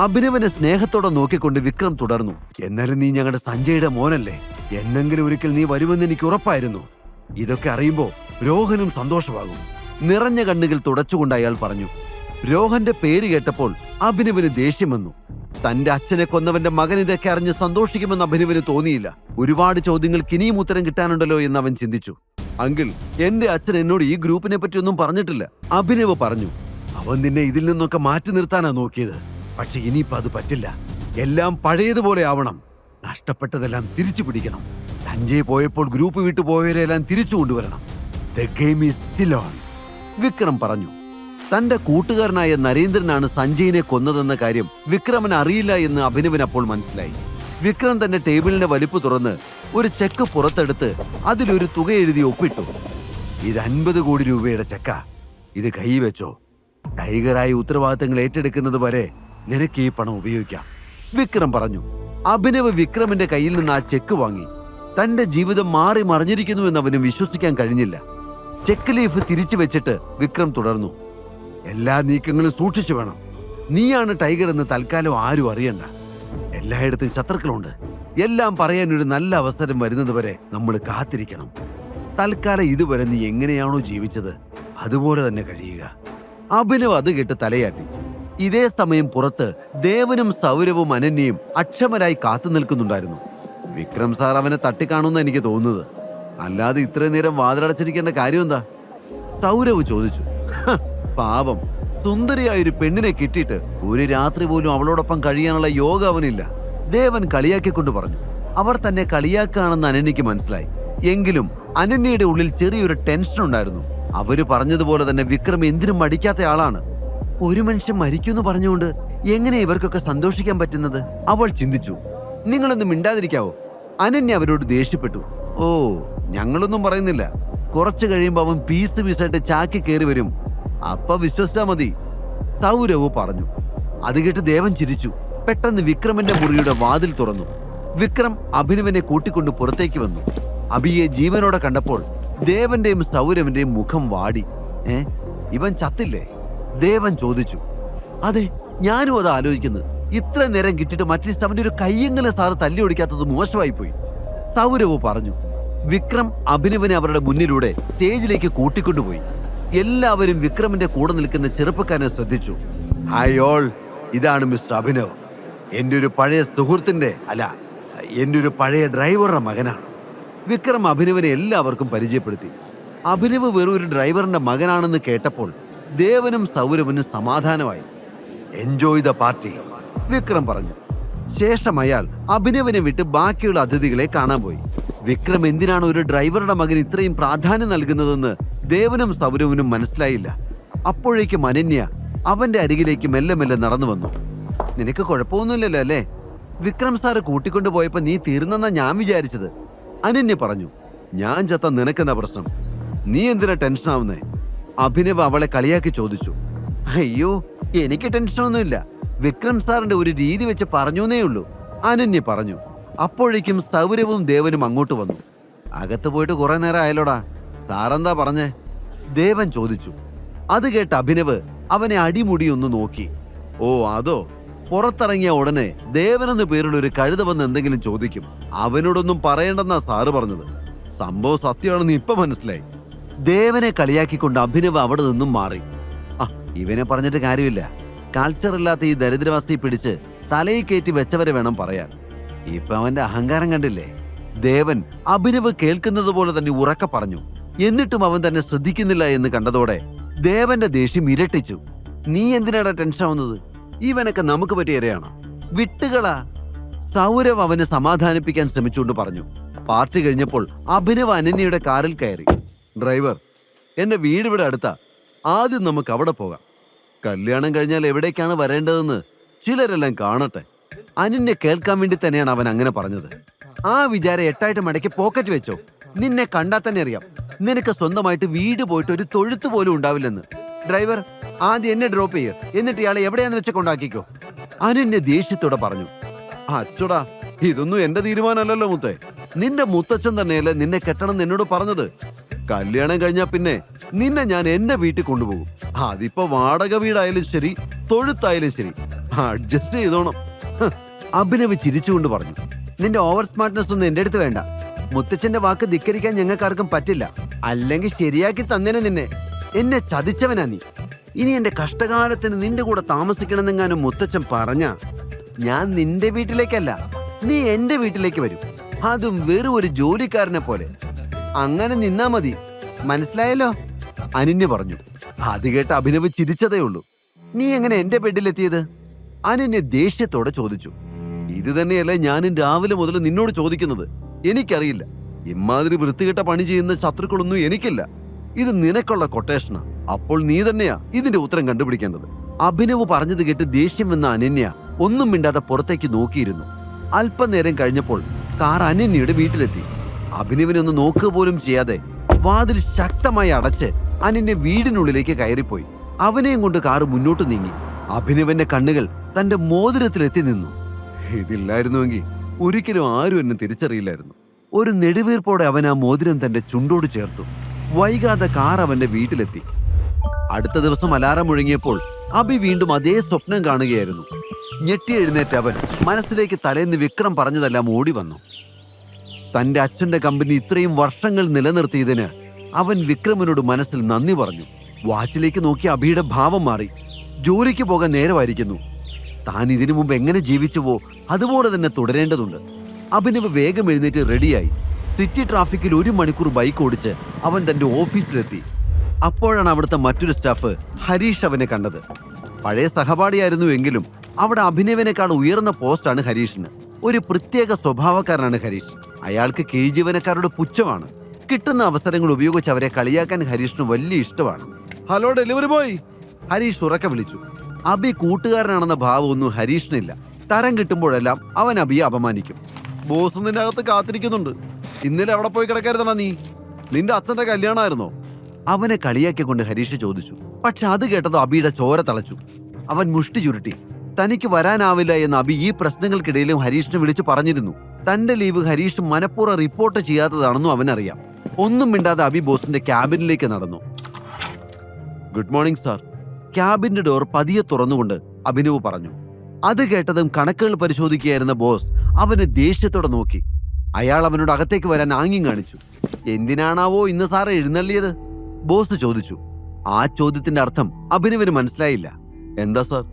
അഭിനവനെ സ്നേഹത്തോടെ നോക്കിക്കൊണ്ട് വിക്രം തുടർന്നു. എന്നാലും നീ ഞങ്ങളുടെ സഞ്ജയുടെ മോനല്ലേ? എന്നെങ്കിലും ഒരിക്കൽ നീ വരുമെന്ന് എനിക്ക് ഉറപ്പായിരുന്നു. ഇതൊക്കെ അറിയുമ്പോ രോഹനും സന്തോഷമാകും. നിറഞ്ഞ കണ്ണുകൾ തുടച്ചുകൊണ്ട് അയാൾ പറഞ്ഞു. രോഹന്റെ പേര് കേട്ടപ്പോൾ അഭിനവന് ദേഷ്യം വന്നു. തന്റെ അച്ഛനെ കൊന്നവന്റെ മകൻ ഇതൊക്കെ അറിഞ്ഞ് സന്തോഷിക്കുമെന്ന് അഭിനവന് തോന്നിയില്ല. ഒരുപാട് ചോദ്യങ്ങൾക്ക് ഇനിയും ഉത്തരം കിട്ടാനുണ്ടല്ലോ എന്ന് അവൻ ചിന്തിച്ചു. അങ്കിൾ, എന്റെ അച്ഛൻ എന്നോട് ഈ ഗ്രൂപ്പിനെ പറ്റി ഒന്നും പറഞ്ഞിട്ടില്ല, അഭിനവ് പറഞ്ഞു. അവൻ നിന്നെ ഇതിൽ നിന്നൊക്കെ മാറ്റി നിർത്താനാ നോക്കിയത്. പക്ഷെ ഇനിയിപ്പോ അത് പറ്റില്ല. എല്ലാം പഴയതുപോലെ ആവണം. നഷ്ടപ്പെട്ടതെല്ലാം തിരിച്ചു പിടിക്കണം. സഞ്ജയ് പോയപ്പോൾ ഗ്രൂപ്പ് വിട്ടു പോയവരെല്ലാം തിരിച്ചു കൊണ്ടുവരണം. The game is still on, Vikram പറഞ്ഞു. തന്റെ കൂട്ടുകാരനായ നരേന്ദ്രനാണ് സഞ്ജയിനെ കൊന്നതെന്ന കാര്യം വിക്രമന് അറിയില്ല എന്ന് അഭിനവൻ അപ്പോൾ മനസ്സിലായി. വിക്രം തന്റെ ടേബിളിന്റെ വലിപ്പ് തുറന്ന് ഒരു ചെക്ക് പുറത്തെടുത്ത് അതിലൊരു തുക എഴുതി ഒപ്പിട്ടു. ഇത് 50 കോടി രൂപയുടെ ചെക്ക. ഇത് കൈ വെച്ചോ. ടൈഗറായി ഉത്തരവാദിത്തങ്ങൾ ഏറ്റെടുക്കുന്നത് വരെ നിനക്ക് ഈ പണം ഉപയോഗിക്കാം, വിക്രം പറഞ്ഞു. അഭിനവ് വിക്രമിന്റെ കയ്യിൽ നിന്ന് ആ ചെക്ക് വാങ്ങി. തന്റെ ജീവിതം മാറി മറിഞ്ഞിരിക്കുന്നു എന്ന് അവന് വിശ്വസിക്കാൻ കഴിഞ്ഞില്ല. ചെക്ക് ലീഫ് തിരിച്ചു വെച്ചിട്ട് വിക്രം തുടർന്നു. എല്ലാ നീക്കങ്ങളും സൂക്ഷിച്ചു വേണം. നീയാണ് ടൈഗർ എന്ന് തൽക്കാലം ആരും അറിയണ്ട. എല്ലായിടത്തും ശത്രുക്കളുണ്ട്. എല്ലാം പറയാനൊരു നല്ല അവസരം വരുന്നത് വരെ നമ്മൾ കാത്തിരിക്കണം. തൽക്കാലം ഇതുവരെ നീ എങ്ങനെയാണോ ജീവിച്ചത് അതുപോലെ തന്നെ കഴിയുക. അഭിനവ് അത് കേട്ട് തലയാട്ടി. ഇതേ സമയം പുറത്ത് ദേവനും സൗരവും അനന്യയും അക്ഷമരായി കാത്തു നിൽക്കുന്നുണ്ടായിരുന്നു. വിക്രം സാർ അവനെ തട്ടിക്കാണുന്ന എനിക്ക് തോന്നുന്നത്. അല്ലാതെ ഇത്രയും നേരം വാതിലടച്ചിരിക്കേണ്ട കാര്യം എന്താ? സൗരവ് ചോദിച്ചു. പാവം, സുന്ദരിയായൊരു പെണ്ണിനെ കിട്ടിയിട്ട് ഒരു രാത്രി പോലും അവളോടൊപ്പം കഴിയാനുള്ള യോഗ അവനില്ല, ദേവൻ കളിയാക്കിക്കൊണ്ട് പറഞ്ഞു. അവർ തന്നെ കളിയാക്കാണെന്ന് അനന്യയ്ക്ക് മനസ്സിലായി. എങ്കിലും അനന്യയുടെ ഉള്ളിൽ ചെറിയൊരു ടെൻഷൻ ഉണ്ടായിരുന്നു. അവര് പറഞ്ഞതുപോലെ തന്നെ വിക്രം എന്തിനും മടിക്കാത്ത ആളാണ്. ഒരു മനുഷ്യൻ മരിക്കുമെന്ന് പറഞ്ഞുകൊണ്ട് എങ്ങനെ ഇവർക്കൊക്കെ സന്തോഷിക്കാൻ പറ്റുന്നത്? അവൾ ചിന്തിച്ചു. നിങ്ങളൊന്നും മിണ്ടാതിരിക്കാവോ? അനന്യ അവരോട് ദേഷ്യപ്പെട്ടു. ഓ, ഞങ്ങളൊന്നും പറയുന്നില്ല. കുറച്ചു കഴിയുമ്പോൾ അവൻ പീസ് പീസായിട്ട് ചാക്കി കയറി വരും, അപ്പ വിശ്വസിച്ചാ മതി, സൗരവ് പറഞ്ഞു. അത് കേട്ട് ദേവൻ ചിരിച്ചു. പെട്ടെന്ന് വിക്രമിന്റെ മുറിയുടെ വാതിൽ തുറന്നു. വിക്രം അഭിനവനെ കൂട്ടിക്കൊണ്ട് പുറത്തേക്ക് വന്നു. അഭിയെ ജീവനോടെ കണ്ടപ്പോൾ ദേവന്റെയും സൗരവിന്റെയും മുഖം വാടി. ഇവൻ ചത്തില്ലേ? ദേവൻ ചോദിച്ചു. അതെ, ഞാനും അത് ആലോചിക്കുന്നു. ഇത്ര നേരം കിട്ടിയിട്ട് മറ്റൊരു അവന്റെ ഒരു കയ്യെങ്കിലും സാറ് തല്ലി ഒടിക്കാത്തത് മോശമായി പോയി, സൗരവ് പറഞ്ഞു. വിക്രം അഭിനവനെ അവരുടെ മുന്നിലൂടെ സ്റ്റേജിലേക്ക് കൂട്ടിക്കൊണ്ടുപോയി. എല്ലാവരും വിക്രമിന്റെ കൂടെ നിൽക്കുന്ന ചെറുപ്പക്കാരനെ ശ്രദ്ധിച്ചു. ഹായ് ഓൾ, ഇതാണ് മിസ്റ്റർ അഭിനവ്. എൻ്റെ ഒരു പഴയ സുഹൃത്തിന്റെ, അല്ല, എൻ്റെ ഒരു പഴയ ഡ്രൈവറുടെ മകനാണ്. വിക്രം അഭിനവനെ എല്ലാവർക്കും പരിചയപ്പെടുത്തി. അഭിനവ് വെറും ഒരു ഡ്രൈവറിന്റെ മകനാണെന്ന് കേട്ടപ്പോൾ ദേവനും സൗരവനും സമാധാനമായി. എൻജോയ് ദ പാർട്ടി, വിക്രം പറഞ്ഞു. ശേഷം അയാൾ അഭിനവനെ വിട്ട് ബാക്കിയുള്ള അതിഥികളെ കാണാൻ പോയി. വിക്രം എന്തിനാണ് ഒരു ഡ്രൈവറുടെ മകൻ ഇത്രയും പ്രാധാന്യം നൽകുന്നതെന്ന് ദേവനും സൗരവനും മനസ്സിലായില്ല. അപ്പോഴേക്കും അനന്യ അവന്റെ അരികിലേക്ക് മെല്ലെ മെല്ലെ നടന്നു വന്നു. നിനക്ക് കുഴപ്പമൊന്നുമില്ലല്ലോ അല്ലേ? വിക്രം സാറ് കൂട്ടിക്കൊണ്ടുപോയപ്പോ നീ തീർന്നെന്നാ ഞാൻ വിചാരിച്ചത്, അനന്യ പറഞ്ഞു. ഞാൻ ചത്ത നിനക്കെന്താ പ്രശ്നം? നീ എന്തിനാ ടെൻഷനാവുന്നേ? അഭിനവ് അവളെ കളിയാക്കി ചോദിച്ചു. അയ്യോ, എനിക്ക് ടെൻഷനൊന്നുമില്ല. വിക്രം സാറിന്റെ ഒരു രീതി വെച്ച് പറഞ്ഞേ ഉള്ളൂ, അനന്യ പറഞ്ഞു. അപ്പോഴേക്കും സൗരവും ദേവനും അങ്ങോട്ട് വന്നു. അകത്ത് പോയിട്ട് കുറെ നേരം ആയല്ലോടാ, സാറെന്താ പറഞ്ഞേ? ദേവൻ ചോദിച്ചു. അത് കേട്ട് അഭിനവ് അവനെ അടിമുടി ഒന്ന് നോക്കി. ഓ അതോ? പുറത്തിറങ്ങിയ ഉടനെ ദേവനെന്ന് പേരുള്ള ഒരു കഴുത വന്ന് എന്തെങ്കിലും ചോദിക്കും, അവനോടൊന്നും പറയണ്ടെന്നാ സാറ് പറഞ്ഞത്. സംഭവം സത്യമാണെന്ന് ഇപ്പൊ മനസ്സിലായി. ദേവനെ കളിയാക്കിക്കൊണ്ട് അഭിനവ് അവിടെ നിന്നും മാറി. ഇവനെ പറഞ്ഞിട്ട് കാര്യമില്ല. കൾച്ചർ ഇല്ലാത്ത ഈ ദരിദ്രവസ്ഥയിൽ പിടിച്ച് തലയിൽ കയറ്റി വെച്ചവരെ വേണം പറയാൻ. ഇപ്പൊ അവന്റെ അഹങ്കാരം കണ്ടില്ലേ? ദേവൻ അഭിനവ് കേൾക്കുന്നത് പോലെ തന്നെ ഉറക്കെ പറഞ്ഞു. എന്നിട്ടും അവൻ തന്നെ ശ്രദ്ധിക്കുന്നില്ല എന്ന് കണ്ടതോടെ ദേവന്റെ ദേഷ്യം ഇരട്ടിച്ചു. നീ എന്തിനാടാ ടെൻഷൻ ആവുന്നത്? ഇവനൊക്കെ നമുക്ക് പറ്റിയ ഇരയാണ്. വിട്ടുകളാ. സൗരവ് അവനെ സമാധാനിപ്പിക്കാൻ ശ്രമിച്ചുകൊണ്ട് പറഞ്ഞു. പാർട്ടി കഴിഞ്ഞപ്പോൾ അഭിനവ് അനന്യയുടെ കാറിൽ കയറി. ഡ്രൈവർ, എന്റെ വീട് ഇവിടെ അടുത്താ. ആദ്യം നമുക്ക് അവിടെ പോകാം. കല്യാണം കഴിഞ്ഞാൽ എവിടേക്കാണ് വരേണ്ടതെന്ന് ചിലരെല്ലാം കാണട്ടെ. അനന്യ കേൾക്കാൻ വേണ്ടി തന്നെയാണ് അവൻ അങ്ങനെ പറഞ്ഞത്. ആ വിചാരം 8 മടക്കി പോക്കറ്റ് വെച്ചോ. നിന്നെ കണ്ടാൽ തന്നെ അറിയാം നിനക്ക് സ്വന്തമായിട്ട് വീട് പോയിട്ട് ഒരു തൊഴുത്ത് പോലും ഉണ്ടാവില്ലെന്ന്. ഡ്രൈവർ, ആദ്യം എന്നെ ഡ്രോപ്പ് ചെയ്യ്, എന്നിട്ട് ഇയാളെ എവിടെയാന്ന് വെച്ച് കൊണ്ടാക്കിക്കോ. അനന്യ ദേഷ്യത്തോടെ പറഞ്ഞു. അച്ചോടാ, ഇതൊന്നും എന്റെ തീരുമാനമല്ലല്ലോ മുത്തേ. നിന്റെ മുത്തച്ഛൻ തന്നെയല്ലേ നിന്നെ കെട്ടണം എന്നോട് പറഞ്ഞത്. കല്യാണം കഴിഞ്ഞാ പിന്നെ നിന്നെ ഞാൻ എന്റെ വീട്ടിൽ കൊണ്ടുപോകും. അതിപ്പോ വാടക വീടായാലും ശരി, തൊഴുത്തായാലും ശരി, അഡ്ജസ്റ്റ് ചെയ്തോണം. അഭിനവ് ചിരിച്ചുകൊണ്ട് പറഞ്ഞു. നിന്റെ ഓവർ സ്മാർട്ട്നെസ് ഒന്നും എന്റെ അടുത്ത് വേണ്ട. മുത്തച്ഛന്റെ വാക്ക് ധിക്കരിക്കാൻ ഞങ്ങൾക്കാർക്കും പറ്റില്ല. അല്ലെങ്കിൽ ശരിയാക്കി തന്നേനെ നിന്നെ. എന്നെ ചതിച്ചവനാ നീ. ഇനി എന്റെ കഷ്ടകാലത്തിന് നിന്റെ കൂടെ താമസിക്കണമെന്നെങ്ങാനും മുത്തച്ഛൻ പറഞ്ഞ ഞാൻ നിന്റെ വീട്ടിലേക്കല്ല, നീ എന്റെ വീട്ടിലേക്ക് വരും. അതും വെറും ഒരു ജോലിക്കാരനെ പോലെ. അങ്ങനെ നിന്നാ മതി, മനസ്സിലായല്ലോ? അനന്യ പറഞ്ഞു. അത് കേട്ട് അഭിനവ് ചിരിച്ചതേ ഉള്ളൂ. നീ എങ്ങനെ എന്റെ ബെഡിലെത്തിയത്? അനന്യ ദേഷ്യത്തോടെ ചോദിച്ചു. ഇത് തന്നെയല്ലേ ഞാനും രാവിലെ മുതൽ നിന്നോട് ചോദിക്കുന്നത്. എനിക്കറിയില്ല. ഇമാതിരി വൃത്തികെട്ട പണി ചെയ്യുന്ന ശത്രുക്കളൊന്നും എനിക്കില്ല. ഇത് നിനക്കുള്ള കൊട്ടേഷനാ. അപ്പോൾ നീ തന്നെയാ ഇതിന്റെ ഉത്തരം കണ്ടുപിടിക്കേണ്ടത്. അഭിനവ് പറഞ്ഞത് കേട്ട് ദേഷ്യം വന്ന അനന്യ ഒന്നും മിണ്ടാതെ പുറത്തേക്ക് നോക്കിയിരുന്നു. അല്പനേരം കഴിഞ്ഞപ്പോൾ കാർ അനന്യയുടെ വീട്ടിലെത്തി. അഭിനവിനെ ഒന്ന് നോക്കുക പോലും ചെയ്യാതെ വാതിൽ ശക്തമായി അടച്ച് അനന്യ വീടിനുള്ളിലേക്ക് കയറിപ്പോയി. അവനെയും കൊണ്ട് കാറ് മുന്നോട്ട് നീങ്ങി. അഭിനവന്റെ കണ്ണുകൾ തന്റെ മോതിരത്തിലെത്തി നിന്നു. ഇതില്ലായിരുന്നുവെങ്കിൽ ഒരിക്കലും ആരും എന്നെ തിരിച്ചറിയില്ലായിരുന്നു. ഒരു നെടുവീർപ്പോടെ അവൻ ആ മോതിരം തന്റെ ചുണ്ടോട് ചേർത്തു. വൈകാതെ കാർ അവന്റെ വീട്ടിലെത്തി. അടുത്ത ദിവസം അലാറം മുഴങ്ങിയപ്പോൾ അഭി വീണ്ടും അതേ സ്വപ്നം കാണുകയായിരുന്നു. ഞെട്ടി എഴുന്നേറ്റ് അവൻ മനസ്സിലേക്ക് തലേന്ന് വിക്രം പറഞ്ഞതെല്ലാം ഓടി വന്നു. തന്റെ അച്ഛന്റെ കമ്പനി ഇത്രയും വർഷങ്ങൾ നിലനിർത്തിയതിന് അവൻ വിക്രമിനോട് മനസ്സിൽ നന്ദി പറഞ്ഞു. വാച്ചിലേക്ക് നോക്കി അഭിയുടെ ഭാവം മാറി. ജോലിക്ക് പോകാൻ നേരമായിരിക്കുന്നു. താൻ ഇതിനു മുമ്പ് എങ്ങനെ ജീവിച്ചുവോ അതുപോലെ തന്നെ തുടരേണ്ടതുണ്ട്. അഭിനവ് വേഗം എഴുന്നേറ്റ് റെഡിയായി. സിറ്റി ട്രാഫിക്കിൽ 1 മണിക്കൂർ ബൈക്ക് ഓടിച്ച് അവൻ തന്റെ ഓഫീസിലെത്തി. അപ്പോഴാണ് അവിടുത്തെ മറ്റൊരു സ്റ്റാഫ് ഹരീഷ് അവനെ കണ്ടത്. പഴയ സഹപാഠിയായിരുന്നു എങ്കിലും അവിടെ അഭിനവിനേക്കാൾ ഉയർന്ന പോസ്റ്റാണ് ഹരീഷിന്. ഒരു പ്രത്യേക സ്വഭാവക്കാരനാണ് ഹരീഷ്. അയാൾക്ക് കീഴ്ജീവനക്കാരുടെ പുച്ഛമാണ്. കിട്ടുന്ന അവസരങ്ങൾ ഉപയോഗിച്ച് അവരെ കളിയാക്കാൻ ഹരീഷിന് വലിയ ഇഷ്ടമാണ്. ഹലോ ഡെലിവറി ബോയ്, ഹരീഷ് ഉറക്കെ വിളിച്ചു. അഭി കൂട്ടുകാരനാണെന്ന ഭാവമൊന്നും ഹരീഷിനില്ല. തരം കിട്ടുമ്പോഴെല്ലാം അവൻ അഭിയെ അപമാനിക്കും. ബോസ് നിന്റെ അകത്ത് കാത്തിരിക്കുന്നുണ്ട്. ഇന്നലെ അവിടെ പോയി കിടക്കായിരുന്നാ നീ? നിന്റെ അച്ഛന്റെ കല്യാണമായിരുന്നോ? അവനെ കളിയാക്കിക്കൊണ്ട് ഹരീഷ് ചോദിച്ചു. പക്ഷെ അത് കേട്ടത് അഭിയുടെ ചോര തളച്ചു. അവൻ മുഷ്ടി ചുരുട്ടി. തനിക്ക് വരാനാവില്ല എന്ന് അഭി ഈ പ്രശ്നങ്ങൾക്കിടയിലും ഹരീഷിനെ വിളിച്ചു പറഞ്ഞിരുന്നു. തന്റെ ലീവ് ഹരീഷ് മനഃപൂർവ്വം റിപ്പോർട്ട് ചെയ്യാത്തതാണെന്നും അവനറിയാം. ഒന്നും മിണ്ടാതെ അഭി ബോസിന്റെ ക്യാബിനിലേക്ക് നടന്നു. Good morning sir. ക്യാബിന്റെ ഡോർ പതിയെ തുറന്നുകൊണ്ട് അഭിനവ് പറഞ്ഞു. അത് കേട്ടതും കണക്കുകൾ പരിശോധിക്കുകയായിരുന്ന ബോസ് അവനെ ദേഷ്യത്തോടെ നോക്കി. അയാൾ അവനോട് അകത്തേക്ക് വരാൻ ആംഗ്യം കാണിച്ചു. എന്തിനാണാവോ ഇന്ന് സാറ് എഴുന്നള്ളിയത്? ബോസ് ചോദിച്ചു. ആ ചോദ്യത്തിന്റെ അർത്ഥം അഭിനവിന് മനസ്സിലായില്ല. എന്താ സാർ?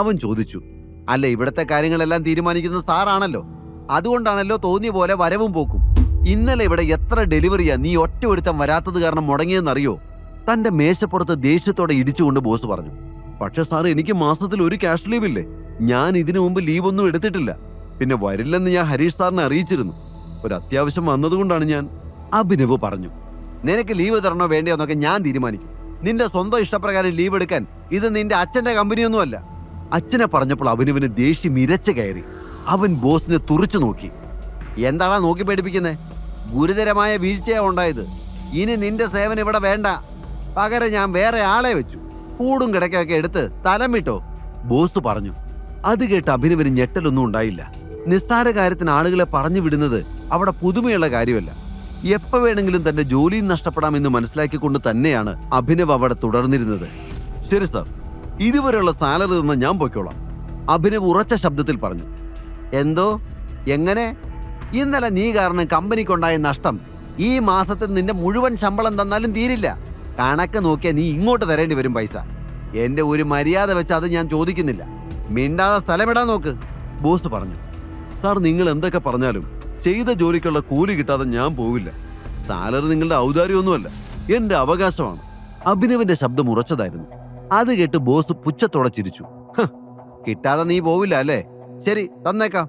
അവൻ ചോദിച്ചു. അല്ല, ഇവിടത്തെ കാര്യങ്ങളെല്ലാം തീരുമാനിക്കുന്നത് സാറാണല്ലോ. അതുകൊണ്ടാണല്ലോ തോന്നിയ പോലെ വരവും പോക്കും. ഇന്നലെ ഇവിടെ എത്ര ഡെലിവറിയാ നീ ഒറ്റ ഒരുത്തം വരാത്തത് കാരണം മുടങ്ങിയെന്നറിയോ? തന്റെ മേശപ്പുറത്ത് ദേഷ്യത്തോടെ ഇടിച്ചുകൊണ്ട് ബോസ് പറഞ്ഞു. പക്ഷെ സാർ, എനിക്ക് മാസത്തിൽ 1 ക്യാഷ് ലീവ് ഇല്ലേ? ഞാൻ ഇതിനു മുമ്പ് ലീവൊന്നും എടുത്തിട്ടില്ല. പിന്നെ വരില്ലെന്ന് ഞാൻ ഹരീഷ് സാറിനെ അറിയിച്ചിരുന്നു. ഒരു അത്യാവശ്യം വന്നതുകൊണ്ടാണ് ഞാൻ. അഭിനവ് പറഞ്ഞു. നിനക്ക് ലീവ് തരണോ വേണ്ടയോ എന്നൊക്കെ ഞാൻ തീരുമാനിക്കും. നിന്റെ സ്വന്തം ഇഷ്ടപ്രകാരം ലീവ് എടുക്കാൻ ഇത് നിന്റെ അച്ഛന്റെ കമ്പനിയൊന്നുമല്ല. അച്ഛനെ പറഞ്ഞപ്പോൾ അഭിനവിന് ദേഷ്യം ഇരച്ചു കയറി. അവൻ ബോസിനെ തുറിച്ചു നോക്കി. എന്താണാ നോക്കി പേടിപ്പിക്കുന്നേ? ഗുരുതരമായ വീഴ്ചയാ ഉണ്ടായത്. ഇനി നിന്റെ സേവനം ഇവിടെ വേണ്ട. പകരം ഞാൻ വേറെ ആളെ വെച്ചു. കൂടും കിടക്കൊക്കെ എടുത്ത് സ്ഥലം വിട്ടോ, ബോസ് പറഞ്ഞു. അത് കേട്ട് അഭിനവിന് ഞെട്ടലൊന്നും ഉണ്ടായില്ല. നിസ്സാര കാര്യത്തിന് ആളുകളെ പറഞ്ഞു വിടുന്നത് അവിടെ പുതുമയുള്ള കാര്യമല്ല. എപ്പോ വേണമെങ്കിലും തന്റെ ജോലിയും നഷ്ടപ്പെടാമെന്ന് മനസ്സിലാക്കിക്കൊണ്ട് തന്നെയാണ് അഭിനവ് അവിടെ തുടർന്നിരുന്നത്. ശരി സാർ, ഇതുവരെയുള്ള സാലറി തന്ന ഞാൻ പൊയ്ക്കോളാം, അഭിനവ് ഉറച്ച ശബ്ദത്തിൽ പറഞ്ഞു. എന്തോ? എങ്ങനെ? ഇന്നലെ നീ കാരണം കമ്പനിക്കുണ്ടായ നഷ്ടം ഈ മാസത്തിൽ നിന്റെ മുഴുവൻ ശമ്പളം തന്നാലും തീരില്ല. കണക്ക് നോക്കിയാൽ നീ ഇങ്ങോട്ട് തരേണ്ടി വരും പൈസ. എന്റെ ഒരു മര്യാദ വെച്ച് അത് ഞാൻ ചോദിക്കുന്നില്ല. മിണ്ടാതെ സ്ഥലമിടാൻ നോക്ക്, ബോസ് പറഞ്ഞു. സാർ, നിങ്ങൾ എന്തൊക്കെ പറഞ്ഞാലും ചെയ്ത ജോലിക്കുള്ള കൂലി കിട്ടാതെ ഞാൻ പോവില്ല. സാലറി നിങ്ങളുടെ ഔദാര്യമൊന്നുമല്ല, എന്റെ അവകാശമാണ്. അഭിനവന്റെ ശബ്ദം ഉറച്ചതായിരുന്നു. അത് കേട്ട് ബോസ് പുച്ഛത്തോടെ ചിരിച്ചു. കിട്ടാതെ നീ പോവില്ല അല്ലേ? ശരി, തന്നേക്കാം.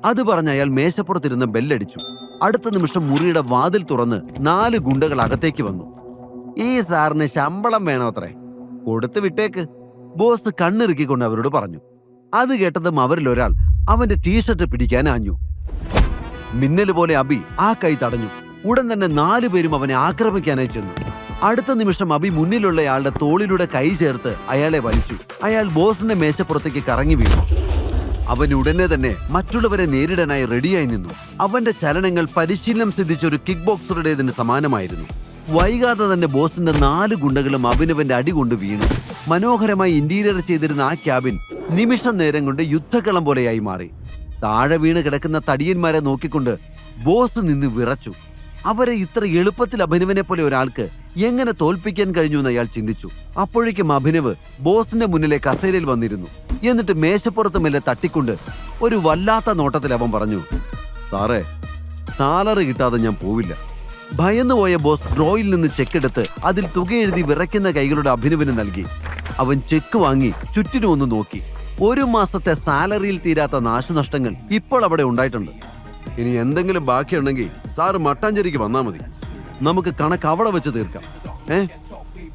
അത് പറഞ്ഞ അയാൾ മേശപ്പുറത്തിരുന്ന് ബെല്ലടിച്ചു. അടുത്ത നിമിഷം മുറിയുടെ വാതിൽ തുറന്ന് 4 ഗുണ്ടകൾ അകത്തേക്ക് വന്നു. ഈ സാറിന് ശമ്പളം വേണോ അത്രേ? കൊടുത്തു വിട്ടേക്ക്, ബോസ് കണ്ണിറുക്കിക്കൊണ്ട് അവരോട് പറഞ്ഞു. അത് കേട്ടതും അവരിൽ ഒരാൾ അവന്റെ ടീഷർട്ട് പിടിക്കാൻ ആഞ്ഞു. മിന്നൽ പോലെ അബി ആ കൈ തടഞ്ഞു. ഉടൻ തന്നെ 4 പേരും അവനെ ആക്രമിക്കാനായി ചെന്നു. അടുത്ത നിമിഷം അബി മുന്നിലുള്ളയാളുടെ തോളിലൂടെ കൈ ചേർത്ത് അയാളെ വലിച്ചു. അയാൾ ബോസിന്റെ മേശപ്പുറത്തേക്ക് കറങ്ങി വീണു. അവൻ ഉടനെ തന്നെ മറ്റുള്ളവരെ നേരിടാനായി റെഡിയായി നിന്നു. അവന്റെ ചലനങ്ങൾ പരിശീലനം സിദ്ധിച്ച ഒരു കിക്ക് ബോക്സറുടേതിന് സമാനമായിരുന്നു. വൈകാതെ തന്നെ ബോസിന്റെ 4 ഗുണ്ടകളും അഭിനവന്റെ അടി കൊണ്ട് വീണു. മനോഹരമായി ഇന്റീരിയർ ചെയ്തിരുന്ന ആ ക്യാബിൻ നിമിഷം നേരം കൊണ്ട് യുദ്ധക്കളം പോലെയായി മാറി. താഴെ വീണ് കിടക്കുന്ന തടിയന്മാരെ നോക്കിക്കൊണ്ട് ബോസ് നിന്ന് വിറച്ചു. അവരെ ഇത്ര എളുപ്പത്തിൽ അഭിനവനെ പോലെ ഒരാൾക്ക് എങ്ങനെ തോൽപ്പിക്കാൻ കഴിഞ്ഞു എന്ന് അയാൾ ചിന്തിച്ചു. അപ്പോഴേക്കും അഭിനവ് ബോസിന്റെ മുന്നിലെ കസേരയിൽ വന്നിരുന്നു. എന്നിട്ട് മേശപ്പുറത്ത് മെല്ലെ തട്ടിക്കൊണ്ട് ഒരു വല്ലാത്ത നോട്ടത്തിൽ അവൻ പറഞ്ഞു, സാറേ, സാലറി കിട്ടാതെ ഞാൻ പോവില്ല. ഭയന്നുപോയ ബോസ് ഡ്രോയിൽ നിന്ന് ചെക്കെടുത്ത് അതിൽ തുക എഴുതി വിറയ്ക്കുന്ന കൈകളുടെ അഭിനവിന് നൽകി. അവൻ ചെക്ക് വാങ്ങി ചുറ്റിനും ഒന്ന് നോക്കി. 1 മാസത്തെ സാലറിയിൽ തീരാത്ത നാശനഷ്ടങ്ങൾ ഇപ്പോൾ അവിടെ ഉണ്ടായിട്ടുണ്ട്. ഇനി എന്തെങ്കിലും ബാക്കിയുണ്ടെങ്കിൽ സാറ് മട്ടാഞ്ചേരിക്ക് വന്നാൽ മതി, നമുക്ക് കണക്ക് അവിടെ വെച്ച് തീർക്കാം.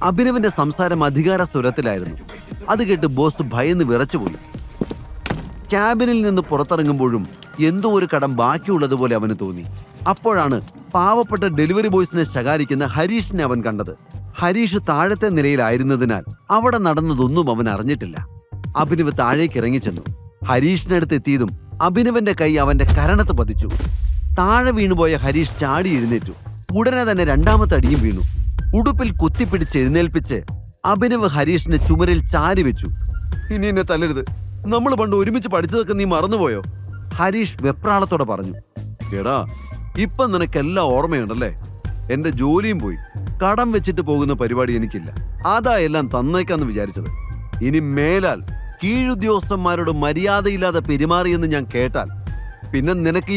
അഭിനവിന്റെ സംസാരം അധികാര സ്വരത്തിലായിരുന്നു. അത് കേട്ട് ബോസ് ഭയന്ന് വിറച്ചുപോയി. ക്യാബിനിൽ നിന്ന് പുറത്തിറങ്ങുമ്പോഴും എന്തോ ഒരു കടം ബാക്കിയുള്ളതുപോലെ അവന് തോന്നി. അപ്പോഴാണ് പാവപ്പെട്ട ഡെലിവറി ബോയ്സിനെ ശകാരിക്കുന്ന ഹരീഷിനെ അവൻ കണ്ടത്. ഹരീഷ് താഴത്തെ നിലയിലായിരുന്നതിനാൽ അവിടെ നടന്നതൊന്നും അവൻ അറിഞ്ഞിട്ടില്ല. അഭിനവ് താഴേക്ക് ഇറങ്ങിച്ചെന്നു. ഹരീഷിനടുത്ത് എത്തിയതും അഭിനവന്റെ കൈ അവന്റെ കരണത്ത് പതിച്ചു. താഴെ വീണുപോയ ഹരീഷ് ചാടി എഴുന്നേറ്റു. ഉടനെ തന്നെ 2ാമത്തെ അടിയും വീണു. ഉടുപ്പിൽ കുത്തിപ്പിടിച്ച് എഴുന്നേൽപ്പിച്ച് അഭിനവ് ഹരീഷിനെ ചുമരിൽ ചാരി വെച്ചു. ഇനി എന്നെ തല്ലരുത്, നമ്മൾ പണ്ട് ഒരുമിച്ച് പഠിച്ചതൊക്കെ നീ മറന്നുപോയോ? ഹരീഷ് വെപ്രാളത്തോടെ പറഞ്ഞു. എടാ, ഇപ്പം നിനക്കെല്ലാം ഓർമ്മയുണ്ടല്ലേ? എന്റെ ജോലിയും പോയി, കടം വെച്ചിട്ട് പോകുന്ന പരിപാടി എനിക്കില്ല. അതാ എല്ലാം തന്നേക്കാന്ന് വിചാരിച്ചത്. ഇനി മേലാൽ കീഴുദ്യോഗസ്ഥന്മാരോട് മര്യാദയില്ലാതെ പെരുമാറിയെന്ന് ഞാൻ കേട്ടാൽ പിന്നെ നിനക്ക്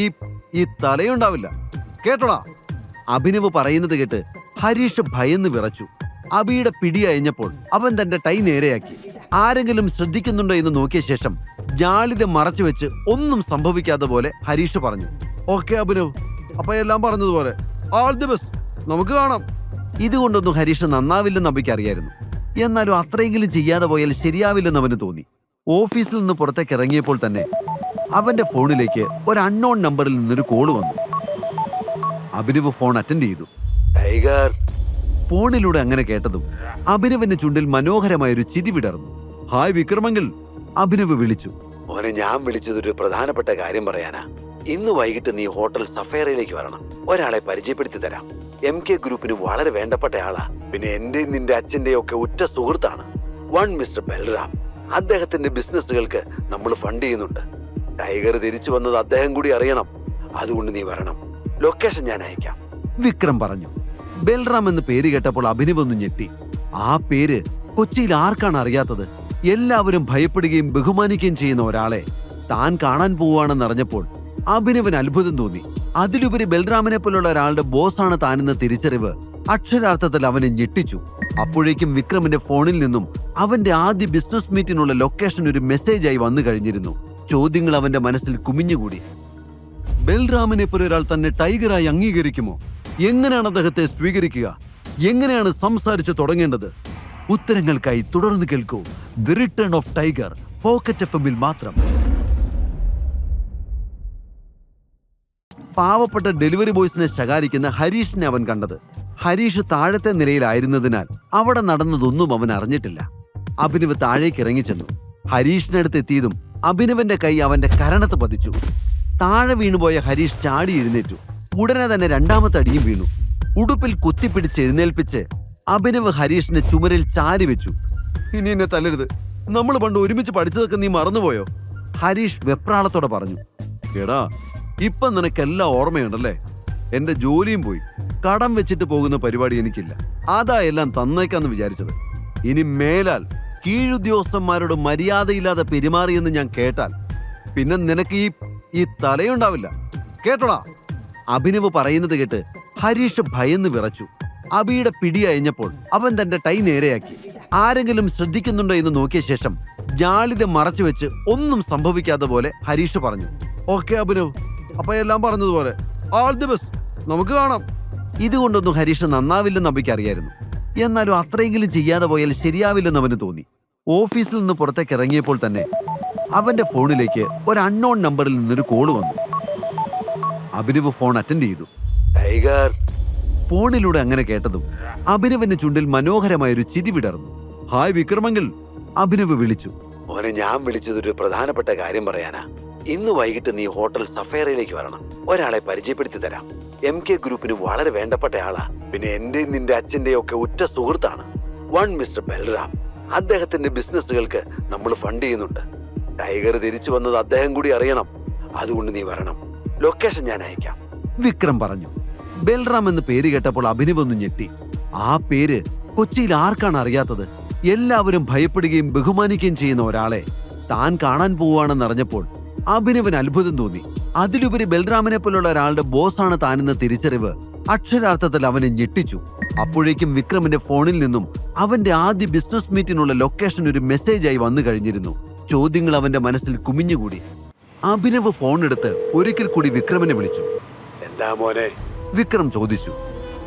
ഈ തലയുണ്ടാവില്ല, കേട്ടോടാ. അഭിനവ് പറയുന്നത് കേട്ട് ഹരീഷ് ഭയന്ന് വിറച്ചു. അബിയുടെ പിടി അയഞ്ഞപ്പോൾ അവൻ തന്റെ ടൈ നേരെയാക്കി. ആരെങ്കിലും ശ്രദ്ധിക്കുന്നുണ്ടോ എന്ന് നോക്കിയ ശേഷം ജാളിത മറച്ചുവെച്ച് ഒന്നും സംഭവിക്കാത്ത പോലെ ഹരീഷ് പറഞ്ഞു, ഓക്കെ അഭിനവ്, അപ്പൊ എല്ലാം പറഞ്ഞതുപോലെ ഓൾ ദി ബെസ്റ്റ്, നമുക്ക് കാണാം. ഇതുകൊണ്ടൊന്നും ഹരീഷ് നന്നാവില്ലെന്ന് അബിക്ക് അറിയായിരുന്നു. എന്നാലും അത്രയെങ്കിലും ചെയ്യാതെ പോയാൽ ശരിയാവില്ലെന്ന് അവന് തോന്നി. ഓഫീസിൽ നിന്ന് പുറത്തേക്ക് ഇറങ്ങിയപ്പോൾ തന്നെ അവന്റെ ഫോണിലേക്ക് ഒരു അൺനോൺ നമ്പറിൽ നിന്നൊരു കോള് വന്നു. അഭിനവ് ഫോൺ അറ്റൻഡ് ചെയ്തു. ടൈഗർ. ഫോണിലൂടെ അങ്ങനെ കേട്ടതും അഭിനവിന്റെ ചുണ്ടിൽ മനോഹരമായൊരു ചിരി വിടർന്നു. ഹായ് വിക്രമങ്കിൽ, അഭിനവ് വിളിച്ചു. മോനെ, ഞാൻ വിളിച്ചതൊരു പ്രധാനപ്പെട്ട കാര്യം പറയാനാ. ഇന്ന് വൈകിട്ട് നീ ഹോട്ടൽ സഫേറയിലേക്ക് വരണം. ഒരാളെ പരിചയപ്പെടുത്തി തരാം. MK ഗ്രൂപ്പിന് വളരെ വേണ്ടപ്പെട്ട ആളാ. പിന്നെ എന്റെയും നിന്റെ അച്ഛന്റെയും ഒക്കെ ഉറ്റ സുഹൃത്താണ്. മിസ്റ്റർ ബൽറാം. അദ്ദേഹത്തിന്റെ ബിസിനസ്സുകൾക്ക് നമ്മൾ ഫണ്ട് ചെയ്യുന്നുണ്ട്. ടൈഗർ തിരിച്ചു വന്നത് അദ്ദേഹം കൂടി അറിയണം. അതുകൊണ്ട് നീ വരണം. ലൊക്കേഷൻ ഞാൻ അയക്കാം, വിക്രം പറഞ്ഞു. ബൽറാം എന്ന് പേര് കേട്ടപ്പോൾ അഭിനവ് ഒന്ന് ഞെട്ടി. ആ പേര് കൊച്ചിയിൽ ആർക്കാണ് അറിയാത്തത്? എല്ലാവരും ഭയപ്പെടുകയും ബഹുമാനിക്കുകയും ചെയ്യുന്ന ഒരാളെ താൻ കാണാൻ പോവുകയാണെന്നറിഞ്ഞപ്പോൾ അഭിനവന് അത്ഭുതം തോന്നി. അതിലുപരി ബൽറാമിനെ പോലുള്ള ഒരാളുടെ ബോസാണ് താനെന്ന തിരിച്ചറിവ് അക്ഷരാർത്ഥത്തിൽ അവനെ ഞെട്ടിച്ചു. അപ്പോഴേക്കും വിക്രമിന്റെ ഫോണിൽ നിന്നും അവന്റെ ആദ്യ ബിസിനസ് മീറ്റിനുള്ള ലൊക്കേഷൻ ഒരു മെസ്സേജായി വന്നു കഴിഞ്ഞിരുന്നു. ചോദ്യങ്ങൾ അവന്റെ മനസ്സിൽ കുമിഞ്ഞുകൂടി. ബൽറാമിനെ പോലെ ഒരാൾ തന്നെ ടൈഗറായി അംഗീകരിക്കുമോ? എങ്ങനെയാണ് അദ്ദേഹത്തെ സ്വീകരിക്കുക? എങ്ങനെയാണ് സംസാരിച്ചു തുടങ്ങേണ്ടത്? ഉത്തരങ്ങൾക്കായി തുടർന്ന് കേൾക്കൂ the return of tiger, pocket FM-ൽ മാത്രം. പാവപ്പെട്ട ഡെലിവറി ബോയ്സിനെ ശകാരിക്കുന്ന ഹരീഷിനെ അവൻ കണ്ടത്. ഹരീഷ് താഴത്തെ നിലയിലായിരുന്നതിനാൽ അവിടെ നടന്നതൊന്നും അവൻ അറിഞ്ഞിട്ടില്ല. അഭിനവ് താഴേക്ക് ഇറങ്ങിച്ചെന്നു. ഹരീഷിനടുത്ത് എത്തിയതും അഭിനവന്റെ കൈ അവന്റെ കരണത്ത് പതിച്ചു. താഴെ വീണുപോയ ഹരീഷ് ചാടി എഴുന്നേറ്റു. ഉടനെ തന്നെ 2ാമത്തെ അടിയും വീണു. ഉടുപ്പിൽ കുത്തിപ്പിടിച്ച് എഴുന്നേൽപ്പിച്ച് അഭിനവ് ഹരീഷിനെ ചുമരിൽ ചാരി വെച്ചു. ഇനി എന്നെ തല്ലരുത്, നമ്മൾ പണ്ട് ഒരുമിച്ച് പഠിച്ചതൊക്കെ നീ മറന്നുപോയോ? ഹരീഷ് വെപ്രാളത്തോടെ പറഞ്ഞു. എടാ, ഇപ്പം നിനക്കെല്ലാം ഓർമ്മയുണ്ടല്ലേ? എന്റെ ജോലിയും പോയി, കടം വെച്ചിട്ട് പോകുന്ന പരിപാടി എനിക്കില്ല. അതാ എല്ലാം തന്നേക്കാന്ന് വിചാരിച്ചത്. ഇനി മേലാൽ കീഴുദ്യോഗസ്ഥന്മാരോട് മര്യാദയില്ലാതെ പെരുമാറിയെന്ന് ഞാൻ കേട്ടാൽ പിന്നെ നിനക്ക് ഈ തലയുണ്ടാവില്ല, കേട്ടോടാ. അഭിനവ് പറയുന്നത് കേട്ട് ഹരീഷ് ഭയന്ന് വിറച്ചു. അബിയുടെ പിടി അയഞ്ഞപ്പോൾ അവൻ തന്റെ ടൈ നേരെയാക്കി. ആരെങ്കിലും ശ്രദ്ധിക്കുന്നുണ്ടോ എന്ന് നോക്കിയ ശേഷം ജാളിത മറച്ചുവെച്ച് ഒന്നും സംഭവിക്കാത്ത പോലെ ഹരീഷ് പറഞ്ഞു, ഓക്കെ അഭിനവ്, അപ്പൊ എല്ലാം പറഞ്ഞതുപോലെ ഓൾ ദി ബെസ്റ്റ്, നമുക്ക് കാണാം. ഇതുകൊണ്ടൊന്നും ഹരീഷ് നന്നാവില്ലെന്ന് അബിക്ക് അറിയായിരുന്നു. എന്നാലും അത്രയെങ്കിലും ചെയ്യാതെ പോയാൽ ശരിയാവില്ലെന്ന് അവന് തോന്നി. ഓഫീസിൽ നിന്ന് പുറത്തേക്ക് ഇറങ്ങിയപ്പോൾ തന്നെ അവന്റെ ഫോണിലേക്ക് ഒരു അൺനോൺ നമ്പറിൽ നിന്നൊരു കോള് വന്നു. അഭിനവ് ഫോൺ അറ്റൻഡ് ചെയ്തു. ടൈഗർ. ഫോണിലൂടെ അങ്ങനെ കേട്ടതും അഭിനവിന്റെ ചുണ്ടിൽ മനോഹരമായൊരു ചിരി വിടർന്നു. ഹായ് വിക്രമങ്കിൽ, അഭിനവ് വിളിച്ചു. മോനെ, ഞാൻ വിളിച്ചതൊരു പ്രധാനപ്പെട്ട കാര്യം പറയാനാ. ഇന്ന് വൈകിട്ട് നീ ഹോട്ടൽ സഫേറയിലേക്ക് വരണം. ഒരാളെ പരിചയപ്പെടുത്തി തരാം. MK ഗ്രൂപ്പിന് വളരെ വേണ്ടപ്പെട്ട ആളാ. പിന്നെ എന്റെയും നിന്റെ അച്ഛന്റെയും ഒക്കെ ഉറ്റ സുഹൃത്താണ്. മിസ്റ്റർ ബൽറാം. അദ്ദേഹത്തിന്റെ ബിസിനസ്സുകൾക്ക് നമ്മൾ ഫണ്ട് ചെയ്യുന്നുണ്ട്. ടൈഗർ തിരിച്ചു വന്നത് അദ്ദേഹം കൂടി അറിയണം. അതുകൊണ്ട് നീ വരണം. ലൊക്കേഷൻ ഞാൻ അയക്കാം, വിക്രം പറഞ്ഞു. ബൽറാം എന്ന് പേര് കേട്ടപ്പോൾ അഭിനവ് ഒന്ന് ഞെട്ടി. ആ പേര് കൊച്ചിയിൽ ആർക്കാണ് അറിയാത്തത്? എല്ലാവരും ഭയപ്പെടുകയും ബഹുമാനിക്കുകയും ചെയ്യുന്ന ഒരാളെ താൻ കാണാൻ പോവുകയാണെന്നറിഞ്ഞപ്പോൾ അഭിനവന് അത്ഭുതം തോന്നി. അതിലുപരി ബൽറാമിനെ പോലുള്ള ഒരാളുടെ ബോസാണ് താനെന്ന തിരിച്ചറിവ് അക്ഷരാർത്ഥത്തിൽ അവനെ ഞെട്ടിച്ചു. അപ്പോഴേക്കും വിക്രമിന്റെ ഫോണിൽ നിന്നും അവന്റെ ആദ്യ ബിസിനസ് മീറ്റിനുള്ള ലൊക്കേഷൻ ഒരു മെസ്സേജായി വന്നു കഴിഞ്ഞിരുന്നു. ചോദ്യങ്ങൾ അവന്റെ മനസ്സിൽ കുമിഞ്ഞുകൂടി. അഭിനവ് ഫോൺ എടുത്ത് ഒരിക്കൽ കൂടി വിക്രമിനെ വിളിച്ചു. എന്താ മോനെ? വിക്രം ചോദിച്ചു.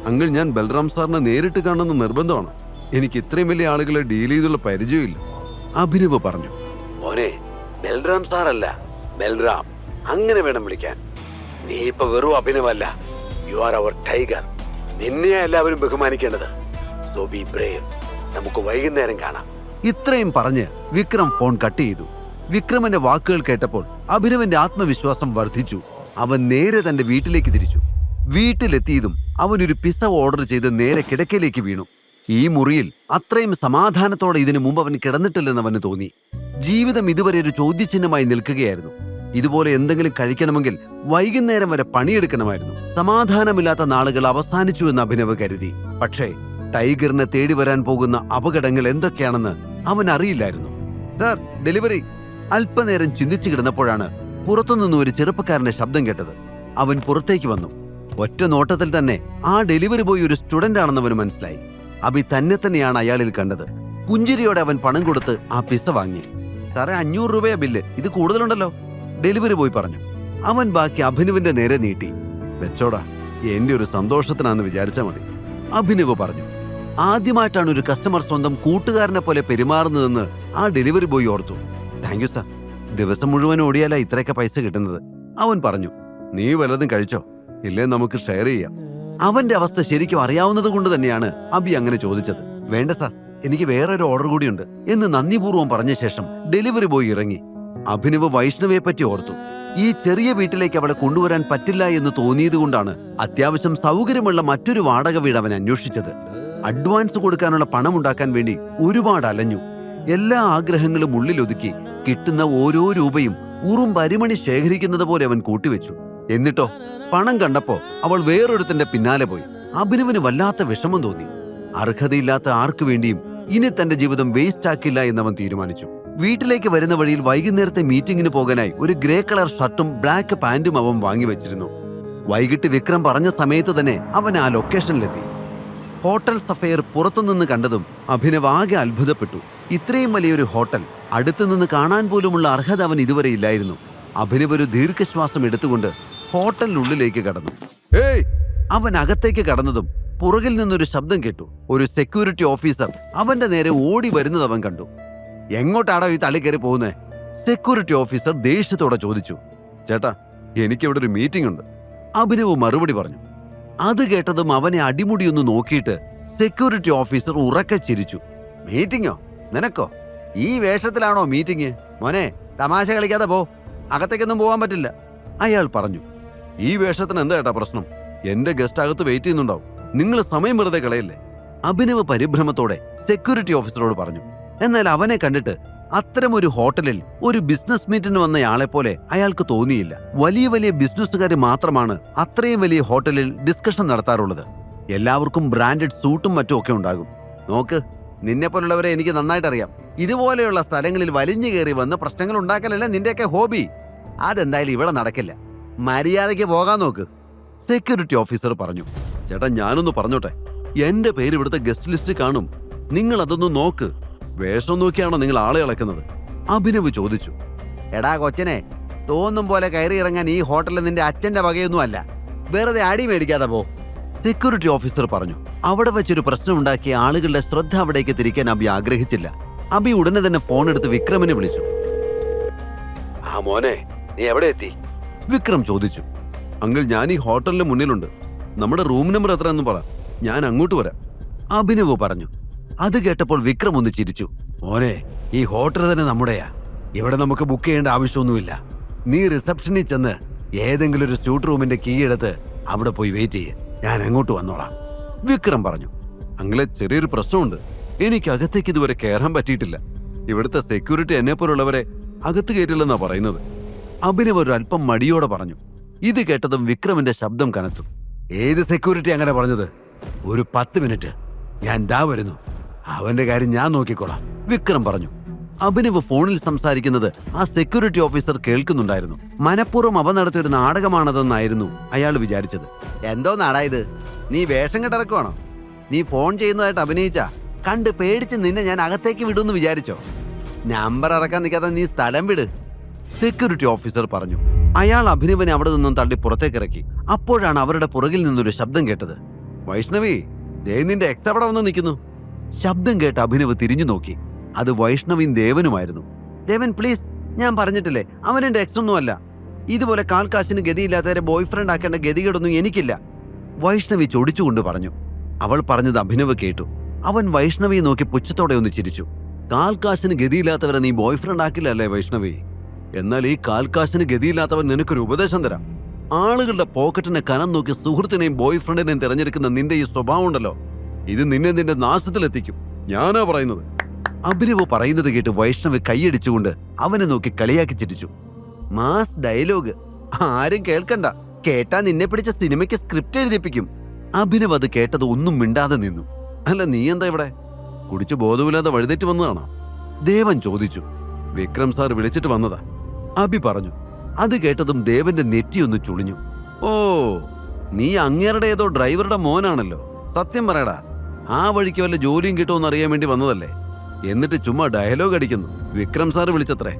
അങ്കിൾ, ഞാൻ ബൽറാം സാറിനെ നേരിട്ട് കാണുന്ന നിർബന്ധമാണ്. എനിക്ക് ഇത്രയും വലിയ ആളുകളെ ഡീൽ ചെയ്തുള്ള പരിചയമില്ല, അഭിനവ് പറഞ്ഞു. മോനെ, ബൽറാം സാറല്ല, ബൽറാം, അങ്ങനെ വേണം വിളിക്കാൻ. നീ ഇപ്പൊ വെറും അഭിനവല്ല, യു ആർ അവർ ടൈഗർ. നിന്നെയാ എല്ലാവരും ബഹുമാനിക്കേണ്ടത്. So be brave. നമുക്ക് വൈകുന്നേരം കാണാം. ഇത്രയും പറഞ്ഞ് വിക്രം ഫോൺ കട്ട് ചെയ്തു. വിക്രമന്റെ വാക്കുകൾ കേട്ടപ്പോൾ അഭിനവന്റെ ആത്മവിശ്വാസം വർദ്ധിച്ചു. അവൻ നേരെ തന്റെ വീട്ടിലേക്ക് തിരിച്ചു. വീട്ടിലെത്തിയതും അവൻ ഒരു പിസ്സ ഓർഡർ ചെയ്ത് നേരെ കിടക്കയിലേക്ക് വീണു. ഈ മുറിയിൽ അത്രയും സമാധാനത്തോടെ ഇതിനു മുമ്പ് അവൻ കിടന്നിട്ടില്ലെന്ന് അവന് തോന്നി. ജീവിതം ഇതുവരെ ഒരു ചോദ്യചിഹ്നമായി നിൽക്കുകയായിരുന്നു. ഇതുപോലെ എന്തെങ്കിലും കഴിക്കണമെങ്കിൽ വൈകുന്നേരം വരെ പണിയെടുക്കണമായിരുന്നു. സമാധാനമില്ലാത്ത നാളുകൾ അവസാനിച്ചു എന്ന് അഭിനവ് കരുതി. പക്ഷേ ടൈഗറിനെ തേടി വരാൻ പോകുന്ന അപകടങ്ങൾ എന്തൊക്കെയാണെന്ന് അവൻ അറിയില്ലായിരുന്നു. Sir, delivery. അല്പനേരം ചിന്തിച്ചു കിടന്നപ്പോഴാണ് പുറത്തുനിന്ന് ഒരു ചെറുപ്പക്കാരന്റെ ശബ്ദം കേട്ടത്. അവൻ പുറത്തേക്ക് വന്നു. ഒറ്റ നോട്ടത്തിൽ തന്നെ ആ ഡെലിവറി ബോയ് ഒരു സ്റ്റുഡന്റ് ആണെന്ന് അവന് മനസ്സിലായി. അബി തന്നെയാണ് അയാളിൽ കണ്ടത്. പുഞ്ചിരിയോടെ അവൻ പണം കൊടുത്ത് ആ പിസ്സ വാങ്ങി. സാറേ, 500 രൂപയാ ബില്ല്, ഇത് കൂടുതലുണ്ടല്ലോ, ഡെലിവറി ബോയ് പറഞ്ഞു. അവൻ ബാക്കി അഭിനവിന്റെ നേരെ നീട്ടി. വെച്ചോടാ, എന്റെ ഒരു സന്തോഷത്തിനാന്ന് വിചാരിച്ചാൽ മതി, അഭിനവ് പറഞ്ഞു. ആദ്യമായിട്ടാണ് ഒരു കസ്റ്റമർ സ്വന്തം കൂട്ടുകാരനെ പോലെ പെരുമാറുന്നതെന്ന് ആ ഡെലിവറി ബോയ് ഓർത്തു. താങ്ക് യു സാർ, ദിവസം മുഴുവൻ ഓടിയാല ഇത്രയൊക്കെ പൈസ കിട്ടുന്നത്, അവൻ പറഞ്ഞു. നീ വല്ലതും കഴിച്ചോ? ഇല്ലേ നമുക്ക് ഷെയർ ചെയ്യാം. അവന്റെ അവസ്ഥ ശരിക്കും അറിയാവുന്നത് കൊണ്ട് തന്നെയാണ് അബി അങ്ങനെ ചോദിച്ചത്. വേണ്ട സാർ, എനിക്ക് വേറൊരു ഓർഡർ കൂടിയുണ്ട് എന്ന് നന്ദിപൂർവ്വം പറഞ്ഞ ശേഷം ഡെലിവറി ബോയ് ഇറങ്ങി. അഭിനവ് വൈഷ്ണവയെ പറ്റി ഓർത്തു. ഈ ചെറിയ വീട്ടിലേക്ക് അവളെ കൊണ്ടുവരാൻ പറ്റില്ല എന്ന് തോന്നിയതുകൊണ്ടാണ് അത്യാവശ്യം സൗകര്യമുള്ള മറ്റൊരു വാടക വീട് അവൻ അന്വേഷിച്ചത്. അഡ്വാൻസ് കൊടുക്കാനുള്ള പണം ഉണ്ടാക്കാൻ വേണ്ടി ഒരുപാട് അലഞ്ഞു. എല്ലാ ആഗ്രഹങ്ങളും ഉള്ളിലൊതുക്കി കിട്ടുന്ന ഓരോ രൂപയും ഉറും പരിമണി ശേഖരിക്കുന്നത് പോലെ അവൻ കൂട്ടിവെച്ചു. എന്നിട്ടോ പണം കണ്ടപ്പോ അവൾ വേറൊരുത്തന്റെ പിന്നാലെ പോയി. അഭിനവിന് വല്ലാത്ത വിഷമം തോന്നി. അർഹതയില്ലാത്ത ആർക്കു വേണ്ടിയും ഇനി തന്റെ ജീവിതം വേസ്റ്റ് ആക്കില്ല എന്നവൻ തീരുമാനിച്ചു. വീട്ടിലേക്ക് വരുന്ന വഴിയിൽ വൈകുന്നേരത്തെ മീറ്റിംഗിന് പോകാനായി ഒരു ഗ്രേ കളർ ഷർട്ടും ബ്ലാക്ക് പാന്റും അവൻ വാങ്ങിവെച്ചിരുന്നു. വൈകിട്ട് വിക്രം പറഞ്ഞ സമയത്ത് തന്നെ അവൻ ആ ലൊക്കേഷനിലെത്തി. ഹോട്ടൽ സഫയർ പുറത്തുനിന്ന് കണ്ടതും അഭിനവ് ആകെ അത്ഭുതപ്പെട്ടു. ഇത്രയും വലിയൊരു ഹോട്ടൽ അടുത്തുനിന്ന് കാണാൻ പോലുമുള്ള അർഹത അവൻ ഇതുവരെ ഇല്ലായിരുന്നു. അഭിനവ് ഒരു ദീർഘശ്വാസം എടുത്തുകൊണ്ട് ഹോട്ടലിനുള്ളിലേക്ക് കടന്നു. ഏയ്! അവൻ അകത്തേക്ക് കടന്നതും പുറകിൽ നിന്നൊരു ശബ്ദം കേട്ടു. ഒരു സെക്യൂരിറ്റി ഓഫീസർ അവന്റെ നേരെ ഓടി വരുന്നത് അവൻ കണ്ടു. എങ്ങോട്ടാണോ ഈ തള്ളി കയറി പോകുന്നേ? സെക്യൂരിറ്റി ഓഫീസർ ദേഷ്യത്തോടെ ചോദിച്ചു. ചേട്ടാ, എനിക്കിവിടെ ഒരു മീറ്റിംഗ് ഉണ്ട്, അഭിനവ് മറുപടി പറഞ്ഞു. അത് കേട്ടതും അവനെ അടിമുടിയൊന്ന് നോക്കിയിട്ട് സെക്യൂരിറ്റി ഓഫീസർ ഉറക്കെ ചിരിച്ചു. മീറ്റിംഗോ? നിനക്കോ? ഈ വേഷത്തിലാണോ മീറ്റിംഗ്? മോനെ, തമാശ കളിക്കാതെ പോ, അകത്തേക്കൊന്നും പോകാൻ പറ്റില്ല, അയാൾ പറഞ്ഞു. ഈ വേഷത്തിന് എന്താ ഏട്ടാ പ്രശ്നം? എന്റെ ഗസ്റ്റ് അകത്ത് വെയിറ്റ് ചെയ്യുന്നുണ്ടാവും, നിങ്ങൾ സമയം വെറുതെ കളയല്ലേ, അഭിനവ് പരിഭ്രമത്തോടെ സെക്യൂരിറ്റി ഓഫീസറോട് പറഞ്ഞു. എന്നാൽ അവനെ കണ്ടിട്ട് അത്തരമൊരു ഹോട്ടലിൽ ഒരു ബിസിനസ് മീറ്റിന് വന്നയാളെപ്പോലെ അയാൾക്ക് തോന്നിയില്ല. വലിയ വലിയ ബിസിനസ്സുകാർ മാത്രമാണ് അത്രയും വലിയ ഹോട്ടലിൽ ഡിസ്കഷൻ നടത്താറുള്ളത്. എല്ലാവർക്കും ബ്രാൻഡഡ് സൂട്ടും മറ്റും ഒക്കെ ഉണ്ടാകും. നോക്ക്, നിന്നെ പോലുള്ളവരെ എനിക്ക് നന്നായിട്ട് അറിയാം. ഇതുപോലെയുള്ള സ്ഥലങ്ങളിൽ വലിഞ്ഞു കയറി വന്ന് പ്രശ്നങ്ങൾ ഉണ്ടാക്കലല്ല നിന്റെയൊക്കെ ഹോബി. അതെന്തായാലും ഇവിടെ നടക്കില്ല. മര്യാദയ്ക്ക് പോകാൻ നോക്ക്. സെക്യൂരിറ്റി ഓഫീസർ പറഞ്ഞു. ചേട്ടാ ഞാനൊന്ന് പറഞ്ഞോട്ടെ, എന്റെ പേര് ഇവിടുത്തെ ഗസ്റ്റ് ലിസ്റ്റ് കാണും, നിങ്ങൾ അതൊന്ന് നോക്ക്. വേഷം നോക്കിയാണോ നിങ്ങൾ ആളെ ഇളക്കുന്നത്? അഭിനവ് ചോദിച്ചു. എടാ കൊച്ചനെ, തോന്നും പോലെ കയറി ഇറങ്ങാൻ ഈ ഹോട്ടലിൽ നിന്റെ അച്ഛന്റെ വകയൊന്നും അല്ല, വെറുതെ അടി മേടിക്കാതെ പോ, സെക്യൂരിറ്റി ഓഫീസർ പറഞ്ഞു. അവിടെ വെച്ചൊരു പ്രശ്നമുണ്ടാക്കിയ ആളുകളുടെ ശ്രദ്ധ അവിടേക്ക് തിരിക്കാൻ അബി ആഗ്രഹിച്ചില്ല. അബി ഉടനെ തന്നെ ഫോൺ എടുത്ത് വിക്രമിനെ വിളിച്ചു. ആ മോനെ, നീ എവിടെ എത്തി? വിക്രം ചോദിച്ചു. അങ്കിൾ, ഞാൻ ഈ ഹോട്ടലിന് മുന്നിലുണ്ട്. നമ്മുടെ റൂം നമ്പർ എത്രയെന്ന് പറ, ഞാൻ അങ്ങോട്ട് വരാം, അഭിനവ് പറഞ്ഞു. അത് കേട്ടപ്പോൾ വിക്രം ഒന്ന് ചിരിച്ചു. മോനെ, ഈ ഹോട്ടൽ തന്നെ നമ്മുടെയാ, ഇവിടെ നമുക്ക് ബുക്ക് ചെയ്യേണ്ട ആവശ്യമൊന്നുമില്ല. നീ റിസപ്ഷനിൽ ചെന്ന് ഏതെങ്കിലും ഒരു സ്യൂട്ട് റൂമിന്റെ കീ എടുത്ത് അവിടെ പോയി വെയിറ്റ് ചെയ്യ്, ഞാൻ അങ്ങോട്ട് വന്നോളാം, വിക്രം പറഞ്ഞു. അങ്ങളെ, ചെറിയൊരു പ്രശ്നമുണ്ട്, എനിക്ക് അകത്തേക്ക് ഇതുവരെ കയറാൻ പറ്റിയിട്ടില്ല. ഇവിടുത്തെ സെക്യൂരിറ്റി എന്നെ പോലുള്ളവരെ അകത്ത് കയറ്റില്ലെന്നാ പറയുന്നത്, അഭിനവ് ഒരു അല്പം മടിയോടെ പറഞ്ഞു. ഇത് കേട്ടതും വിക്രമിന്റെ ശബ്ദം കനത്തു. ഏത് സെക്യൂരിറ്റി അങ്ങനെ പറഞ്ഞത്? ഒരു 10 മിനിറ്റ്, ഞാൻ ദാ വരുന്നു, അവന്റെ കാര്യം ഞാൻ നോക്കിക്കോളാം, വിക്രം പറഞ്ഞു. അഭിനവ് ഫോണിൽ സംസാരിക്കുന്നത് ആ സെക്യൂരിറ്റി ഓഫീസർ കേൾക്കുന്നുണ്ടായിരുന്നു. മനഃപൂർവ്വം അവ നടത്തിയൊരു നാടകമാണതെന്നായിരുന്നു അയാൾ വിചാരിച്ചത്. എന്തോ നാടാ ഇത്? നീ വേഷം കെട്ടിറക്കുവാണോ? നീ ഫോൺ ചെയ്യുന്നതായിട്ട് അഭിനയിച്ചാ കണ്ട് പേടിച്ച് നിന്നെ ഞാൻ അകത്തേക്ക് വിടുമെന്ന് വിചാരിച്ചോ? നമ്പർ ഇറക്കാൻ നിൽക്കാതെ നീ സ്ഥലം വിട്, സെക്യൂരിറ്റി ഓഫീസർ പറഞ്ഞു. അയാൾ അഭിനവനെ അവിടെ നിന്നും തള്ളി പുറത്തേക്കിറക്കി. അപ്പോഴാണ് അവരുടെ പുറകിൽ നിന്നൊരു ശബ്ദം കേട്ടത്. വൈഷ്ണവി, ദേ നിന്റെ എക്സ് അവിടെ വന്ന് നിൽക്കുന്നു. ശബ്ദം കേട്ട് അഭിനവ് തിരിഞ്ഞു നോക്കി. അത് വൈഷ്ണവിയും ദേവനുമായിരുന്നു. ദേവൻ പ്ലീസ്, ഞാൻ പറഞ്ഞിട്ടില്ലേ അവൻ എന്റെ എക്സ് ഒന്നുമല്ല. ഇതുപോലെ കാൽക്കാശിന് ഗതിയില്ലാത്തവരെ ബോയ് ഫ്രണ്ട് ആക്കേണ്ട ഗതികേടൊന്നും എനിക്കില്ല, വൈഷ്ണവി ചൊടിച്ചുകൊണ്ട് പറഞ്ഞു. അവൾ പറഞ്ഞത് അഭിനവ് കേട്ടു. അവൻ വൈഷ്ണവിയെ നോക്കി പുച്ഛത്തോടെ ഒന്ന് ചിരിച്ചു. കാൽക്കാശിന് ഗതിയില്ലാത്തവരെ നീ ബോയ് ഫ്രണ്ട് ആക്കില്ല അല്ലേ വൈഷ്ണവി? എന്നാൽ ഈ കാൽക്കാശിന് ഗതിയില്ലാത്തവൻ നിനക്കൊരു ഉപദേശം തരാം. ആളുകളുടെ പോക്കറ്റിനെ കനം നോക്കി സുഹൃത്തിനെയും ബോയ് ഫ്രണ്ടിനെയും തിരഞ്ഞെടുക്കുന്ന നിന്റെ ഈ സ്വഭാവം ഉണ്ടല്ലോ, ഇത് നിന്നെ നിന്റെ നാശത്തിലെത്തിക്കും, ഞാനാ പറയുന്നത്. അഭിനവ് പറയുന്നത് കേട്ട് വൈഷ്ണവ് കൈയടിച്ചുകൊണ്ട് അവനെ നോക്കി കളിയാക്കി ചിരിച്ചു. മാസ് ഡയലോഗ്, ആരും കേൾക്കണ്ട, കേട്ടാ നിന്നെ പിടിച്ച സിനിമയ്ക്ക് സ്ക്രിപ്റ്റ് എഴുതിപ്പിക്കും. അഭിനവ് അത് കേട്ടത് ഒന്നും മിണ്ടാതെ നിന്നു. അല്ല, നീ എന്താ ഇവിടെ? കുടിച്ചു ബോധമില്ലാതെ വഴുതേറ്റ് വന്നതാണോ? ദേവൻ ചോദിച്ചു. വിക്രം സാർ വിളിച്ചിട്ട് വന്നതാ, അഭി പറഞ്ഞു. അത് കേട്ടതും ദേവന്റെ നെറ്റിയൊന്ന് ചുളിഞ്ഞു. ഓ, നീ അങ്ങേരുടെ ഏതോ ഡ്രൈവറുടെ മോനാണല്ലോ. സത്യം പറയടാ, ആ വഴിക്ക് വല്ല ജോലിയും കിട്ടുമെന്ന് അറിയാൻ വേണ്ടി വന്നതല്ലേ? എന്നിട്ട് ചുമ്മാ ഡയലോഗ് അടിക്കുന്നു. വിക്രം സാർ വിളിച്ചത്രേ,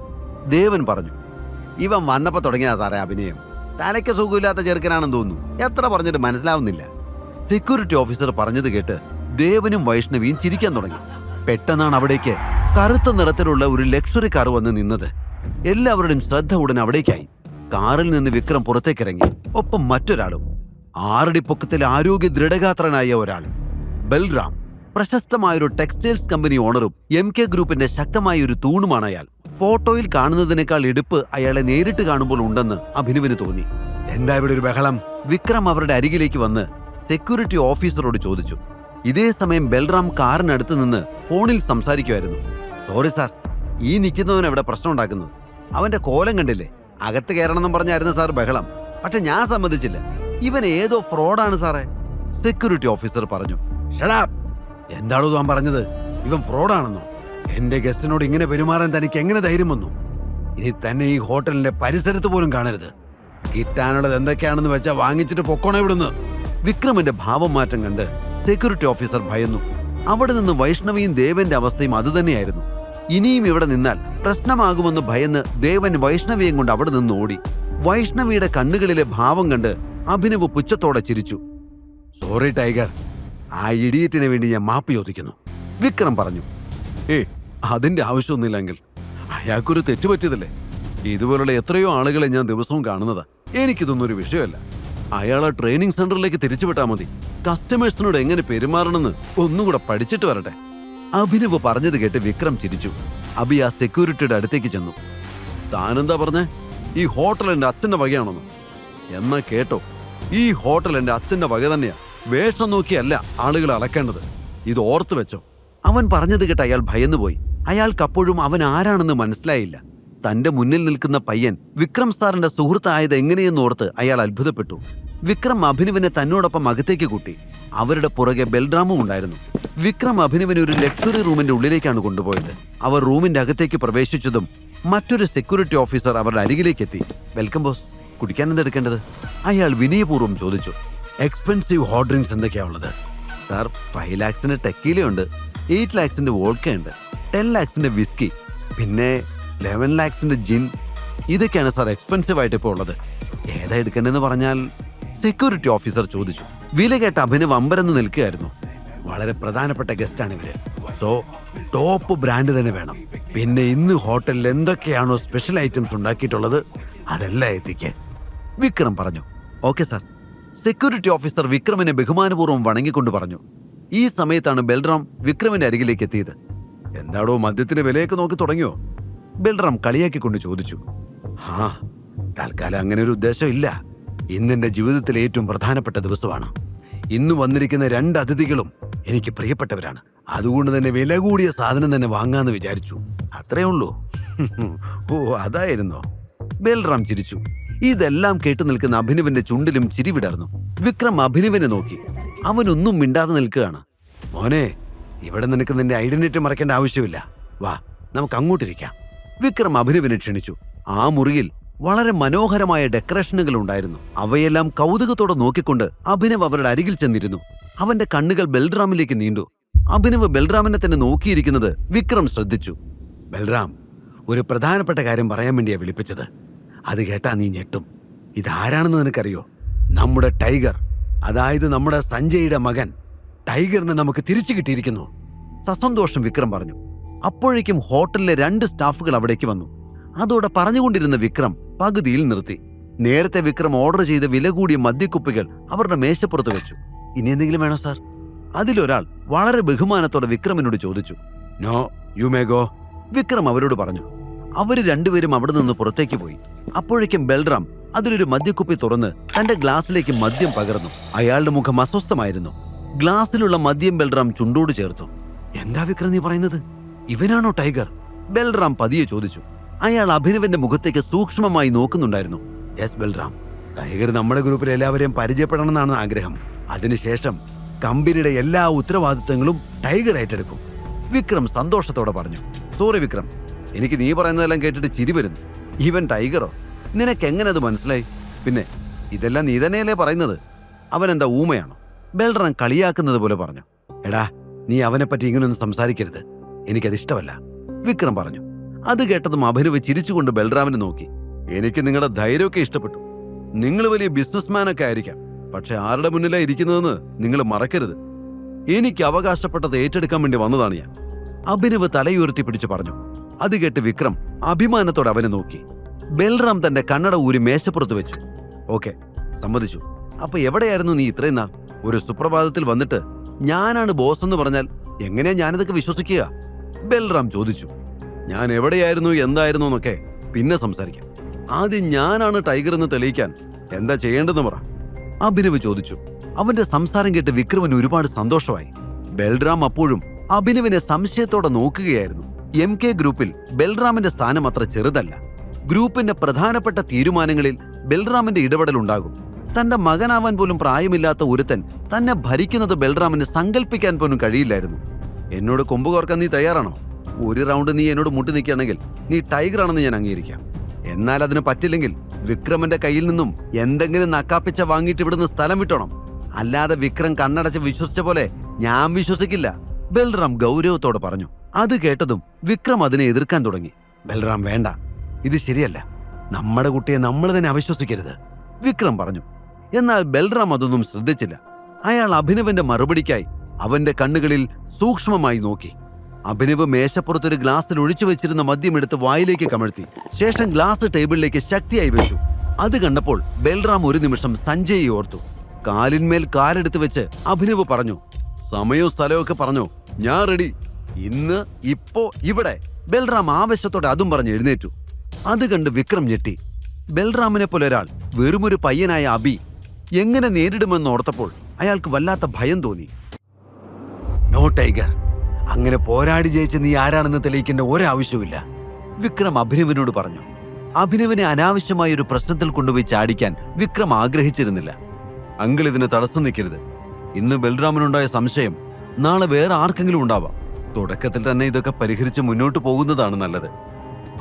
ദേവൻ പറഞ്ഞു. ഇവൻ വന്നപ്പോ തുടങ്ങിയതാ സാറേ അഭിനയം. തലയ്ക്ക് സുഖമില്ലാത്ത ചെറുക്കനാണെന്ന് തോന്നുന്നു, എത്ര പറഞ്ഞിട്ട് മനസ്സിലാവുന്നില്ല, സെക്യൂരിറ്റി ഓഫീസർ പറഞ്ഞത് കേട്ട് ദേവനും വൈഷ്ണവിയും ചിരിക്കാൻ തുടങ്ങി. പെട്ടെന്നാണ് അവിടേക്ക് കറുത്ത നിറത്തിലുള്ള ഒരു ലക്ഷറി കാർ വന്ന് നിന്നത്. എല്ലാവരുടെയും ശ്രദ്ധ ഉടൻ അവിടേക്കായി. കാറിൽ നിന്ന് വിക്രം പുറത്തേക്കിറങ്ങി. ഒപ്പം മറ്റൊരാളും, 6 അടി പൊക്കത്തിൽ ആരോഗ്യ ദൃഢഗാത്രനായ ഒരാൾ, ബൽറാം. പ്രശസ്തമായൊരു ടെക്സ്റ്റൈൽസ് കമ്പനി ഓണറും MK ഗ്രൂപ്പിന്റെ ശക്തമായ ഒരു തൂണുമാണ് അയാൾ. ഫോട്ടോയിൽ കാണുന്നതിനേക്കാൾ എടുപ്പ് അയാളെ നേരിട്ട് കാണുമ്പോൾ ഉണ്ടെന്ന് അഭിനവിന് തോന്നി. എന്താ ഇവിടെ ഒരു ബഹളം? വിക്രം അവരുടെ അരികിലേക്ക് വന്ന് സെക്യൂരിറ്റി ഓഫീസറോട് ചോദിച്ചു. ഇതേ സമയം ബൽറാം കാറിനടുത്ത് നിന്ന് ഫോണിൽ സംസാരിക്കുമായിരുന്നു. സോറി സാർ, ഈ നിൽക്കുന്നവൻ എവിടെ പ്രശ്നം ഉണ്ടാക്കുന്നത്? അവന്റെ കോലം കണ്ടില്ലേ? അകത്ത് കയറണമെന്നും പറഞ്ഞായിരുന്നു സാർ ബഹളം. പക്ഷെ ഞാൻ സമ്മതിച്ചില്ല, ഇവൻ ഏതോ ഫ്രോഡാണ് സാറേ, സെക്യൂരിറ്റി ഓഫീസർ പറഞ്ഞു. ഷടാ, എന്താണോ താൻ പറഞ്ഞത്? ഇവൻ ഫ്രോഡാണെന്നോ? എന്റെ ഗസ്റ്റിനോട് ഇങ്ങനെ പെരുമാറാൻ തനിക്ക് എങ്ങനെ ധൈര്യം വന്നു? ഇനി തന്നെ ഈ ഹോട്ടലിന്റെ പരിസരത്ത് പോലും കാണരുത്. കിട്ടാനുള്ളത് എന്തൊക്കെയാണെന്ന് വെച്ചാൽ വാങ്ങിച്ചിട്ട് പൊക്കോണേ ഇവിടുന്ന്. വിക്രമിന്റെ ഭാവം മാറ്റം കണ്ട് സെക്യൂരിറ്റി ഓഫീസർ ഭയന്നു. അവിടെ നിന്ന് വൈഷ്ണവിയും ദേവന്റെ അവസ്ഥയും അതുതന്നെയായിരുന്നു. ഇനിയും ഇവിടെ നിന്നാൽ പ്രശ്നമാകുമെന്ന് ഭയന്ന് ദേവൻ വൈഷ്ണവിയും കൊണ്ട് അവിടെ നിന്ന് ഓടി. വൈഷ്ണവിയുടെ കണ്ണുകളിലെ ഭാവം കണ്ട് അഭിനവ് പുച്ഛത്തോടെ ചിരിച്ചു. സോറി ടൈഗർ, ആ ഇഡിയറ്റിന് വേണ്ടി ഞാൻ മാപ്പ് ചോദിക്കുന്നു, വിക്രം പറഞ്ഞു. അതിന്റെ ആവശ്യമൊന്നുമില്ലെങ്കിൽ അയാൾക്കൊരു തെറ്റുപറ്റിയതല്ലേ. ഇതുപോലുള്ള എത്രയോ ആളുകളെ ഞാൻ ദിവസവും കാണുന്നതാ. എനിക്കിതൊന്നും ഒരു വിഷയമല്ല. അയാളെ ട്രെയിനിങ് സെന്ററിലേക്ക് തിരിച്ചുവിട്ടാ മതി. കസ്റ്റമേഴ്സിനോട് എങ്ങനെ പെരുമാറണമെന്ന് ഒന്നുകൂടെ പഠിച്ചിട്ട് വരട്ടെ. അഭിനവ് പറഞ്ഞത് കേട്ട് വിക്രം ചിരിച്ചു. അഭി ആ സെക്യൂരിറ്റിയുടെ അടുത്തേക്ക് ചെന്നു. താനെന്താ പറഞ്ഞേ? ഈ ഹോട്ടൽ എന്റെ അച്ഛന്റെ വകയാണെന്ന്? എന്നാ കേട്ടോ, ഈ ഹോട്ടൽ എന്റെ അച്ഛന്റെ വക തന്നെയാ. വേഷം നോക്കിയല്ല ആളുകളെ അളക്കേണ്ടത്, ഇത് ഓർത്തു വെച്ചോ. അവൻ പറഞ്ഞത് കേട്ട് അയാൾ ഭയന്നുപോയി. അയാൾക്കപ്പോഴും അവൻ ആരാണെന്ന് മനസ്സിലായില്ല. തന്റെ മുന്നിൽ നിൽക്കുന്ന പയ്യൻ വിക്രം സാറിന്റെ സുഹൃത്തായത് എങ്ങനെയെന്നോർത്ത് അയാൾ അത്ഭുതപ്പെട്ടു. വിക്രം അഭിനവിനെ തന്നോടൊപ്പം അകത്തേക്ക് കൂട്ടി. അവരുടെ പുറകെ ബൽറാമും ഉണ്ടായിരുന്നു. വിക്രം അഭിനവിനെ ഒരു ലക്ഷറി റൂമിന്റെ ഉള്ളിലേക്കാണ് കൊണ്ടുപോയത്. അവർ റൂമിന്റെ അകത്തേക്ക് പ്രവേശിച്ചതും മറ്റൊരു സെക്യൂരിറ്റി ഓഫീസർ അവരുടെ അരികിലേക്ക് എത്തി. വെൽക്കം ബോസ്, കുടിക്കാൻ എന്തെടുക്കേണ്ടത്? അയാൾ വിനയപൂർവ്വം ചോദിച്ചു. എക്സ്പെൻസീവ് ഹോട്ട് ഡ്രിങ്ക്സ് എന്തൊക്കെയാ ഉള്ളത്? സാർ, 5 lakhsന്റെ ടെക്കീലയുണ്ട്, 8 lakhsന്റെ വോഡ്കയുണ്ട്, 10 lakhsന്റെ വിസ്കി, പിന്നെ 11 lakhsന്റെ ജിൻ. ഇതൊക്കെയാണ് സാർ എക്സ്പെൻസീവ് ആയിട്ട് ഇപ്പോൾ ഉള്ളത്. ഏതാ എടുക്കേണ്ടതെന്ന് പറഞ്ഞാൽ? സെക്യൂരിറ്റി ഓഫീസർ ചോദിച്ചു. വില കേട്ട അഭിനവ് അമ്പരന്ന് നിൽക്കുകയായിരുന്നു. വളരെ പ്രധാനപ്പെട്ട ഗസ്റ്റാണ് ഇവര്, സോ ടോപ്പ് ബ്രാൻഡ് തന്നെ വേണം. പിന്നെ ഇന്ന് ഹോട്ടലിൽ എന്തൊക്കെയാണോ സ്പെഷ്യൽ ഐറ്റംസ് ഉണ്ടാക്കിയിട്ടുള്ളത് അതെല്ലാം എത്തിക്കാൻ വിക്രം പറഞ്ഞു. Okay sir. സെക്യൂരിറ്റി ഓഫീസർ വിക്രമിനെ ബഹുമാനപൂർവ്വം വണങ്ങിക്കൊണ്ട് പറഞ്ഞു. ഈ സമയത്താണ് ബൽറാം വിക്രമിന്റെ അരികിലേക്ക് എത്തിയത്. എന്താടോ മദ്യത്തിന്റെ വിലയൊക്കെ നോക്കി തുടങ്ങിയോ? ബൽറാം കളിയാക്കിക്കൊണ്ട് ചോദിച്ചു. ആ, തൽക്കാലം അങ്ങനെ ഒരു ഉദ്ദേശം ഇല്ല. ഇന്നെന്റെ ജീവിതത്തിലെ ഏറ്റവും പ്രധാനപ്പെട്ട ദിവസമാണ്. ഇന്ന് വന്നിരിക്കുന്ന 2 അതിഥികളും എനിക്ക് പ്രിയപ്പെട്ടവരാണ്. അതുകൊണ്ട് തന്നെ വില കൂടിയ സാധനം തന്നെ വാങ്ങാന്ന് വിചാരിച്ചു. അത്രേ ഉള്ളൂ. ഓ, അതായിരുന്നോ? ബൽറാം ചിരിച്ചു. ഇതെല്ലാം കേട്ടു നിൽക്കുന്ന അഭിനവിന്റെ ചുണ്ടിലും ചിരി വിടർന്നു. വിക്രം അഭിനവിനെ നോക്കി. അവനൊന്നും മിണ്ടാതെ നിൽക്കുകയാണ്. മോനെ, ഇവിടെ നിനക്ക് നിന്റെ ഐഡന്റിറ്റി മറക്കേണ്ട ആവശ്യമില്ല. വാ, നമുക്ക് അങ്ങോട്ടിരിക്കാം. വിക്രം അഭിനവിനെ ക്ഷണിച്ചു. ആ മുറിയിൽ വളരെ മനോഹരമായ ഡെക്കറേഷനുകൾ ഉണ്ടായിരുന്നു. അവയെല്ലാം കൗതുകത്തോടെ നോക്കിക്കൊണ്ട് അഭിനവ് അവരുടെ അരികിൽ ചെന്നിരുന്നു. അവന്റെ കണ്ണുകൾ ബൽറാമിലേക്ക് നീണ്ടു. അഭിനവ് ബൽറാമിനെ തന്നെ നോക്കിയിരിക്കുന്നത് വിക്രം ശ്രദ്ധിച്ചു. ബൽറാം, ഒരു പ്രധാനപ്പെട്ട കാര്യം പറയാൻ വേണ്ടിയാ വിളിപ്പിച്ചത്. അത് കേട്ടാ നീ ഞെട്ടും. ഇതാരാണെന്ന് നിനക്കറിയോ? നമ്മുടെ ടൈഗർ, അതായത് നമ്മുടെ സഞ്ജയുടെ മകൻ ടൈഗറിനെ നമുക്ക് തിരിച്ചു കിട്ടിയിരിക്കുന്നു. സസന്തോഷം വിക്രം പറഞ്ഞു. അപ്പോഴേക്കും ഹോട്ടലിലെ 2 സ്റ്റാഫുകൾ അവിടേക്ക് വന്നു. അതോടെ പറഞ്ഞുകൊണ്ടിരുന്ന വിക്രം പകുതിയിൽ നിർത്തി. നേരത്തെ വിക്രം ഓർഡർ ചെയ്ത വില കൂടിയ മദ്യക്കുപ്പികൾ അവരുടെ മേശപ്പുറത്ത് വെച്ചു. ഇനി എന്തെങ്കിലും വേണോ സാർ? അതിലൊരാൾ വളരെ ബഹുമാനത്തോടെ വിക്രമിനോട് ചോദിച്ചു. No, you may go, Vikram അവരോട് പറഞ്ഞു. അവര് 2 പേരും അവിടെ നിന്ന് പുറത്തേക്ക് പോയി. അപ്പോഴേക്കും ബൽറാം അതിലൊരു മദ്യക്കുപ്പി തുറന്ന് തന്റെ ഗ്ലാസ്സിലേക്ക് മദ്യം പകർന്നു. അയാളുടെ മുഖം അസ്വസ്ഥമായിരുന്നു. ഗ്ലാസ്സിലുള്ള മദ്യം ബൽറാം ചുണ്ടോട് ചേർത്തു. എന്താ വിക്രം നീ പറയുന്നത്? ഇവനാണോ ടൈഗർ? ബൽറാം പതിയെ ചോദിച്ചു. അയാൾ അഭിനവന്റെ മുഖത്തേക്ക് സൂക്ഷ്മമായി നോക്കുന്നുണ്ടായിരുന്നു. യെസ് ബൽറാം, ടൈഗർ നമ്മുടെ ഗ്രൂപ്പിലെ എല്ലാവരെയും പരിചയപ്പെടണമെന്നാണ് ആഗ്രഹം. അതിനുശേഷം കമ്പനിയുടെ എല്ലാ ഉത്തരവാദിത്തങ്ങളും ടൈഗർ ഏറ്റെടുക്കും. വിക്രം സന്തോഷത്തോടെ പറഞ്ഞു. സോറി വിക്രം, എനിക്ക് നീ പറയുന്നതെല്ലാം കേട്ടിട്ട് ചിരി വരുന്നു. ഇവൻ ടൈഗറോ? നിനക്കെങ്ങനെ അത് മനസ്സിലായി? പിന്നെ ഇതെല്ലാം നീ തന്നെയല്ലേ പറയുന്നത്? അവനെന്താ ഊമയാണോ? ബൽറാം കളിയാക്കുന്നത് പോലെ പറഞ്ഞു. എടാ, നീ അവനെപ്പറ്റി ഇങ്ങനൊന്നും സംസാരിക്കരുത്, എനിക്കതിഷ്ടമല്ല, വിക്രം പറഞ്ഞു. അത് കേട്ടതും അഭിനവ് ചിരിച്ചുകൊണ്ട് ബൽറാമിനെ നോക്കി. എനിക്ക് നിങ്ങളുടെ ധൈര്യമൊക്കെ ഇഷ്ടപ്പെട്ടു. നിങ്ങൾ വലിയ ബിസിനസ്മാനൊക്കെ ആയിരിക്കാം, പക്ഷെ ആരുടെ മുന്നിലാണ് ഇരിക്കുന്നതെന്ന് നിങ്ങൾ മറക്കരുത്. എനിക്ക് അവകാശപ്പെട്ടത് ഏറ്റെടുക്കാൻ വേണ്ടി വന്നതാണ് ഞാൻ, അഭിനവ് തലയുയർത്തി പിടിച്ചു പറഞ്ഞു. അത് കേട്ട് വിക്രം അഭിമാനത്തോടെ അവനെ നോക്കി. ബൽറാം തന്റെ കണ്ണട ഊരി മേശപ്പുറത്ത് വെച്ചു. ഓക്കെ, സമ്മതിച്ചു. അപ്പൊ എവിടെയായിരുന്നു നീ ഇത്രയും നാൾ? ഒരു സുപ്രഭാതത്തിൽ വന്നിട്ട് ഞാനാണ് ബോസ് എന്ന് പറഞ്ഞാൽ എങ്ങനെയാ ഞാനിതൊക്കെ വിശ്വസിക്കുക? ബൽറാം ചോദിച്ചു. ഞാൻ എവിടെയായിരുന്നു എന്തായിരുന്നു എന്നൊക്കെ പിന്നെ സംസാരിക്കാം. ആദ്യം ഞാനാണ് ടൈഗർ എന്ന് തെളിയിക്കാൻ എന്താ ചെയ്യേണ്ടെന്ന് പറ, അഭിനവ് ചോദിച്ചു. അവന്റെ സംസാരം കേട്ട് വിക്രമിന് ഒരുപാട് സന്തോഷമായി. ബൽറാം അപ്പോഴും അഭിനവിനെ സംശയത്തോടെ നോക്കുകയായിരുന്നു. MK ഗ്രൂപ്പിൽ ബൽറാമിന്റെ സ്ഥാനം അത്ര ചെറുതല്ല. ഗ്രൂപ്പിന്റെ പ്രധാനപ്പെട്ട തീരുമാനങ്ങളിൽ ബൽറാമിന്റെ ഇടപെടൽ ഉണ്ടാകും. തന്റെ മകനാവാൻ പോലും പ്രായമില്ലാത്ത ഒരുത്തൻ തന്നെ ഭരിക്കുന്നത് ബൽറാമിന് സങ്കല്പിക്കാൻ പോലും കഴിയില്ലായിരുന്നു. എന്നോട് കൊമ്പ് കോർക്കാൻ നീ തയ്യാറാണോ? ഒരു റൗണ്ട് നീ എന്നോട് മുട്ടി നിൽക്കുകയാണെങ്കിൽ നീ ടൈഗർ ആണെന്ന് ഞാൻ അംഗീകരിക്കാം. എന്നാൽ അതിന് പറ്റില്ലെങ്കിൽ വിക്രമന്റെ കയ്യിൽ നിന്നും എന്തെങ്കിലും നക്കാപ്പിച്ച വാങ്ങിയിട്ട് ഇവിടുന്ന് സ്ഥലം വിട്ടോണം. അല്ലാതെ വിക്രം കണ്ണടച്ച് വിശ്വസിച്ച പോലെ ഞാൻ വിശ്വസിക്കില്ല, ബൽറാം ഗൗരവത്തോടെ പറഞ്ഞു. അത് കേട്ടതും വിക്രം അതിനെ എതിർക്കാൻ തുടങ്ങി. ബൽറാം, വേണ്ട, ഇത് ശരിയല്ല. നമ്മുടെ കുട്ടിയെ നമ്മൾ തന്നെ അവിശ്വസിക്കരുത്, വിക്രം പറഞ്ഞു. എന്നാൽ ബൽറാം അതൊന്നും ശ്രദ്ധിച്ചില്ല. അയാൾ അഭിനവന്റെ മറുപടിക്കായി അവന്റെ കണ്ണുകളിൽ സൂക്ഷ്മമായി നോക്കി. അഭിനവ് മേശപ്പുറത്തൊരു ഗ്ലാസ്സിൽ ഒഴിച്ചു വെച്ചിരുന്ന മദ്യം എടുത്ത് വായിലേക്ക് കമഴ്ത്തി. ശേഷം ഗ്ലാസ് ടേബിളിലേക്ക് ശക്തിയായി വെച്ചു. അത് കണ്ടപ്പോൾ ബൽറാം ഒരു നിമിഷം സഞ്ജയെ ഓർത്തു. കാലിന്മേൽ കാലെടുത്ത് വെച്ച് അഭിനവ് പറഞ്ഞു. സമയവും സ്ഥലവും ഒക്കെ പറഞ്ഞു, ഞാൻ റെഡി, ഇന്ന്, ഇപ്പോ, ഇവിടെ. ബൽറാം ആവേശത്തോടെ അതും പറഞ്ഞ് എഴുന്നേറ്റു. അത് കണ്ട് വിക്രം ഞെട്ടി. ബൽറാമിനെ പോലെ ഒരാൾ, വെറുമൊരു പയ്യനായ അബി, എങ്ങനെ നേരിടുമെന്ന് ഓർത്തപ്പോൾ അയാൾക്ക് വല്ലാത്ത ഭയം തോന്നി. നോ ടൈഗർ, അങ്ങനെ പോരാടി ജയിച്ച് നീ ആരാണെന്ന് തെളിയിക്കേണ്ട ഒരാവശ്യവുമില്ല, വിക്രം അഭിനവിനോട് പറഞ്ഞു. അഭിനവിനെ അനാവശ്യമായ ഒരു പ്രശ്നത്തിൽ കൊണ്ടുപോയി ചാടിക്കാൻ വിക്രം ആഗ്രഹിച്ചിരുന്നില്ല. അങ്കിൾ ഇതിന് തടസ്സം നിൽക്കരുത്. ഇന്ന് ബൽറാമിനുണ്ടായ സംശയം നാളെ വേറെ ആർക്കെങ്കിലും ഉണ്ടാവാം. തുടക്കത്തിൽ തന്നെ ഇതൊക്കെ പരിഹരിച്ച് മുന്നോട്ട് പോകുന്നതാണ് നല്ലത്.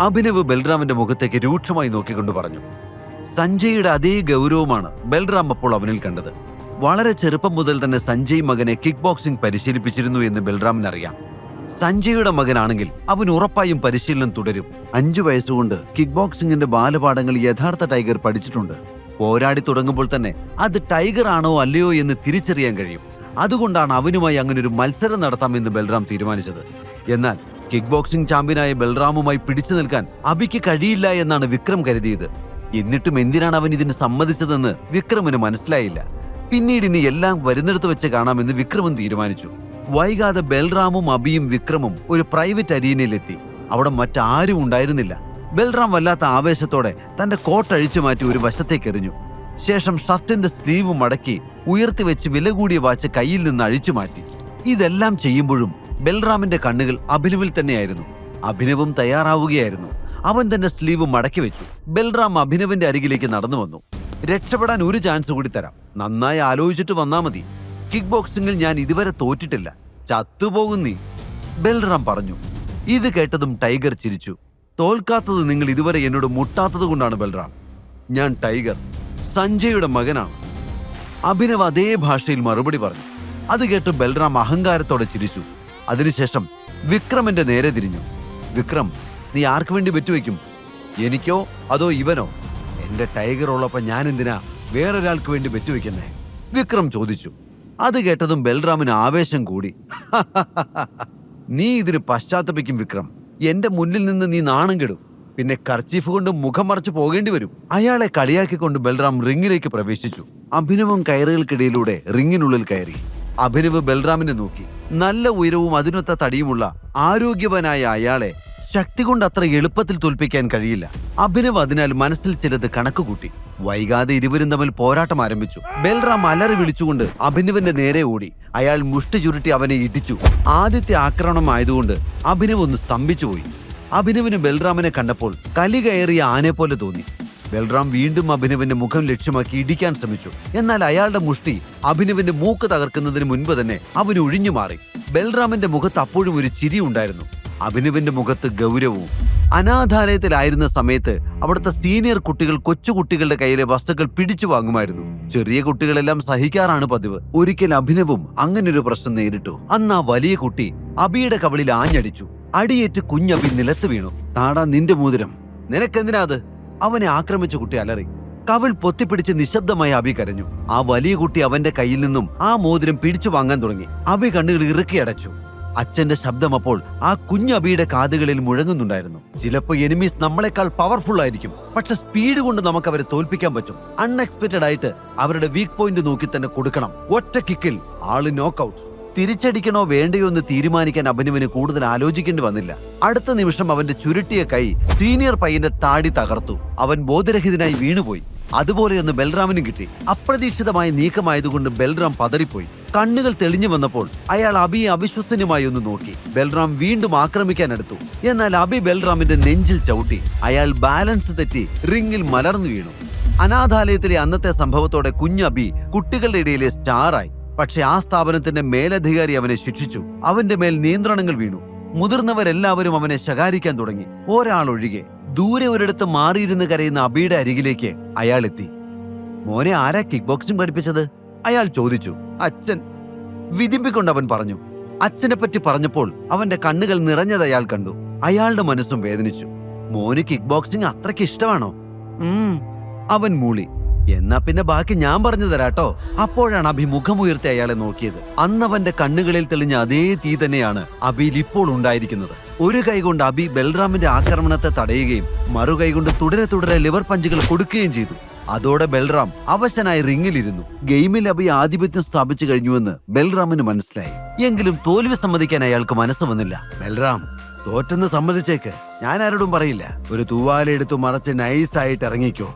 അഭിനവ് ബൽറാമിന്റെ മുഖത്തേക്ക് രൂക്ഷമായി നോക്കിക്കൊണ്ട് പറഞ്ഞു. സഞ്ജയുടെ അതേ ഗൗരവമാണ് ബൽറാം അപ്പോൾ അവനിൽ കണ്ടത്. വളരെ ചെറുപ്പം മുതൽ തന്നെ സഞ്ജയ് മകനെ കിക്ക് ബോക്സിംഗ് പരിശീലിപ്പിച്ചിരുന്നു എന്ന് ബൽറാമിനറിയാം. സഞ്ജയുടെ മകനാണെങ്കിൽ അവൻ ഉറപ്പായും പരിശീലനം തുടരും. 5 വയസ്സുകൊണ്ട് കിക്ക് ബോക്സിംഗിന്റെ ബാലപാഠങ്ങൾ യഥാർത്ഥ ടൈഗർ പഠിച്ചിട്ടുണ്ട്. പോരാടി തുടങ്ങുമ്പോൾ തന്നെ അത് ടൈഗർ ആണോ അല്ലയോ എന്ന് തിരിച്ചറിയാൻ കഴിയും. അതുകൊണ്ടാണ് അവനുമായി അങ്ങനെ ഒരു മത്സരം നടത്താമെന്ന് ബൽറാം തീരുമാനിച്ചത്. എന്നാൽ കിക്ക് ബോക്സിംഗ് ചാമ്പ്യനായ ബൽറാമുമായി പിടിച്ചു നിൽക്കാൻ അബിക്ക് കഴിയില്ല എന്നാണ് വിക്രം കരുതിയത്. എന്നിട്ടും എന്തിനാണ് അവൻ ഇതിന് സമ്മതിച്ചതെന്ന് വിക്രമിന് മനസ്സിലായില്ല. പിന്നീട് ഇനി എല്ലാം വരുന്നിടത്ത് വെച്ച് കാണാമെന്ന് വിക്രമൻ തീരുമാനിച്ചു. വൈകാതെ ബൽറാമും അബിയും വിക്രമും ഒരു പ്രൈവറ്റ് അരീനയിലെത്തി. അവിടെ മറ്റാരും ഉണ്ടായിരുന്നില്ല. ബൽറാം വല്ലാത്ത ആവേശത്തോടെ തന്റെ കോട്ട് അഴിച്ചു മാറ്റി ഒരു വശത്തേക്ക് എറിഞ്ഞു. ശേഷം ഷർട്ടിന്റെ സ്ലീവ് മടക്കി ഉയർത്തിവെച്ച് വില കൂടിയ വാച്ച് കയ്യിൽ നിന്ന് അഴിച്ചു മാറ്റി. ഇതെല്ലാം ചെയ്യുമ്പോഴും ബൽറാമിന്റെ കണ്ണുകൾ അഭിനവിൽ തന്നെയായിരുന്നു. അഭിനവും തയ്യാറാവുകയായിരുന്നു. അവൻ തന്റെ സ്ലീവ് മടക്കി വെച്ചു. ബൽറാം അഭിനവിന്റെ അരികിലേക്ക് നടന്നു വന്നു. രക്ഷപ്പെടാൻ ഒരു ചാൻസ് കൂടി തരാം, നന്നായി ആലോചിച്ചിട്ട് വന്നാ മതി. കിക്ക് ബോക്സിംഗിൽ ഞാൻ ഇതുവരെ തോറ്റിട്ടില്ല, ചത്തുപോകും നീ, ബൽറാം പറഞ്ഞു. ഇത് കേട്ടതും ടൈഗർ ചിരിച്ചു. തോൽക്കാത്തത് നിങ്ങൾ ഇതുവരെ എന്നോട് മുട്ടാത്തത് കൊണ്ടാണ് ബൽറാം. ഞാൻ ടൈഗർ, സഞ്ജയുടെ മകനാണ്. അഭിനവ് അതേ ഭാഷയിൽ മറുപടി പറഞ്ഞു. അത് കേട്ട് ബൽറാം അഹങ്കാരത്തോടെ ചിരിച്ചു. അതിനുശേഷം വിക്രമിന്റെ നേരെ തിരിഞ്ഞു. വിക്രം, നീ ആർക്ക് വേണ്ടി വെറ്റുവെക്കും? എനിക്കോ അതോ ഇവനോ? എന്റെ ടൈഗർ ഉള്ളപ്പോ ഞാൻ എന്തിനാ വേറൊരാൾക്ക് വേണ്ടി വെറ്റുവെക്കുന്നേ? വിക്രം ചോദിച്ചു. അത് കേട്ടതും ബൽറാമിന് ആവേശം കൂടി. നീ ഇതിന് പശ്ചാത്തപിക്കും വിക്രം. എന്റെ മുന്നിൽ നിന്ന് നീ നാണം കെടും. പിന്നെ കർച്ചീഫ് കൊണ്ട് മുഖം മറച്ചു പോകേണ്ടി വരും. അയാളെ കളിയാക്കിക്കൊണ്ട് ബൽറാം റിങ്ങിലേക്ക് പ്രവേശിച്ചു. അഭിനവും കയറുകൾക്കിടയിലൂടെ റിങ്ങിനുള്ളിൽ കയറി. അഭിനവ് ബൽറാമിനെ നോക്കി. നല്ല ഉയരവും അതിനൊത്ത തടിയുമുള്ള ആരോഗ്യവാനായ അയാളെ ശക്തി കൊണ്ട് അത്ര എളുപ്പത്തിൽ തോൽപ്പിക്കാൻ കഴിയില്ല. അഭിനവ് അതിനാൽ മനസ്സിൽ ചിലത് കണക്കുകൂട്ടി. വൈകാതെ ഇരുവരും തമ്മിൽ പോരാട്ടം ആരംഭിച്ചു. ബൽറാം അലറി വിളിച്ചുകൊണ്ട് അഭിനവിന്റെ നേരെ ഓടി. അയാൾ മുഷ്ടി ചുരുട്ടി അവനെ ഇടിച്ചു. ആദ്യത്തെ ആക്രമണമായതുകൊണ്ട് അഭിനവ് ഒന്ന് സ്തംഭിച്ചുപോയി. അഭിനവിന് ബൽറാമിനെ കണ്ടപ്പോൾ കലി കയറിയ ആനെ പോലെ തോന്നി. ബൽറാം വീണ്ടും അഭിനവിന്റെ മുഖം ലക്ഷ്യമാക്കി ഇടിക്കാൻ ശ്രമിച്ചു. എന്നാൽ അയാളുടെ മുഷ്ടി അഭിനവിന്റെ മൂക്ക് തകർക്കുന്നതിന് മുൻപ് തന്നെ അവൻ ഒഴിഞ്ഞു മാറി. ബൽറാമിന്റെ മുഖത്ത് അപ്പോഴും ഒരു ചിരി ഉണ്ടായിരുന്നു. അഭിനവിന്റെ മുഖത്ത് ഗൗരവവും. അനാഥാലയത്തിലായിരുന്ന സമയത്ത് അവിടുത്തെ സീനിയർ കുട്ടികൾ കൊച്ചുകുട്ടികളുടെ കയ്യിലെ വസ്തുക്കൾ പിടിച്ചു വാങ്ങുമായിരുന്നു. ചെറിയ കുട്ടികളെല്ലാം സഹിക്കാറാണ് പതിവ്. ഒരിക്കൽ അഭിനവും അങ്ങനൊരു പ്രശ്നം നേരിട്ടു. അന്ന് ആ വലിയ കുട്ടി അബിയുടെ കവിളിൽ ആഞ്ഞടിച്ചു. അടിയേറ്റ് കുഞ്ഞബി നിലത്ത് വീണു. താടാ നിന്റെ മോതിരം, നിനക്കെന്തിനാ അത്? അവനെ ആക്രമിച്ച കുട്ടി അലറി. കവിൾ പൊത്തിപ്പിടിച്ച് നിശബ്ദമായി അബി കരഞ്ഞു. ആ വലിയ കുട്ടി അവന്റെ കയ്യിൽ നിന്നും ആ മോതിരം പിടിച്ചു വാങ്ങാൻ തുടങ്ങി. അബി കണ്ണുകൾ ഇറുക്കി അടച്ചു. അച്ഛന്റെ ശബ്ദം അപ്പോൾ ആ കുഞ്ഞബിയുടെ കാതുകളിൽ മുഴങ്ങുന്നുണ്ടായിരുന്നു. ചിലപ്പോ എനിമീസ് നമ്മളെക്കാൾ പവർഫുൾ ആയിരിക്കും, പക്ഷെ സ്പീഡ് കൊണ്ട് നമുക്ക് അവരെ തോൽപ്പിക്കാൻ പറ്റും. അൺഎക്സ്പെക്റ്റഡ് ആയിട്ട് അവരുടെ വീക്ക് പോയിന്റ് നോക്കി തന്നെ കൊടുക്കണം. ഒറ്റ കിക്കിൽ ആള് നോക്കൌട്ട്. തിരിച്ചടിക്കണോ വേണ്ടയോ എന്ന് തീരുമാനിക്കാൻ അഭിനവിന് കൂടുതൽ ആലോചിക്കേണ്ടി വന്നില്ല. അടുത്ത നിമിഷം അവന്റെ ചുരുട്ടിയ കൈ സീനിയർ പയ്യന്റെ താടി തകർത്തു. അവൻ ബോധരഹിതനായി വീണുപോയി. അതുപോലെയൊന്ന് ബൽറാമിനും കിട്ടി. അപ്രതീക്ഷിതമായ നീക്കമായതുകൊണ്ട് ബൽറാം പതറിപ്പോയി. കണ്ണുകൾ തെളിഞ്ഞു വന്നപ്പോൾ അയാൾ അബിയെ അവിശ്വസനീയമായി ഒന്ന് നോക്കി. ബൽറാം വീണ്ടും ആക്രമിക്കാനെടുത്തു. എന്നാൽ അബി ബൽറാമിന്റെ നെഞ്ചിൽ ചവിട്ടി. അയാൾ ബാലൻസ് തെറ്റി റിങ്ങിൽ മലർന്നു വീണു. അനാഥാലയത്തിലെ അന്നത്തെ സംഭവത്തോടെ കുഞ്ഞബി കുട്ടികളുടെ ഇടയിലെ സ്റ്റാറായി. പക്ഷെ ആ സ്ഥാപനത്തിന്റെ മേലധികാരി അവനെ ശിക്ഷിച്ചു. അവന്റെ മേൽ നിയന്ത്രണങ്ങൾ വീണു. മുതിർന്നവരെല്ലാവരും അവനെ ശകാരിക്കാൻ തുടങ്ങി, ഒരാളൊഴികെ. ദൂരെ ഒരിടത്ത് മാറിയിരുന്ന് കരയുന്ന അബിയുടെ അരികിലേക്ക് അയാൾ എത്തി. മോനെ, ആരാ കിക്ക് ബോക്സിംഗ് പഠിപ്പിച്ചത്? അയാൾ ചോദിച്ചു. അച്ഛൻ, വിതിമ്പിക്കൊണ്ട് അവൻ പറഞ്ഞു. അച്ഛനെ പറ്റി പറഞ്ഞപ്പോൾ അവന്റെ കണ്ണുകൾ നിറഞ്ഞത് അയാൾ കണ്ടു. അയാളുടെ മനസ്സും വേദനിച്ചു. മോന് കിക്ക് ബോക്സിംഗ് അത്രയ്ക്ക് ഇഷ്ടമാണോ? അവൻ മൂളി. എന്നാ പിന്നെ ബാക്കി ഞാൻ പറഞ്ഞു തരാട്ടോ. അപ്പോഴാണ് അബി മുഖമുയർത്തി അയാളെ നോക്കിയത്. അന്നവന്റെ കണ്ണുകളിൽ തെളിഞ്ഞ അതേ തീ തന്നെയാണ് അബിയിൽ ഇപ്പോൾ ഉണ്ടായിരിക്കുന്നത്. ഒരു കൈകൊണ്ട് അബി ബൽറാമിന്റെ ആക്രമണത്തെ തടയുകയും മറുകൈ കൊണ്ട് തുടരെ ലിവർ പഞ്ചുകൾ കൊടുക്കുകയും ചെയ്തു. അതോടെ ബൽറാം അവശനായി റിങ്ങിലിരുന്നു. ഗെയിമിൽ അബി ആധിപത്യം സ്ഥാപിച്ചു കഴിഞ്ഞുവെന്ന് ബൽറാമിന് മനസ്സിലായി. എങ്കിലും തോൽവി സമ്മതിക്കാൻ അയാൾക്ക് മനസ്സ് വന്നില്ല. ബൽറാം, തോറ്റെന്ന് സമ്മതിച്ചേക്ക്, ഞാൻ ആരോടും പറയില്ല. ഒരു തൂവാലെടുത്തു മറച്ച് നൈസായിട്ട് ഇറങ്ങിക്കോ,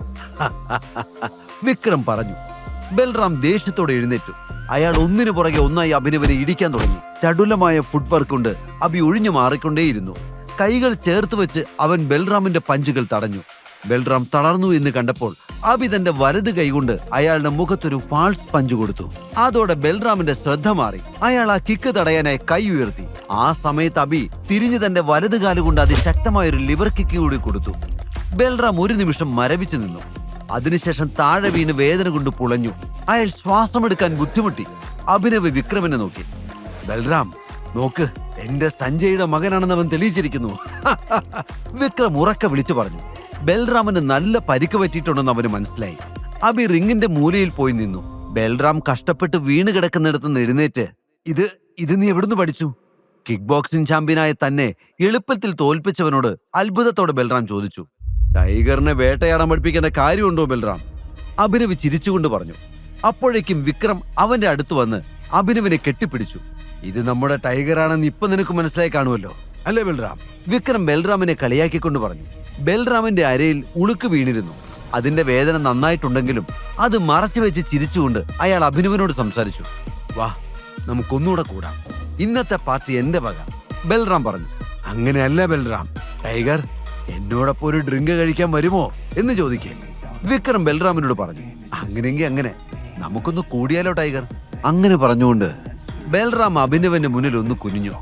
വിക്രം പറഞ്ഞു. ബൽറാം ദേഷ്യത്തോടെ എഴുന്നേറ്റു. അയാൾ ഒന്നിനു പുറകെ ഒന്നായി അഭിനവനെ ഇടിക്കാൻ തുടങ്ങി. ചടുലമായ ഫുട് വർക്ക് കൊണ്ട് അബി ഒഴിഞ്ഞു മാറിക്കൊണ്ടേയിരുന്നു. കൈകൾ ചേർത്ത് വെച്ച് അവൻ ബൽറാമിന്റെ പഞ്ചുകൾ തടഞ്ഞു. ബൽറാം തളർന്നു എന്ന് കണ്ടപ്പോൾ അബി തന്റെ വലത് കൈകൊണ്ട് അയാളുടെ മുഖത്തൊരു ഫാൾസ് പഞ്ച് കൊടുത്തു. അതോടെ ബൽറാമിന്റെ ശ്രദ്ധ മാറി. അയാൾ ആ കിക്ക് തടയാനായി കൈ ഉയർത്തി. ആ സമയത്ത് അബി തിരിഞ്ഞു തന്റെ വലത് കാലുകൊണ്ട് അതിശക്തമായൊരു ലിവർ കിക്ക് കൂടി കൊടുത്തു. ബൽറാം ഒരു നിമിഷം മരവിച്ചു നിന്നു. അതിനുശേഷം താഴെ വീണ് വേദന കൊണ്ട് പുളഞ്ഞു. അയാൾ ശ്വാസമെടുക്കാൻ ബുദ്ധിമുട്ടി. അഭിനവ് വിക്രമനെ നോക്കി. ബൽറാം നോക്ക്, എന്റെ സഞ്ജയുടെ മകനാണെന്ന് അവൻ തെളിയിച്ചിരിക്കുന്നു. വിക്രം ഉറക്കെ വിളിച്ചു പറഞ്ഞു. ബൽറാമിന് നല്ല പരിക്ക് പറ്റിയിട്ടുണ്ടെന്ന് അവന് മനസ്സിലായി. അഭി റിങ്ങിന്റെ മൂലയിൽ പോയി നിന്നു. ബൽറാം കഷ്ടപ്പെട്ട് വീണ് കിടക്കുന്നിടത്ത് നിന്ന് എഴുന്നേറ്റ്, ഇത് നീ എവിടുന്ന് പഠിച്ചു? കിക്ക് ബോക്സിംഗ് ചാമ്പ്യനായ തന്നെ എളുപ്പത്തിൽ തോൽപ്പിച്ചവനോട് അത്ഭുതത്തോടെ ബൽറാം ചോദിച്ചു. ടൈഗറിനെ വേട്ടയാടാൻ പഠിപ്പിക്കേണ്ട കാര്യമുണ്ടോ ബൽറാം? അഭിനവ് ചിരിച്ചുകൊണ്ട് പറഞ്ഞു. അപ്പോഴേക്കും വിക്രം അവന്റെ അടുത്ത് വന്ന് അഭിനവിനെ കെട്ടിപ്പിടിച്ചു. ഇത് നമ്മുടെ ടൈഗറാണെന്ന് ഇപ്പൊ നിനക്ക് മനസ്സിലായി കാണുമല്ലോ അല്ലേ ബൽറാം? വിക്രം ബൽറാമിനെ കളിയാക്കിക്കൊണ്ട് പറഞ്ഞു. ബൽറാമിന്റെ അരയിൽ ഉളുക്ക് വീണിരുന്നു. അതിന്റെ വേദന നന്നായിട്ടുണ്ടെങ്കിലും അത് മറച്ചു വെച്ച് ചിരിച്ചുകൊണ്ട് അയാൾ അഭിനവനോട് സംസാരിച്ചു. വാ, നമുക്കൊന്നുകൂടെ കൂടാം. ഇന്നത്തെ പാർട്ടി എന്റെ വക, ബൽറാം പറഞ്ഞു. അങ്ങനെയല്ല ബൽറാം, ടൈഗർ എന്നോടൊപ്പം ഒരു ഡ്രിങ്ക് കഴിക്കാൻ വരുമോ എന്ന് ചോദിക്കേ. വിക്രം ബൽറാമിനോട് പറഞ്ഞു. അങ്ങനെയെങ്കിൽ അങ്ങനെ, നമുക്കൊന്ന് കൂടിയാലോ ടൈഗർ? അങ്ങനെ പറഞ്ഞുകൊണ്ട് ബൽറാം അഭിനവന്റെ മുന്നിൽ ഒന്ന് കുനിഞ്ഞു.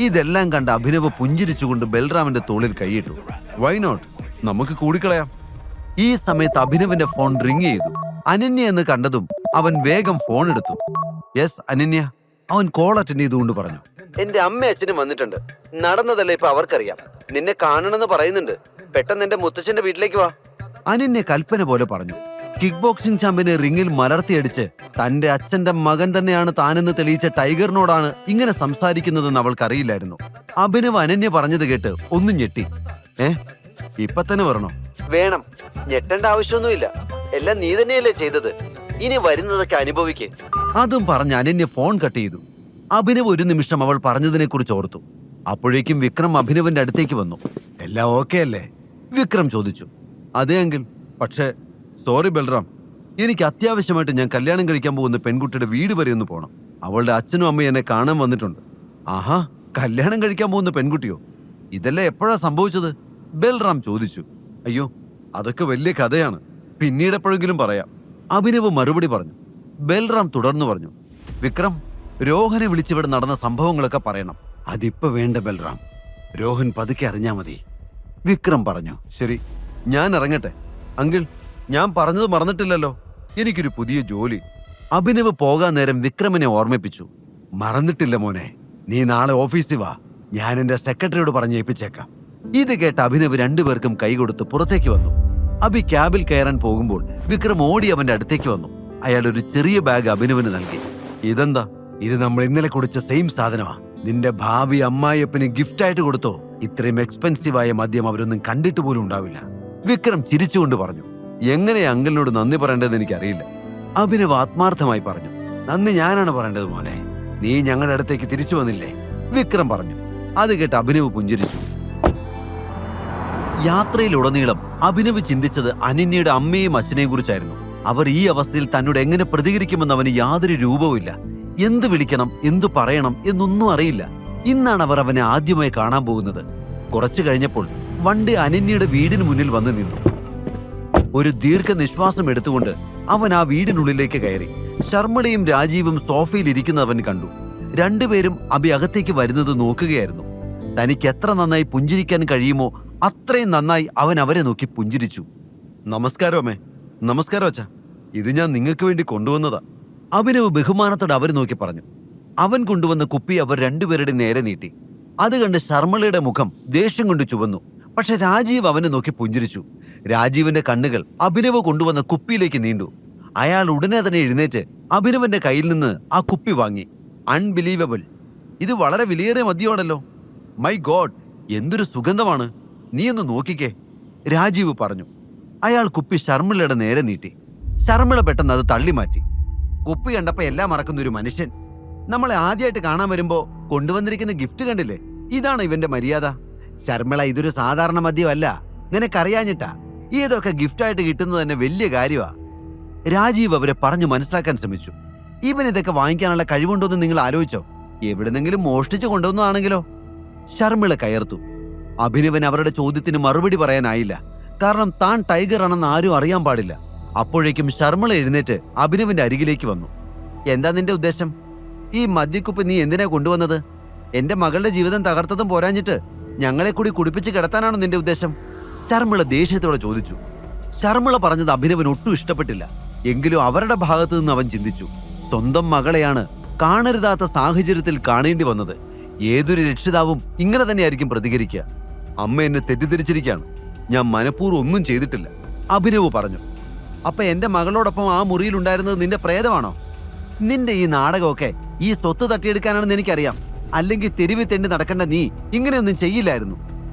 ഇതെല്ലാം കണ്ട് അഭിനവ് പുഞ്ചിരിച്ചുകൊണ്ട് ബൽറാമിന്റെ തോളിൽ കൈയിട്ടു. വൈ നോട്ട്, നമുക്ക് കൂടിക്കളയാം. ഈ സമയത്ത് അഭിനവിന്റെ ഫോൺ റിങ് ചെയ്തു. അനന്യ എന്ന് കണ്ടതും അവൻ വേഗം ഫോൺ എടുത്തു. യെസ് അനന്യ, അവൻ കോൾ അറ്റൻഡ് ചെയ്തുകൊണ്ട് പറഞ്ഞു. എന്റെ അമ്മ അച്ഛനും വന്നിട്ടുണ്ട്. നടന്നതല്ല ഇപ്പൊ അവർക്കറിയാം. നിന്നെ കാണണമെന്ന് പറയുന്നുണ്ട്. പെട്ടെന്ന് എന്റെ മുത്തച്ഛന്റെ വീട്ടിലേക്ക് വാ. അനന്യ കൽപ്പന പോലെ പറഞ്ഞു. കിക്ക് ബോക്സിംഗ് ചാമ്പ്യനെ റിങ്ങിൽ മലർത്തിയടിച്ച് തന്റെ അച്ഛന്റെ മകൻ തന്നെയാണ് താനെന്ന് തെളിയിച്ച ടൈഗറിനോടാണ് ഇങ്ങനെ സംസാരിക്കുന്നതെന്ന് അവൾക്കറിയില്ലായിരുന്നു. അഭിനവ് അനന്യ പറഞ്ഞത് കേട്ട് ഒന്നും ഞെട്ടി. ഇപ്പൊ തന്നെ വരണോ? വേണം, ഞെട്ടേണ്ട ആവശ്യമൊന്നുമില്ല. എല്ലാം നീ തന്നെയല്ലേ ചെയ്തത്. ഇനി വരുന്നതൊക്കെ അനുഭവിക്കേ. അതും പറഞ്ഞ് അനന്യ ഫോൺ കട്ട് ചെയ്തു. അഭിനവ് ഒരു നിമിഷം അവൾ പറഞ്ഞതിനെ കുറിച്ച് ഓർത്തു. അപ്പോഴേക്കും വിക്രം അഭിനവന്റെ അടുത്തേക്ക് വന്നു. എല്ലാം ഓക്കെ അല്ലേ? വിക്രം ചോദിച്ചു. അതെ എങ്കിൽ, പക്ഷേ സോറി ബൽറാം, എനിക്ക് അത്യാവശ്യമായിട്ട് ഞാൻ കല്യാണം കഴിക്കാൻ പോകുന്ന പെൺകുട്ടിയുടെ വീട് വരെ ഒന്ന് പോകണം. അവളുടെ അച്ഛനും അമ്മയും എന്നെ കാണാൻ വന്നിട്ടുണ്ട്. ആഹാ, കല്യാണം കഴിക്കാൻ പോകുന്ന പെൺകുട്ടിയോ? ഇതെല്ലാം എപ്പോഴാ സംഭവിച്ചത്? ബൽറാം ചോദിച്ചു. അയ്യോ, അതൊക്കെ വലിയ കഥയാണ്, പിന്നീട് എപ്പോഴെങ്കിലും പറയാം, അഭിനവ് മറുപടി പറഞ്ഞു. ബൽറാം തുടർന്നു പറഞ്ഞു. വിക്രം, രോഹനെ വിളിച്ചിവിടെ നടന്ന സംഭവങ്ങളൊക്കെ പറയണം. അതിപ്പോ വേണ്ട ബൽറാം, രോഹൻ പതുക്കെ അറിഞ്ഞാ മതി. വിക്രം പറഞ്ഞു. ശരി, ഞാൻ ഇറങ്ങട്ടെ. അങ്കിൾ, ഞാൻ പറഞ്ഞത് മറന്നിട്ടില്ലല്ലോ, എനിക്കൊരു പുതിയ ജോലി. അഭിനവ് പോകാൻ നേരം വിക്രമിനെ ഓർമ്മിപ്പിച്ചു. മറന്നിട്ടില്ല മോനെ, നീ നാളെ ഓഫീസിൽ വാ, ഞാൻ എന്റെ സെക്രട്ടറിയോട് പറഞ്ഞ് ഏൽപ്പിച്ചേക്കാം. ഇത് കേട്ട് അഭിനവ് രണ്ടുപേർക്കും കൈകൊടുത്ത് പുറത്തേക്ക് വന്നു. അഭി ക്യാബിൽ കയറാൻ പോകുമ്പോൾ വിക്രം ഓടി അവന്റെ അടുത്തേക്ക് വന്നു. അയാൾ ഒരു ചെറിയ ബാഗ് അഭിനവിന് നൽകി. ഇതെന്താ? ഇത് നമ്മൾ ഇന്നലെ കുടിച്ച സെയിം സാധനമാ. നിന്റെ ഭാവി അമ്മായിയപ്പന് ഗിഫ്റ്റായിട്ട് കൊടുത്തോ? ഇത്രയും എക്സ്പെൻസീവായ മദ്യം അവരൊന്നും കണ്ടിട്ട് പോലും ഉണ്ടാവില്ല. വിക്രം ചിരിച്ചുകൊണ്ട് പറഞ്ഞു. എങ്ങനെ അങ്കിളിനോട് നന്ദി പറയേണ്ടതെന്ന് എനിക്കറിയില്ല. അഭിനവ് ആത്മാർത്ഥമായി പറഞ്ഞു. നന്ദി ഞാനാണ് പറയേണ്ടത് മോനെ, നീ ഞങ്ങളുടെ അടുത്തേക്ക് തിരിച്ചു വന്നില്ലേ? വിക്രം പറഞ്ഞു. അത് കേട്ട് അഭിനവ് പുഞ്ചിരിച്ചു. യാത്രയിലുടനീളം അഭിനവ് ചിന്തിച്ചത് അനന്യയുടെ അമ്മയും അച്ഛനെയും കുറിച്ചായിരുന്നു. അവർ ഈ അവസ്ഥയിൽ തന്നോട് എങ്ങനെ പ്രതികരിക്കുമെന്ന് അവന് യാതൊരു രൂപവുമില്ല. എന്ത് വിളിക്കണം, എന്തു പറയണം എന്നൊന്നും അറിയില്ല. ഇന്നാണ് അവർ അവനെ ആദ്യമായി കാണാൻ പോകുന്നത്. കുറച്ചു കഴിഞ്ഞപ്പോൾ വണ്ടി അനന്യയുടെ വീടിന് മുന്നിൽ വന്ന് നിന്നു. ഒരു ദീർഘനിശ്വാസം എടുത്തുകൊണ്ട് അവൻ ആ വീടിനുള്ളിലേക്ക് കയറി. ശർമ്മടയും രാജീവും സോഫയിൽ ഇരിക്കുന്നവൻ കണ്ടു. രണ്ടുപേരും അഭി അകത്തേക്ക് വരുന്നത് നോക്കുകയായിരുന്നു. തനിക്ക് എത്ര നന്നായി പുഞ്ചിരിക്കാൻ കഴിയുമോ അത്രയും നന്നായി അവൻ അവരെ നോക്കി പുഞ്ചിരിച്ചു. നമസ്കാരം അമ്മേ. നമസ്കാരം അച്ഛാ, ഇത് ഞാൻ നിങ്ങൾക്ക് വേണ്ടി കൊണ്ടുവന്നതാ. അഭിനവ് ബഹുമാനത്തോടെ അവരെ നോക്കി പറഞ്ഞു. അവൻ കൊണ്ടുവന്ന കുപ്പി അവർ രണ്ടുപേരുടെ നേരെ നീട്ടി. അത് കണ്ട് ശർമ്മളയുടെ മുഖം ദേഷ്യം കൊണ്ട് ചുവന്നു. പക്ഷെ രാജീവ് അവനെ നോക്കി പുഞ്ചിരിച്ചു. രാജീവിന്റെ കണ്ണുകൾ അഭിനവ് കൊണ്ടുവന്ന കുപ്പിയിലേക്ക് നീണ്ടു. അയാൾ ഉടനെ തന്നെ എഴുന്നേറ്റ് അഭിനവന്റെ കയ്യിൽ നിന്ന് ആ കുപ്പി വാങ്ങി. അൺബിലീവബിൾ, ഇത് വളരെ വിലയേറിയ മദ്യമാണല്ലോ. മൈ ഗോഡ്, എന്തൊരു സുഗന്ധമാണ്, നീ ഒന്ന് നോക്കിക്കേ, രാജീവ് പറഞ്ഞു. അയാൾ കുപ്പി ശർമ്മിളയുടെ നേരെ നീട്ടി. ശർമ്മിള പെട്ടെന്ന് അത് തള്ളിമാറ്റി. കുപ്പി കണ്ടപ്പോ എല്ലാം മറക്കുന്ന ഒരു മനുഷ്യൻ. നമ്മളെ ആദ്യമായിട്ട് കാണാൻ വരുമ്പോ കൊണ്ടുവന്നിരിക്കുന്ന ഗിഫ്റ്റ് കണ്ടില്ലേ, ഇതാണ് ഇവന്റെ മര്യാദ. ശർമ്മിള, ഇതൊരു സാധാരണ മദ്യമല്ല, നിനക്കറിയാഞ്ഞിട്ടാ. ഇതൊക്കെ ഗിഫ്റ്റായിട്ട് കിട്ടുന്നത് തന്നെ വലിയ കാര്യമാ. രാജീവ് അവരെ പറഞ്ഞു മനസ്സിലാക്കാൻ ശ്രമിച്ചു. ഇവൻ ഇതൊക്കെ വാങ്ങിക്കാനുള്ള കഴിവുണ്ടോന്ന് നിങ്ങൾ ആലോചിച്ചോ? എവിടെന്നെങ്കിലും മോഷ്ടിച്ചു കൊണ്ടുവന്നതാണെങ്കിലോ? ശർമ്മിള കയർത്തു. അഭിനവൻ അവരുടെ ചോദ്യത്തിന് മറുപടി പറയാനായില്ല. കാരണം താൻ ടൈഗർ ആണെന്ന് ആരും അറിയാൻ പാടില്ല. അപ്പോഴേക്കും ശർമ്മിള എഴുന്നേറ്റ് അഭിനവന്റെ അരികിലേക്ക് വന്നു. എന്താ നിന്റെ ഉദ്ദേശം? ഈ മദ്യക്കുപ്പ് നീ എന്തിനാ കൊണ്ടുവന്നത്? എന്റെ മകളുടെ ജീവിതം തകർത്തതും പോരാഞ്ഞിട്ട് ഞങ്ങളെ കൂടി കുടിപ്പിച്ച് കിടത്താനാണോ നിന്റെ ഉദ്ദേശം? ശർമ്മിള ദേഷ്യത്തോടെ ചോദിച്ചു. ശർമിള പറഞ്ഞത് അഭിനവന് ഒട്ടും ഇഷ്ടപ്പെട്ടില്ല. എങ്കിലും അവരുടെ ഭാഗത്തു നിന്ന് അവൻ ചിന്തിച്ചു, സ്വന്തം മകളെയാണ് കാണരുതാത്ത സാഹചര്യത്തിൽ കാണേണ്ടി വന്നത്. ഏതൊരു രക്ഷിതാവും ഇങ്ങനെ തന്നെയായിരിക്കും പ്രതികരിക്കുക. അമ്മ എന്നെ തെറ്റിദ്ധരിച്ചിരിക്കുകയാണ്, ഞാൻ മനഃപൂർവ്വം ഒന്നും ചെയ്തിട്ടില്ല, അഭിനവ് പറഞ്ഞു. അപ്പൊ എന്റെ മകളോടൊപ്പം ആ മുറിയിലുണ്ടായിരുന്നത് നിന്റെ പ്രേതമാണോ? നിന്റെ ഈ നാടകമൊക്കെ ഈ സ്വത്ത് തട്ടിയെടുക്കാനാണെന്ന് എനിക്കറിയാം. അല്ലെങ്കിൽ തെരുവിൽ തെണ്ടി നടക്കേണ്ട നീ ഇങ്ങനെയൊന്നും ചെയ്യില്ലായിരുന്നു.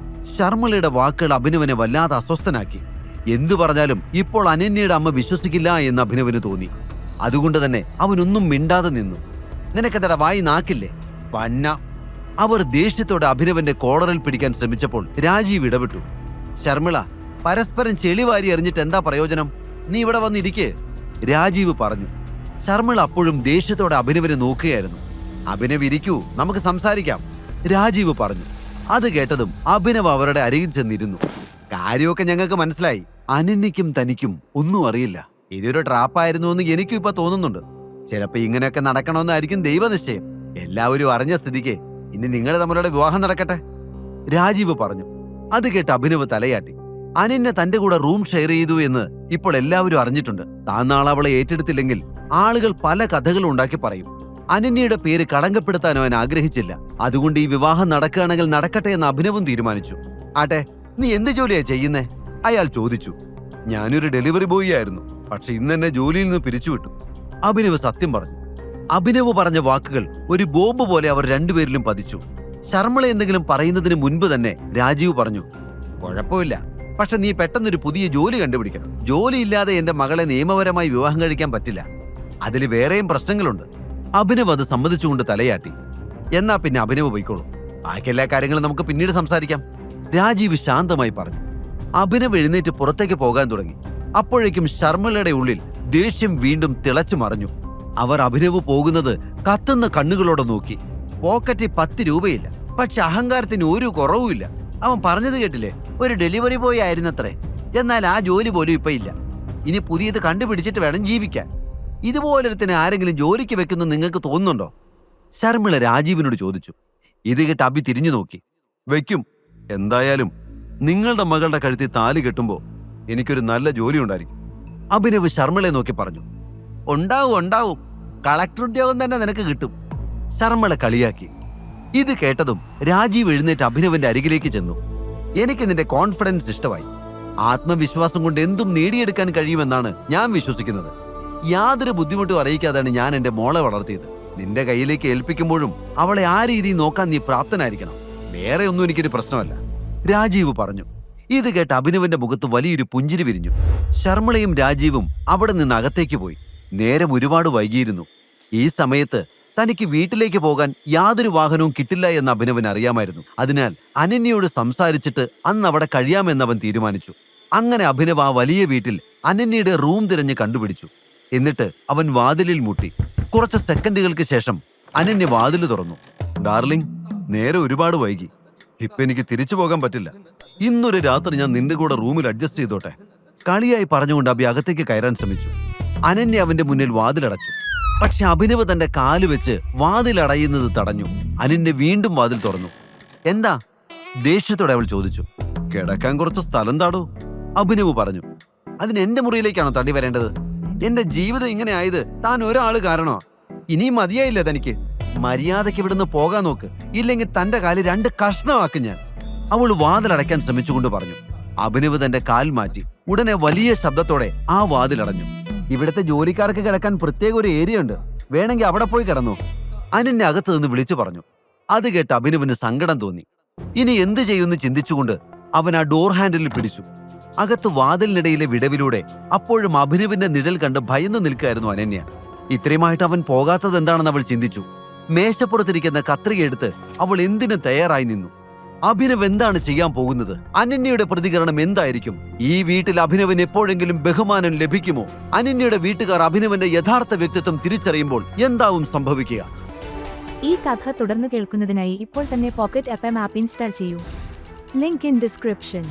ശർമിളയുടെ വാക്കുകൾ അഭിനവനെ വല്ലാതെ അസ്വസ്ഥനാക്കി. എന്തു പറഞ്ഞാലും ഇപ്പോൾ അനന്യയുടെ അമ്മ വിശ്വസിക്കില്ല എന്ന് അഭിനവന് തോന്നി. അതുകൊണ്ട് തന്നെ അവനൊന്നും മിണ്ടാതെ നിന്നു. നിനക്കെന്താ വായി നാക്കില്ലേ പന്ന? അവർ ദേഷ്യത്തോടെ അഭിനവന്റെ കോളറിൽ പിടിക്കാൻ ശ്രമിച്ചപ്പോൾ രാജീവ് ഇടപെട്ടു. ശർമിള, പരസ്പരം ചെളിവാരി എറിഞ്ഞിട്ട് എന്താ പ്രയോജനം? നീ ഇവിടെ വന്നിരിക്കേ, രാജീവ് പറഞ്ഞു. ശർമിള അപ്പോഴും ദേഷ്യത്തോടെ അഭിനവനെ നോക്കുകയായിരുന്നു. അഭിനവ് ഇരിക്കൂ, നമുക്ക് സംസാരിക്കാം, രാജീവ് പറഞ്ഞു. അത് കേട്ടതും അഭിനവ് അവരുടെ അരികിൽ ചെന്നിരുന്നു. കാര്യമൊക്കെ ഞങ്ങൾക്ക് മനസ്സിലായി. അനന്യയ്ക്കും തനിക്കും ഒന്നും അറിയില്ല. ഇതൊരു ട്രാപ്പായിരുന്നു എന്ന് എനിക്കും ഇപ്പൊ തോന്നുന്നുണ്ട്. ചിലപ്പോ ഇങ്ങനെയൊക്കെ നടക്കണമെന്നായിരിക്കും ദൈവനിശ്ചയം. എല്ലാവരും അറിഞ്ഞ സ്ഥിതിക്ക് ഇനി നിങ്ങൾ തമ്മിലുള്ള വിവാഹം നടക്കട്ടെ, രാജീവ് പറഞ്ഞു. അത് കേട്ട് അഭിനവ് തലയാട്ടി. അനന്യ തന്റെ കൂടെ റൂം ഷെയർ ചെയ്തു എന്ന് ഇപ്പോൾ എല്ലാവരും അറിഞ്ഞിട്ടുണ്ട്. താൻ നാളെ അവളെ ഏറ്റെടുത്തില്ലെങ്കിൽ ആളുകൾ പല കഥകളും ഉണ്ടാക്കി പറയും. അനന്യയുടെ പേര് കളങ്കപ്പെടുത്താൻ അവൻ ആഗ്രഹിച്ചില്ല. അതുകൊണ്ട് ഈ വിവാഹം നടക്കുകയാണെങ്കിൽ നടക്കട്ടെ എന്ന് അഭിനവും തീരുമാനിച്ചു. ആട്ടെ, നീ എന്ത് ജോലിയാ ചെയ്യുന്നേ? അയാൾ ചോദിച്ചു. ഞാനൊരു ഡെലിവറി ബോയ് ആയിരുന്നു, പക്ഷെ ഇന്ന് എന്നെ ജോലിയിൽ നിന്ന് പിരിച്ചുവിട്ടു, അഭിനവ് സത്യം പറഞ്ഞു. അഭിനവ് പറഞ്ഞ വാക്കുകൾ ഒരു ബോംബ് പോലെ അവർ രണ്ടുപേരിലും പതിച്ചു. ശർമിള എന്തെങ്കിലും പറയുന്നതിന് മുൻപ് തന്നെ രാജീവ് പറഞ്ഞു, കുഴപ്പമില്ല, പക്ഷെ നീ പെട്ടെന്നൊരു പുതിയ ജോലി കണ്ടുപിടിക്കണം. ജോലിയില്ലാതെ എന്റെ മകളെ നിയമപരമായി വിവാഹം കഴിക്കാൻ പറ്റില്ല. അതിൽ വേറെയും പ്രശ്നങ്ങളുണ്ട്. അഭിനവ് അത് സമ്മതിച്ചുകൊണ്ട് തലയാട്ടി. എന്നാ പിന്നെ അഭിനവ് പോയിക്കോളൂ, ബാക്കി എല്ലാ കാര്യങ്ങളും നമുക്ക് പിന്നീട് സംസാരിക്കാം, രാജീവ് ശാന്തമായി പറഞ്ഞു. അഭിനവ് എഴുന്നേറ്റ് പുറത്തേക്ക് പോകാൻ തുടങ്ങി. അപ്പോഴേക്കും ശർമിളയുടെ ഉള്ളിൽ ദേഷ്യം വീണ്ടും തിളച്ചു മറിഞ്ഞു. അവർ അഭിനവ് പോകുന്നത് കത്തുന്ന കണ്ണുകളോടെ നോക്കി. പോക്കറ്റിൽ 10 രൂപയില്ല, പക്ഷെ അഹങ്കാരത്തിന് ഒരു കുറവുമില്ല. അവൻ പറഞ്ഞത് കേട്ടില്ലേ, ഒരു ഡെലിവറി ബോയ് ആയിരുന്നത്രേ. എന്നാൽ ആ ജോലി പോലും ഇപ്പൊ ഇല്ല. ഇനി പുതിയത് കണ്ടുപിടിച്ചിട്ട് വേണം ജീവിക്കാൻ. ഇതുപോലൊരുത്തിന് ആരെങ്കിലും ജോലിക്ക് വെക്കുന്നു നിങ്ങൾക്ക് തോന്നുന്നുണ്ടോ? ശർമിള രാജീവിനോട് ചോദിച്ചു. ഇത് കേട്ട് അഭി തിരിഞ്ഞു നോക്കി. വെക്കും, എന്തായാലും നിങ്ങളുടെ മകളുടെ കഴുത്തിൽ താലി കെട്ടുമ്പോ എനിക്കൊരു നല്ല ജോലി ഉണ്ടായിരിക്കും, അഭിനവ് ശർമിളയെ നോക്കി പറഞ്ഞു. ഉണ്ടാവും, കളക്ടർ ഉദ്യോഗം തന്നെ നിനക്ക് കിട്ടും, ശർമിള കളിയാക്കി. ഇത് കേട്ടതും രാജീവ് എഴുന്നേറ്റ് അഭിനവന്റെ അരികിലേക്ക് ചെന്നു. എനിക്ക് നിന്റെ കോൺഫിഡൻസ് ഇഷ്ടമായി. ആത്മവിശ്വാസം കൊണ്ട് എന്തും നേടിയെടുക്കാൻ കഴിയുമെന്നാണ് ഞാൻ വിശ്വസിക്കുന്നത്. യാതൊരു ബുദ്ധിമുട്ടും അറിയിക്കാതാണ് ഞാൻ എന്റെ മോളെ വളർത്തിയത്. നിന്റെ കയ്യിലേക്ക് ഏൽപ്പിക്കുമ്പോഴും അവളെ ആ രീതിയിൽ നോക്കാൻ നീ പ്രാപ്തനായിരിക്കണം. വേറെ ഒന്നും എനിക്കൊരു പ്രശ്നമല്ല, രാജീവ് പറഞ്ഞു. ഇത് കേട്ട് അഭിനവന്റെ മുഖത്ത് വലിയൊരു പുഞ്ചിരി വിരിഞ്ഞു. ശർമിളയും രാജീവും അവിടെ നിന്ന് അകത്തേക്ക് പോയി. നേരം ഒരുപാട് വൈകിയിരുന്നു. ഈ സമയത്ത് തനിക്ക് വീട്ടിലേക്ക് പോകാൻ യാതൊരു വാഹനവും കിട്ടില്ല എന്ന് അഭിനവൻ അറിയാമായിരുന്നു. അതിനാൽ അനന്യയോട് സംസാരിച്ചിട്ട് അന്ന് അവിടെ കഴിയാമെന്ന് അവൻ തീരുമാനിച്ചു. അങ്ങനെ അഭിനവ് ആ വലിയ വീട്ടിൽ അനന്യയുടെ റൂം തിരഞ്ഞ് കണ്ടുപിടിച്ചു. എന്നിട്ട് അവൻ വാതിലിൽ മുട്ടി. കുറച്ച് സെക്കൻഡുകൾക്ക് ശേഷം അനന്യ വാതിൽ തുറന്നു. ഡാർലിംഗ്, നേരെ ഒരുപാട് വൈകി, ഇപ്പൊ എനിക്ക് തിരിച്ചു പോകാൻ പറ്റില്ല. ഇന്നൊരു രാത്രി ഞാൻ നിന്റെ കൂടെ റൂമിൽ അഡ്ജസ്റ്റ് ചെയ്തോട്ടെ, കളിയായി പറഞ്ഞുകൊണ്ട് അഭി അകത്തേക്ക് കയറാൻ ശ്രമിച്ചു. അനന്യ അവന്റെ മുന്നിൽ വാതിലടച്ചു. പക്ഷെ അഭിനവ് തന്റെ കാല് വെച്ച് വാതിലടയുന്നത് തടഞ്ഞു. അനന്യ വീണ്ടും വാതിൽ തുറന്നു. എന്താ? ദേഷ്യത്തോടെ അവൾ ചോദിച്ചു. കിടക്കാൻ കുറച്ച് സ്ഥലം താടൂ, അഭിനവ് പറഞ്ഞു. അതിന് എന്റെ മുറിയിലേക്കാണോ തടി വരേണ്ടത്? എന്റെ ജീവിതം ഇങ്ങനെ ആയത് താൻ ഒരാള് കാരണോ? ഇനിയും മതിയായില്ലേ തനിക്ക്? മര്യാദയ്ക്ക് ഇവിടുന്ന് പോകാൻ നോക്ക്, ഇല്ലെങ്കിൽ തന്റെ കാല് 2 കഷ്ണമാക്കും ഞാൻ, അവൾ വാതിലടയ്ക്കാൻ ശ്രമിച്ചുകൊണ്ട് പറഞ്ഞു. അഭിനവ് തന്റെ കാൽ മാറ്റി. ഉടനെ വലിയ ശബ്ദത്തോടെ ആ വാതിലടഞ്ഞു. ഇവിടുത്തെ ജോലിക്കാർക്ക് കിടക്കാൻ പ്രത്യേക ഒരു ഏരിയ ഉണ്ട്, വേണമെങ്കിൽ അവിടെ പോയി കിടന്നു, അനന്യ അകത്ത് നിന്ന് വിളിച്ചു പറഞ്ഞു. അത് കേട്ട് അഭിനവിന് സങ്കടം തോന്നി. ഇനി എന്ത് ചെയ്യുമെന്ന് ചിന്തിച്ചുകൊണ്ട് അവൻ ആ ഡോർ ഹാൻഡിലിൽ പിടിച്ചു. അകത്ത് വാതിലിനിടയിലെ വിടവിലൂടെ അപ്പോഴും അഭിനവിന്റെ നിഴൽ കണ്ട് ഭയന്ന് നിൽക്കുകയായിരുന്നു അനന്യ. ഇത്രയുമായിട്ട് അവൻ പോകാത്തത് എന്താണെന്ന് അവൾ ചിന്തിച്ചു. മേശപ്പുറത്തിരിക്കുന്ന കത്രിക എടുത്ത് അവൾ എന്തിനും തയ്യാറായി നിന്നു. അഭിനവ് എന്താണ് ചെയ്യാൻ പോകുന്നത്? അനന്യയുടെ പ്രതികരണം എന്തായിരിക്കും? ഈ വീട്ടിൽ അഭിനവിന് എപ്പോഴെങ്കിലും ബഹുമാനം ലഭിക്കുമോ? അനന്യയുടെ വീട്ടുകാർ അഭിനവന്റെ യഥാർത്ഥ വ്യക്തിത്വം തിരിച്ചറിയുമ്പോൾ എന്താവും സംഭവിക്കുക? ഈ കഥ തുടർന്ന് കേൾക്കുന്നതിനായി ഇപ്പോൾ തന്നെ പോക്കറ്റ് FM ആപ്പ് ഇൻസ്റ്റാൾ ചെയ്യൂ. Link in description.